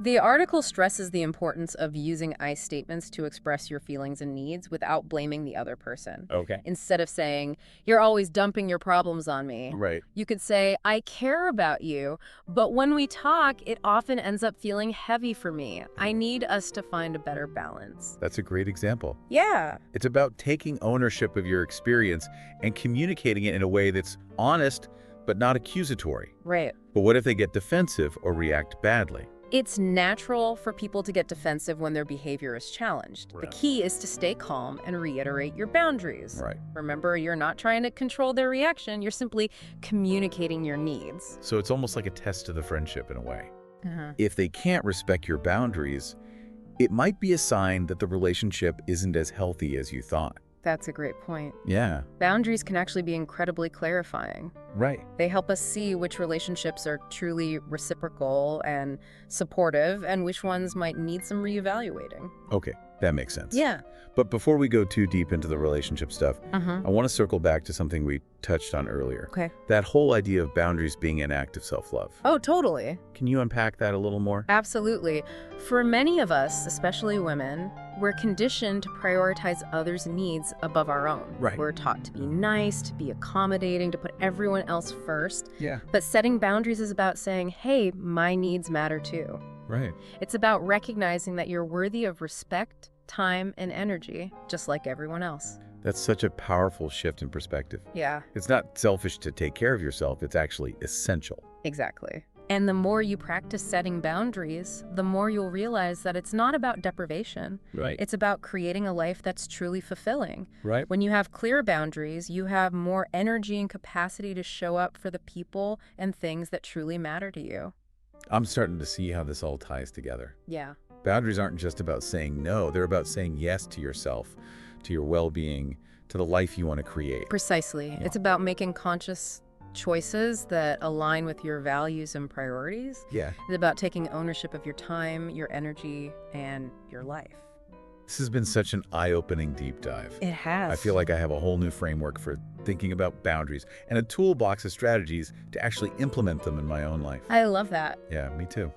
The article stresses the importance of using I statements to express your feelings and needs without blaming the other person. Okay. Instead of saying, you're always dumping your problems on me, Right. you could say, I care about you, but when we talk, it often ends up feeling heavy for me. I need us to find a better balance. That's a great example. Yeah. It's about taking ownership of your experience and communicating it in a way that's honest, but not accusatory. Right. But what if they get defensive or react badly? It's natural for people to get defensive when their behavior is challenged. Right. The key is to stay calm and reiterate your boundaries. Right. Remember, you're not trying to control their reaction, you're simply communicating your needs. So it's almost like a test of the friendship in a way. Uh-huh. If they can't respect your boundaries, it might be a sign that the relationship isn't as healthy as you thought. That's a great point. Yeah. Boundaries can actually be incredibly clarifying. Right. They help us see which relationships are truly reciprocal and supportive and which ones might need some reevaluating. Okay, that makes sense. Yeah. But before we go too deep into the relationship stuff, Uh-huh. I want to circle back to something we touched on earlier. Okay. That whole idea of boundaries being an act of self-love. Oh, totally. Can you unpack that a little more? Absolutely. For many of us, especially women, we're conditioned to prioritize others' needs above our own. Right. We're taught to be nice, to be accommodating, to put everyone else first. Yeah. But setting boundaries is about saying, hey, my needs matter too. Right. It's about recognizing that you're worthy of respect, time, and energy, just like everyone else. That's such a powerful shift in perspective. Yeah, It's not selfish to take care of yourself, it's actually essential. exactly. And the more you practice setting boundaries, the more you'll realize that it's not about deprivation. Right. It's about creating a life that's truly fulfilling. Right. When you have clear boundaries, you have more energy and capacity to show up for the people and things that truly matter to you. I'm starting to see how this all ties together. Yeah. Boundaries aren't just about saying no, they're about saying yes to yourself, to your well-being, to the life you want to create. Precisely. Yeah. It's about making conscious choices that align with your values and priorities. Yeah. It's about taking ownership of your time, your energy, and your life. This has been such an eye-opening deep dive. It has. I feel like I have a whole new framework for thinking about boundaries and a toolbox of strategies to actually implement them in my own life. I love that. Yeah, me too.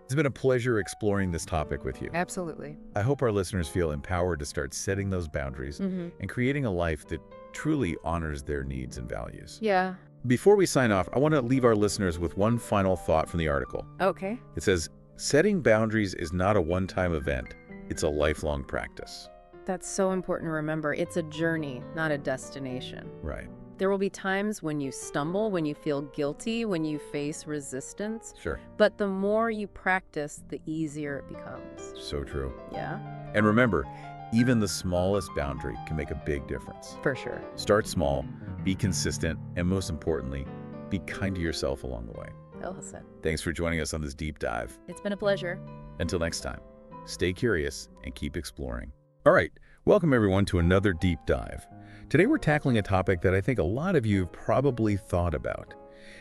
It's been a pleasure exploring this topic with you. Absolutely. I hope our listeners feel empowered to start setting those boundaries and creating a life that truly honors their needs and values. Yeah. Before we sign off, I want to leave our listeners with one final thought from the article. Okay. It says, setting boundaries is not a one-time event. It's a lifelong practice. That's so important to remember. It's a journey, not a destination. Right. There will be times when you stumble, when you feel guilty, when you face resistance. Sure. But the more you practice, the easier it becomes. So true. Yeah? And remember, even the smallest boundary can make a big difference. For sure. Start small, be consistent, and most importantly, be kind to yourself along the way. Well said. Thanks for joining us on this deep dive. It's been a pleasure. Until next time, stay curious and keep exploring. All right, welcome everyone to another deep dive. Today we're tackling a topic that I think a lot of you have probably thought about.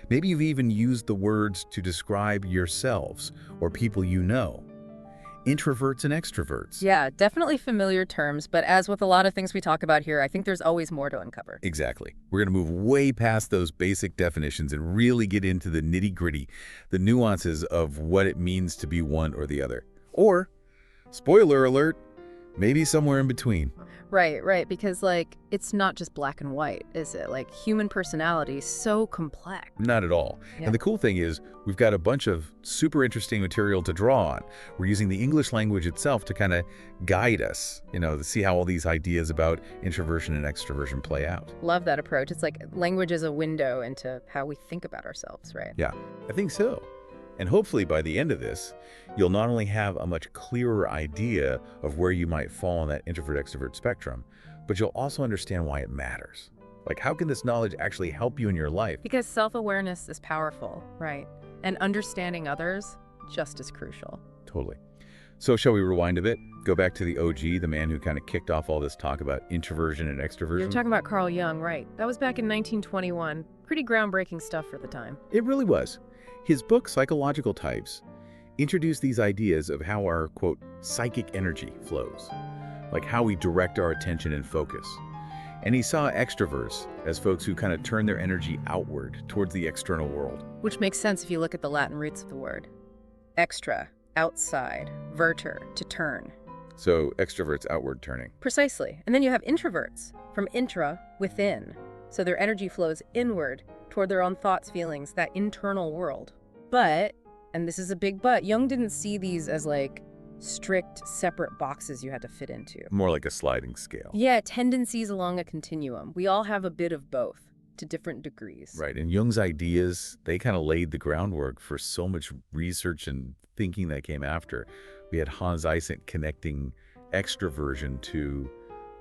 Maybe you've even used the words to describe yourselves or people you know. introverts and extroverts. Yeah, definitely familiar terms, but as with a lot of things we talk about here, I think there's always more to uncover. Exactly. We're going to move way past those basic definitions and really get into the nitty-gritty, the nuances of what it means to be one or the other. Or, spoiler alert, maybe somewhere in between. Right, because, like, it's not just black and white, is it? Like, human personality is so complex. Not at all. Yeah. And the cool thing is, we've got a bunch of super interesting material to draw on. We're using the English language itself to kind of guide us, to see how all these ideas about introversion and extroversion play out. Love that approach. It's like language is a window into how we think about ourselves, right? Yeah, I think so. And hopefully by the end of this, you'll not only have a much clearer idea of where you might fall on that introvert-extrovert spectrum, but you'll also understand why it matters. Like, how can this knowledge actually help you in your life? Because self-awareness is powerful, right? And understanding others, just as crucial. Totally. So shall we rewind a bit? Go back to the OG, the man who kind of kicked off all this talk about introversion and extroversion? You're talking about Carl Jung, right? That was back in 1921. Pretty groundbreaking stuff for the time. It really was. His book, Psychological Types, introduced these ideas of how our, quote, psychic energy flows, like how we direct our attention and focus. And he saw extroverts as folks who kind of turn their energy outward towards the external world. Which makes sense if you look at the Latin roots of the word. Extra, outside, verter, to turn. So extroverts outward turning. Precisely. And then you have introverts, from intra, within. So their energy flows inward toward their own thoughts, feelings, that internal world. But, and this is a big but, Jung didn't see these as like strict, separate boxes you had to fit into. More like a sliding scale. Yeah, tendencies along a continuum. We all have a bit of both, to different degrees. Right, and Jung's ideas, they kind of laid the groundwork for so much research and thinking that came after. We had Hans Eysenck connecting extroversion to,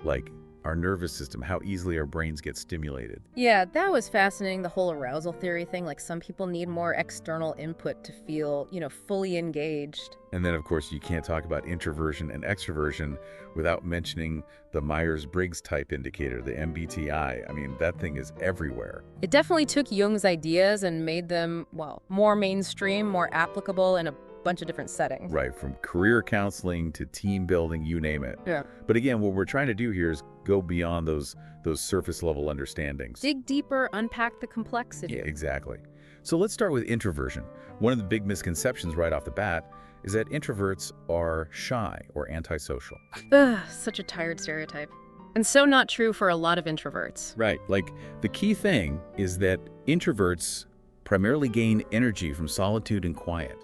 like, our nervous system, how easily our brains get stimulated. Yeah, that was fascinating, the whole arousal theory thing. Like, some people need more external input to feel, fully engaged. And then, of course, you can't talk about introversion and extroversion without mentioning the Myers-Briggs type indicator, the MBTI. I mean, that thing is everywhere. It definitely took Jung's ideas and made them, well, more mainstream, more applicable in a bunch of different settings. Right, from career counseling to team building, you name it. Yeah. But again, what we're trying to do here is go beyond those surface level understandings. Dig deeper, unpack the complexity. Yeah, exactly. So let's start with introversion. One of the big misconceptions right off the bat is that introverts are shy or antisocial. Ugh, such a tired stereotype. And so not true for a lot of introverts. Right, like the key thing is that introverts primarily gain energy from solitude and quiet.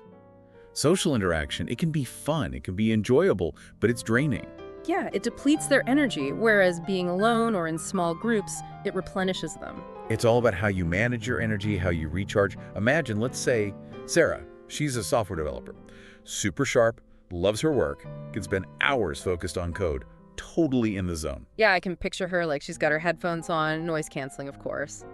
Social interaction, it can be fun, it can be enjoyable, but it's draining. Yeah, it depletes their energy, whereas being alone or in small groups, it replenishes them. It's all about how you manage your energy, how you recharge. Imagine, let's say, Sarah, she's a software developer, super sharp, loves her work, can spend hours focused on code, totally in the zone. Yeah, I can picture her like she's got her headphones on, noise canceling, of course,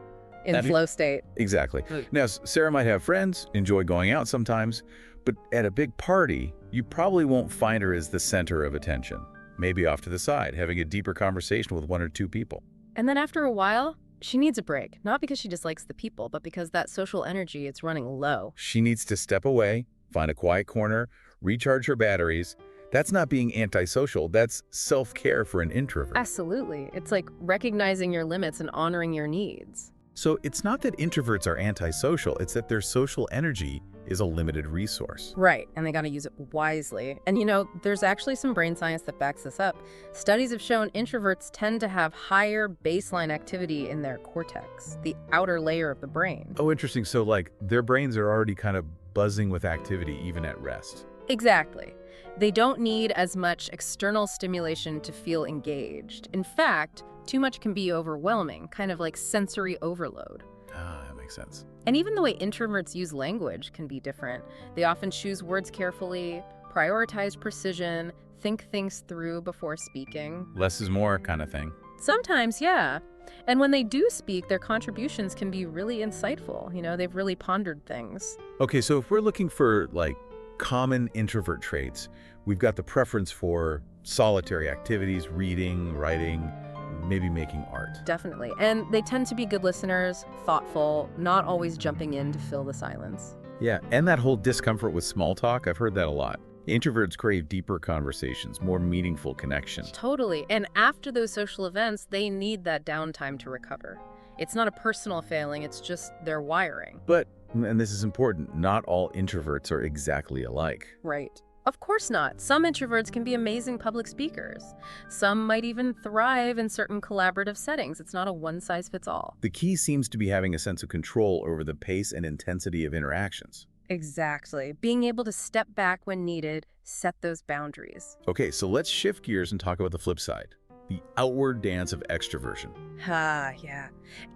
in flow state. Exactly. Now, Sarah might have friends, enjoy going out sometimes, but at a big party, you probably won't find her as the center of attention. Maybe off to the side, having a deeper conversation with one or two people. And then after a while, she needs a break. Not because she dislikes the people, but because that social energy, it's running low. She needs to step away, find a quiet corner, recharge her batteries. That's not being antisocial, that's self-care for an introvert. Absolutely. It's like recognizing your limits and honoring your needs. So it's not that introverts are antisocial, it's that their social energy is a limited resource. Right, and they got to use it wisely. And there's actually some brain science that backs this up. Studies have shown introverts tend to have higher baseline activity in their cortex, the outer layer of the brain. Oh, interesting. So like their brains are already kind of buzzing with activity even at rest. Exactly. They don't need as much external stimulation to feel engaged. In fact, too much can be overwhelming, kind of like sensory overload. Ah, that makes sense. And even the way introverts use language can be different. They often choose words carefully, prioritize precision, think things through before speaking. Less is more kind of thing. Sometimes, yeah. And when they do speak, their contributions can be really insightful. They've really pondered things. Okay, so if we're looking for like common introvert traits, we've got the preference for solitary activities, reading, writing, maybe making art. Definitely. And they tend to be good listeners, thoughtful, not always jumping in to fill the silence. Yeah, and that whole discomfort with small talk, I've heard that a lot. Introverts crave deeper conversations, more meaningful connection. Totally. And after those social events, they need that downtime to recover. It's not a personal failing, it's just their wiring. But, and this is important, not all introverts are exactly alike. Right. Of course not. Some introverts can be amazing public speakers. Some might even thrive in certain collaborative settings. It's not a one-size-fits-all. The key seems to be having a sense of control over the pace and intensity of interactions. Exactly. Being able to step back when needed, set those boundaries. Okay, so let's shift gears and talk about the flip side, the outward dance of extroversion. Yeah.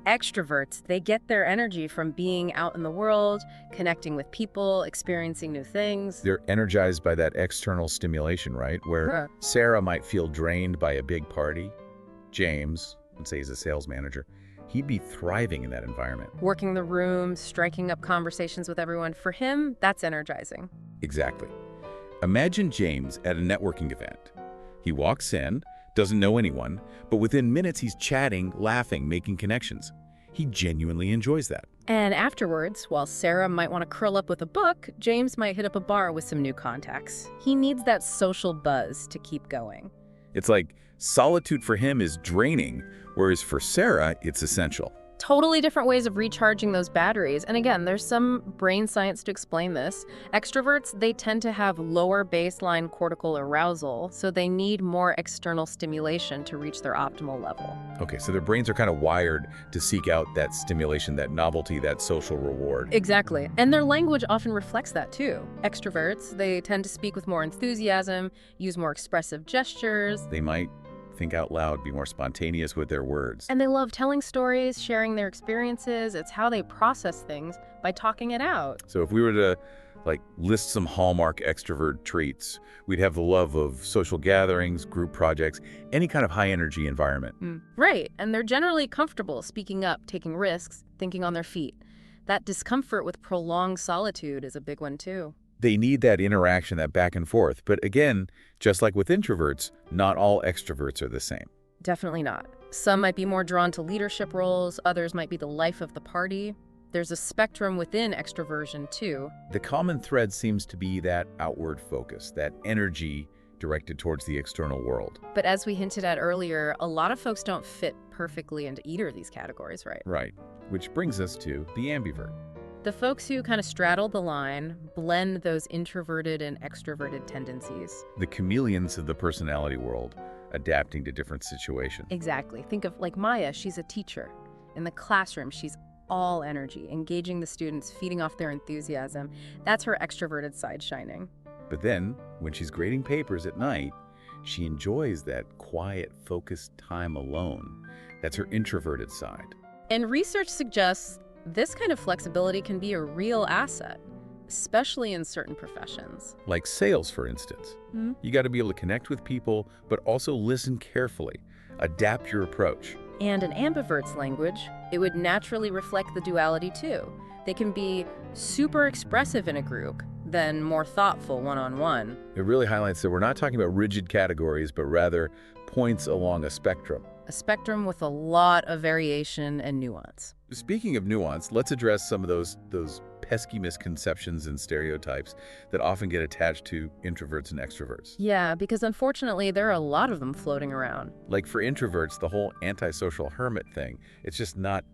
Extroverts, they get their energy from being out in the world, connecting with people, experiencing new things. They're energized by that external stimulation, right? Where Sarah might feel drained by a big party. James, let's say he's a sales manager, he'd be thriving in that environment. Working the room, striking up conversations with everyone. For him, that's energizing. Exactly. Imagine James at a networking event. He walks in, doesn't know anyone, but within minutes he's chatting, laughing, making connections. He genuinely enjoys that. And afterwards, while Sarah might want to curl up with a book, James might hit up a bar with some new contacts. He needs that social buzz to keep going. It's like solitude for him is draining, whereas for Sarah, it's essential. Totally different ways of recharging those batteries. And again, there's some brain science to explain this. Extroverts, they tend to have lower baseline cortical arousal, so they need more external stimulation to reach their optimal level. Okay, so their brains are kind of wired to seek out that stimulation, that novelty, that social reward. Exactly. And their language often reflects that too. Extroverts, they tend to speak with more enthusiasm, use more expressive gestures. They might think out loud, be more spontaneous with their words. And they love telling stories, sharing their experiences. It's how they process things, by talking it out. So if we were to list some hallmark extrovert traits, we'd have the love of social gatherings, group projects, any kind of high energy environment. Right. And they're generally comfortable speaking up, taking risks, thinking on their feet. That discomfort with prolonged solitude is a big one too. They need that interaction, that back and forth. But again, just like with introverts, not all extroverts are the same. Definitely not. Some might be more drawn to leadership roles, others might be the life of the party. There's a spectrum within extroversion too. The common thread seems to be that outward focus, that energy directed towards the external world. But as we hinted at earlier, a lot of folks don't fit perfectly into either of these categories, right? Right. Which brings us to the ambivert. The folks who kind of straddle the line, blend those introverted and extroverted tendencies. The chameleons of the personality world, adapting to different situations. Exactly. Think of like Maya, she's a teacher. In the classroom, she's all energy, engaging the students, feeding off their enthusiasm. That's her extroverted side shining. But then, when she's grading papers at night, she enjoys that quiet, focused time alone. That's her introverted side. And research suggests this kind of flexibility can be a real asset, especially in certain professions. Like sales, for instance. You got to be able to connect with people, but also listen carefully. Adapt your approach. And in ambivert's language, it would naturally reflect the duality too. They can be super expressive in a group, then more thoughtful one-on-one. It really highlights that we're not talking about rigid categories, but rather points along a spectrum. A spectrum with a lot of variation and nuance. Speaking of nuance, let's address some of those pesky misconceptions and stereotypes that often get attached to introverts and extroverts. Yeah, because unfortunately, there are a lot of them floating around. Like for introverts, the whole antisocial hermit thing, it's just not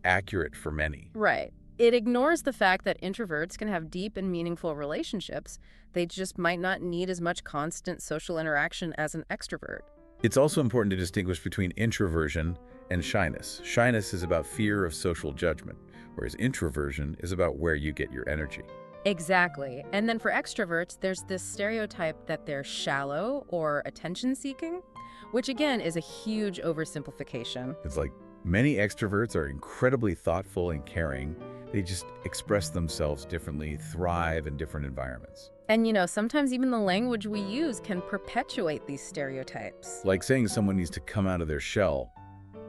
accurate for many. Right. It ignores the fact that introverts can have deep and meaningful relationships. They just might not need as much constant social interaction as an extrovert. It's also important to distinguish between introversion and shyness. Shyness is about fear of social judgment, whereas introversion is about where you get your energy. Exactly. And then for extroverts, there's this stereotype that they're shallow or attention-seeking, which again is a huge oversimplification. It's like many extroverts are incredibly thoughtful and caring. They just express themselves differently, thrive in different environments. And you know, sometimes even the language we use can perpetuate these stereotypes. Like saying someone needs to come out of their shell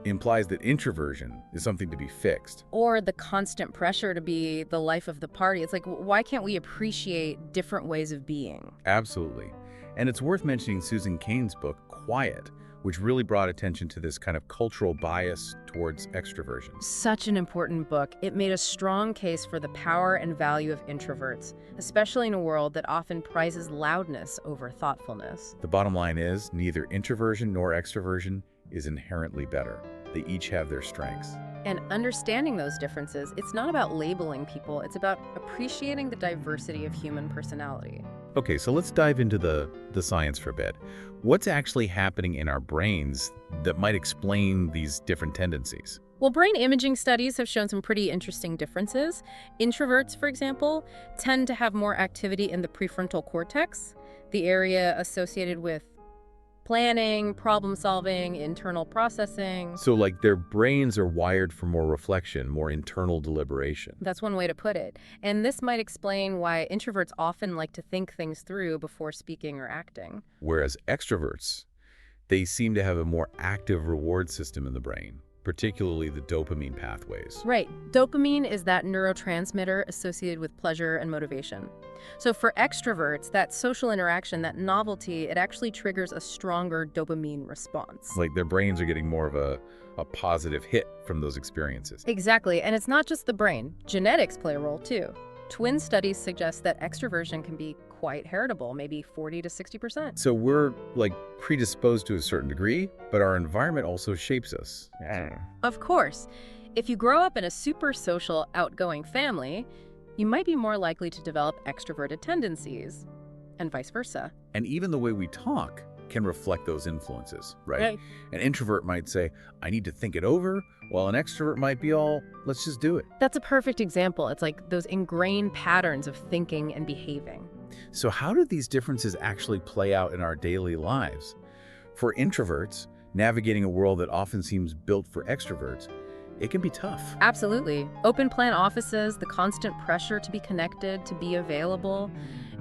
implies that introversion is something to be fixed. Or the constant pressure to be the life of the party. It's like, why can't we appreciate different ways of being? Absolutely. And it's worth mentioning Susan Cain's book, Quiet, which really brought attention to this kind of cultural bias towards extroversion. Such an important book. It made a strong case for the power and value of introverts, especially in a world that often prizes loudness over thoughtfulness. The bottom line is, neither introversion nor extroversion is inherently better. They each have their strengths. And understanding those differences, it's not about labeling people, it's about appreciating the diversity of human personality. Okay, so let's dive into the science for a bit. What's actually happening in our brains that might explain these different tendencies? Well, brain imaging studies have shown some pretty interesting differences. Introverts, for example, tend to have more activity in the prefrontal cortex, the area associated with planning, problem solving, internal processing. So like their brains are wired for more reflection, more internal deliberation. That's one way to put it. And this might explain why introverts often like to think things through before speaking or acting. Whereas extroverts, they seem to have a more active reward system in the brain, particularly the dopamine pathways. Right. Dopamine is that neurotransmitter associated with pleasure and motivation. So for extroverts, that social interaction, that novelty, it actually triggers a stronger dopamine response. Like their brains are getting more of a positive hit from those experiences. Exactly. And it's not just the brain. Genetics play a role too. Twin studies suggest that extroversion can be quite heritable, maybe 40 to 60%. So we're like predisposed to a certain degree, but our environment also shapes us. Of course, if you grow up in a super social, outgoing family, you might be more likely to develop extroverted tendencies, and vice versa. And even the way we talk can reflect those influences, right? An introvert might say, I need to think it over, while an extrovert might be all, let's just do it. That's a perfect example. It's like those ingrained patterns of thinking and behaving. So how do these differences actually play out in our daily lives? For introverts, navigating a world that often seems built for extroverts, it can be tough. Absolutely. Open plan offices, the constant pressure to be connected, to be available,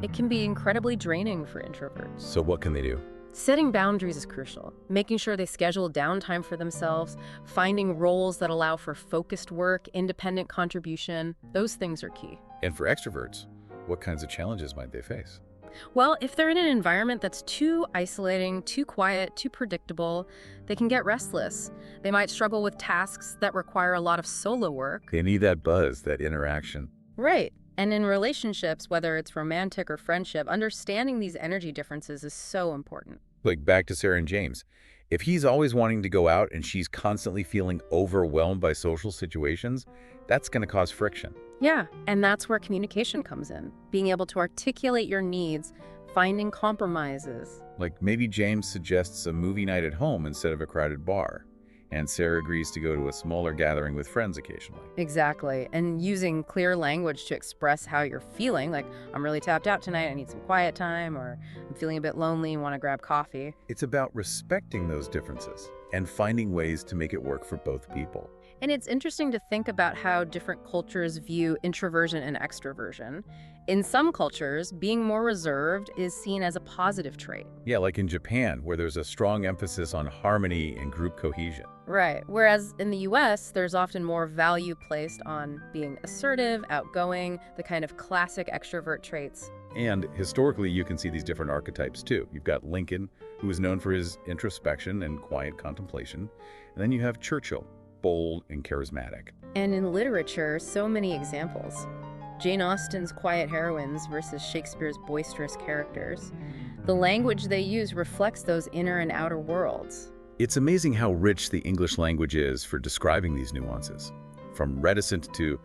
it can be incredibly draining for introverts. So what can they do? Setting boundaries is crucial. Making sure they schedule downtime for themselves, finding roles that allow for focused work, independent contribution, those things are key. And for extroverts, what kinds of challenges might they face? Well, if they're in an environment that's too isolating, too quiet, too predictable, they can get restless. They might struggle with tasks that require a lot of solo work. They need that buzz, that interaction. Right. And in relationships, whether it's romantic or friendship, understanding these energy differences is so important. Like back to Sarah and James. If he's always wanting to go out and she's constantly feeling overwhelmed by social situations, that's going to cause friction. Yeah, and that's where communication comes in. Being able to articulate your needs, finding compromises. Like maybe James suggests a movie night at home instead of a crowded bar, and Sarah agrees to go to a smaller gathering with friends occasionally. Exactly, and using clear language to express how you're feeling, like, I'm really tapped out tonight, I need some quiet time, or I'm feeling a bit lonely and want to grab coffee. It's about respecting those differences and finding ways to make it work for both people. And it's interesting to think about how different cultures view introversion and extroversion. In some cultures, being more reserved is seen as a positive trait. Yeah, like in Japan, where there's a strong emphasis on harmony and group cohesion. Right. Whereas in the US, there's often more value placed on being assertive, outgoing, the kind of classic extrovert traits. And historically, you can see these different archetypes too. You've got Lincoln, who is known for his introspection and quiet contemplation. And then you have Churchill, bold and charismatic. And in literature, so many examples. Jane Austen's quiet heroines versus Shakespeare's boisterous characters. The language they use reflects those inner and outer worlds. It's amazing how rich the English language is for describing these nuances. From reticent to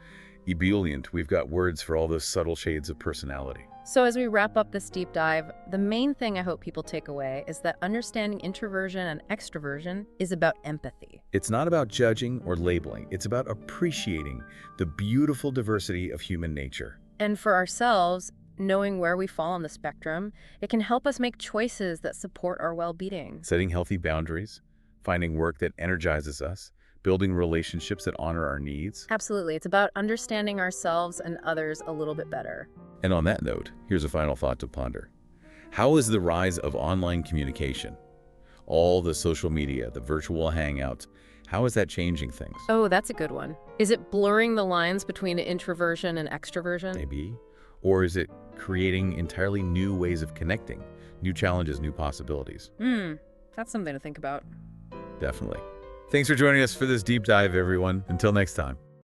ebullient, we've got words for all those subtle shades of personality. So as we wrap up this deep dive, the main thing I hope people take away is that understanding introversion and extroversion is about empathy. It's not about judging or labeling. It's about appreciating the beautiful diversity of human nature. And for ourselves, knowing where we fall on the spectrum, it can help us make choices that support our well-being. Setting healthy boundaries, finding work that energizes us, building relationships that honor our needs. Absolutely. It's about understanding ourselves and others a little bit better. And on that note, here's a final thought to ponder. How is the rise of online communication, all the social media, the virtual hangouts, how is that changing things? Oh, that's a good one. Is it blurring the lines between introversion and extroversion? Maybe. Or is it creating entirely new ways of connecting, new challenges, new possibilities? That's something to think about. Definitely. Thanks for joining us for this deep dive, everyone. Until next time.